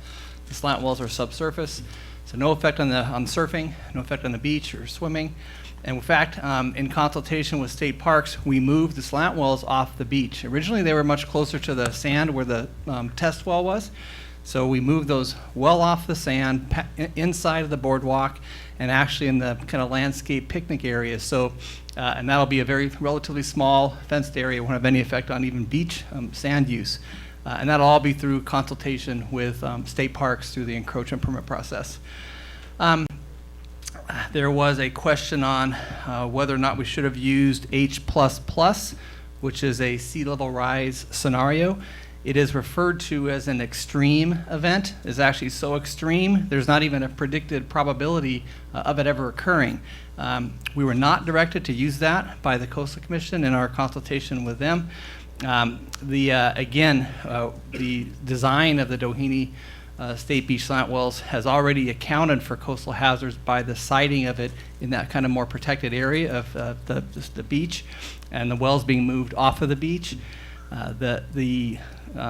[SPEAKER 2] The slant walls are subsurface, so no effect on surfing, no effect on the beach or swimming. And in fact, in consultation with state parks, we moved the slant walls off the beach. Originally, they were much closer to the sand where the test well was. So we moved those well off the sand, inside of the boardwalk, and actually in the kind of landscape picnic areas. So, and that'll be a very relatively small fenced area, won't have any effect on even beach sand use. And that'll all be through consultation with state parks through the encroachment permit process. There was a question on whether or not we should have used H++, which is a sea level rise scenario. It is referred to as an extreme event. It's actually so extreme, there's not even a predicted probability of it ever occurring. We were not directed to use that by the Coastal Commission in our consultation with them. Again, the design of the Doheny State Beach Slant Wells has already accounted for coastal hazards by the siting of it in that kind of more protected area of the beach, and the wells being moved off of the beach. The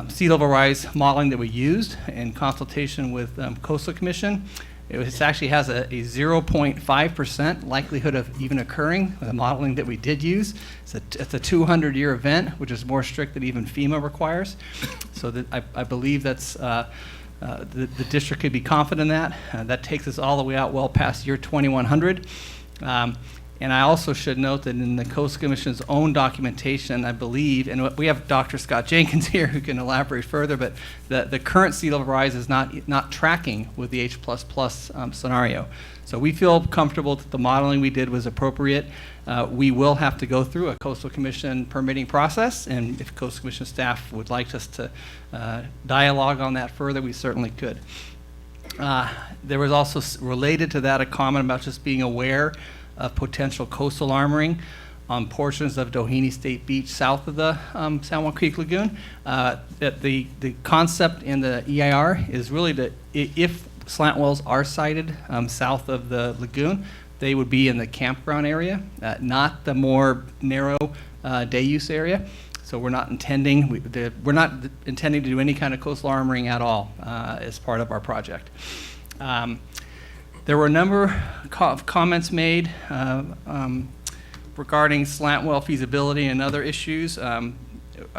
[SPEAKER 2] sea level rise modeling that we used in consultation with Coastal Commission, it actually has a 0.5% likelihood of even occurring, the modeling that we did use. It's a 200-year event, which is more strict than even FEMA requires. So that I believe that's the district could be confident in that. That takes us all the way out well past year 2100. And I also should note that in the Coastal Commission's own documentation, I believe, and we have Dr. Scott Jenkins here who can elaborate further, but the current sea level rise is not tracking with the H++ scenario. So we feel comfortable that the modeling we did was appropriate. We will have to go through a Coastal Commission permitting process, and if Coastal Commission staff would like us to dialogue on that further, we certainly could. There was also related to that a comment about just being aware of potential coastal armoring on portions of Doheny State Beach south of the San Juan Creek Lagoon. That the concept in the EIR is really that if slant wells are sited south of the lagoon, they would be in the campground area, not the more narrow day use area. So we're not intending to do any kind of coastal armoring at all as part of our project. There were a number of comments made regarding slant well feasibility and other issues. I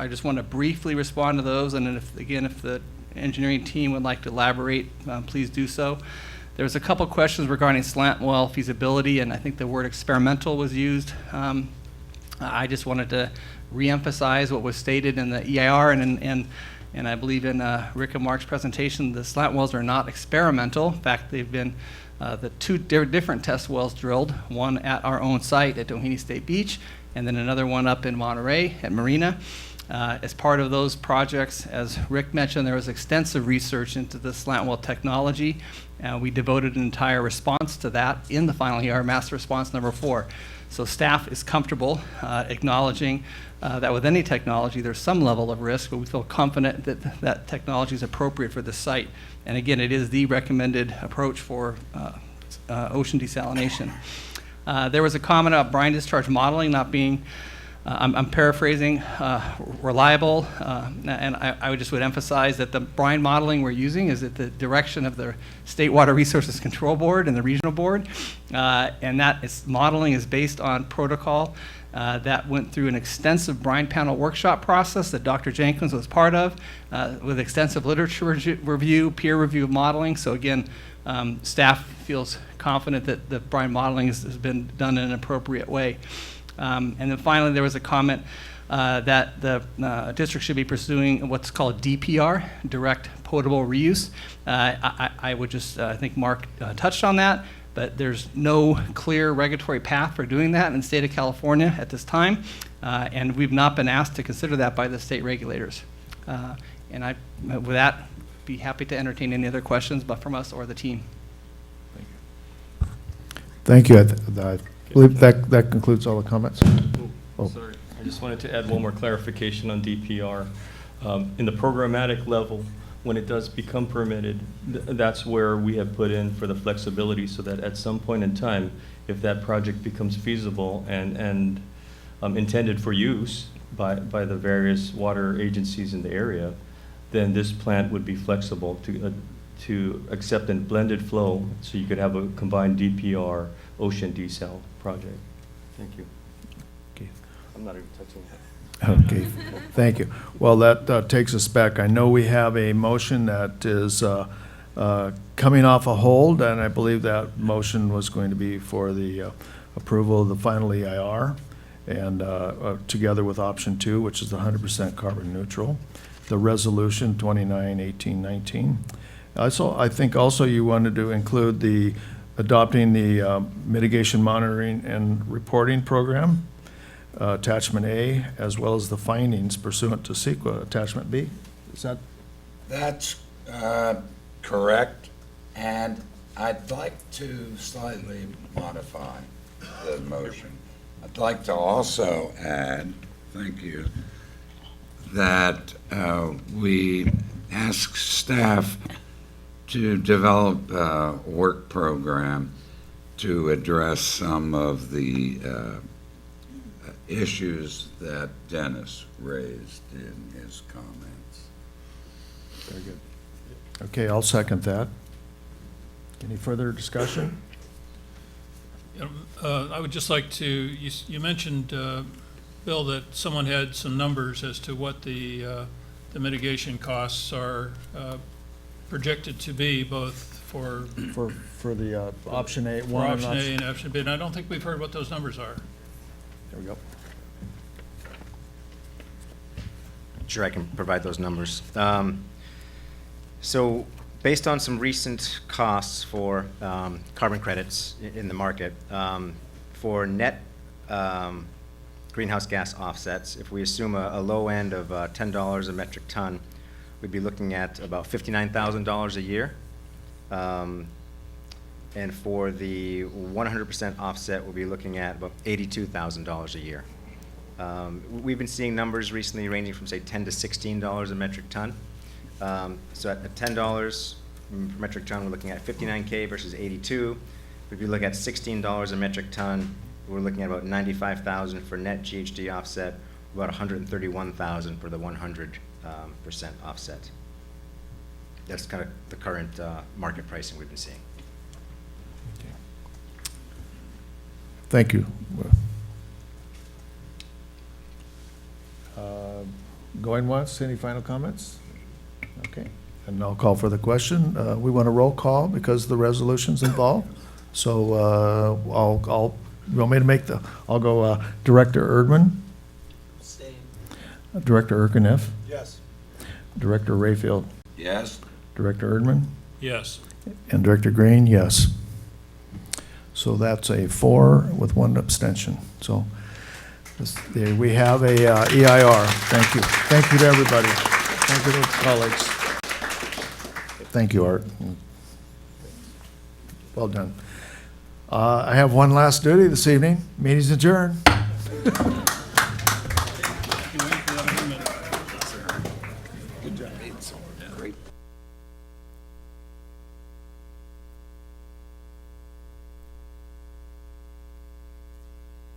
[SPEAKER 2] just want to briefly respond to those, and then if the engineering team would like to elaborate, please do so. There was a couple questions regarding slant well feasibility, and I think the word experimental was used. I just wanted to reemphasize what was stated in the EIR, and I believe in Rick and Mark's presentation, the slant wells are not experimental. In fact, they've been the two different test wells drilled, one at our own site at Doheny State Beach, and then another one up in Monterey at Marina. As part of those projects, as Rick mentioned, there was extensive research into the slant well technology. We devoted an entire response to that in the final EIR Master Response number 4. So staff is comfortable acknowledging that with any technology there's some level of risk, but we feel confident that that technology is appropriate for the site. And again, it is the recommended approach for ocean desalination. There was a comment about brine discharge modeling not being, I'm paraphrasing, reliable, and I would emphasize that the brine modeling we're using is at the direction of the State Water Resources Control Board and the Regional Board, and that modeling is based on protocol that went through an extensive brine panel workshop process that Dr. Jenkins was part of, with extensive literature review, peer review of modeling. So again, staff feels confident that the brine modeling has been done in an appropriate way. And then finally, there was a comment that the district should be pursuing what's called DPR, direct potable reuse. I would I think Mark touched on that, but there's no clear regulatory path for doing that in the state of California at this time, and we've not been asked to consider that by the state regulators. And with that, be happy to entertain any other questions, but from us or the team.
[SPEAKER 1] Thank you. I believe that concludes all the comments. Oh.
[SPEAKER 7] Sorry, I just wanted to add one more clarification on DPR. In the programmatic level, when it does become permitted, that's where we have put in for the flexibility so that at some point in time, if that project becomes feasible and intended for use by the various water agencies in the area, then this plant would be flexible to accept a blended flow, so you could have a combined DPR ocean desal project. Thank you.
[SPEAKER 1] Okay.
[SPEAKER 7] I'm not even touching that.
[SPEAKER 1] Okay, thank you. Well, that takes us back. I know we have a motion that is coming off a hold, and I believe that motion was going to be for the approval of the final EIR, and together with option 2, which is the 100% carbon neutral, the resolution 29/18/19. I think also you wanted to include the adopting the mitigation monitoring and reporting program, attachment A, as well as the findings pursuant to CEQA, attachment B. Is that?
[SPEAKER 21] That's correct, and I'd like to slightly modify the motion. I'd like to also add, thank you, that we ask staff to develop a work program to address some of the issues that Dennis raised in his comments.
[SPEAKER 1] Very good. Okay, I'll second that. Any further discussion?
[SPEAKER 8] I would just like to, you mentioned, Bill, that someone had some numbers as to what the mitigation costs are projected to be, both for
[SPEAKER 1] the option A,
[SPEAKER 8] for
[SPEAKER 1] one and
[SPEAKER 8] option A and option B, and I don't think we've heard what those numbers are.
[SPEAKER 1] There we go.
[SPEAKER 10] Sure, I can provide those numbers. So based on some recent costs for carbon credits in the market, for net greenhouse gas offsets, if we assume a low end of $10 a metric ton, we'd be looking at about $59,000 a year. And for the 100% offset, we'll be looking at about $82,000 a year. We've been seeing numbers recently ranging from, say, $10 to $16 a metric ton. So at $10 per metric ton, we're looking at 59K versus 82. If we look at $16 a metric ton, we're looking at about 95,000 for net GHG offset, about 131,000 for the 100% offset. That's kind of the current market pricing we've been seeing.
[SPEAKER 1] Thank you. Going once, any final comments? Okay, and I'll call for the question. We want a roll call because the resolution's involved. So you want me to make I'll go Director Erdman.
[SPEAKER 5] Abstain.
[SPEAKER 1] Director Erkeneff.
[SPEAKER 5] Yes.
[SPEAKER 1] Director Rayfield.
[SPEAKER 21] Yes?
[SPEAKER 1] Director Erdman.
[SPEAKER 8] Yes.
[SPEAKER 1] And Director Green, yes. So that's a 4 with 1 abstention. So we have a EIR. Thank you. Thank you to everybody. Thank you to colleagues. Thank you, Art. Well done. I have one last duty this evening. Meeting's adjourned.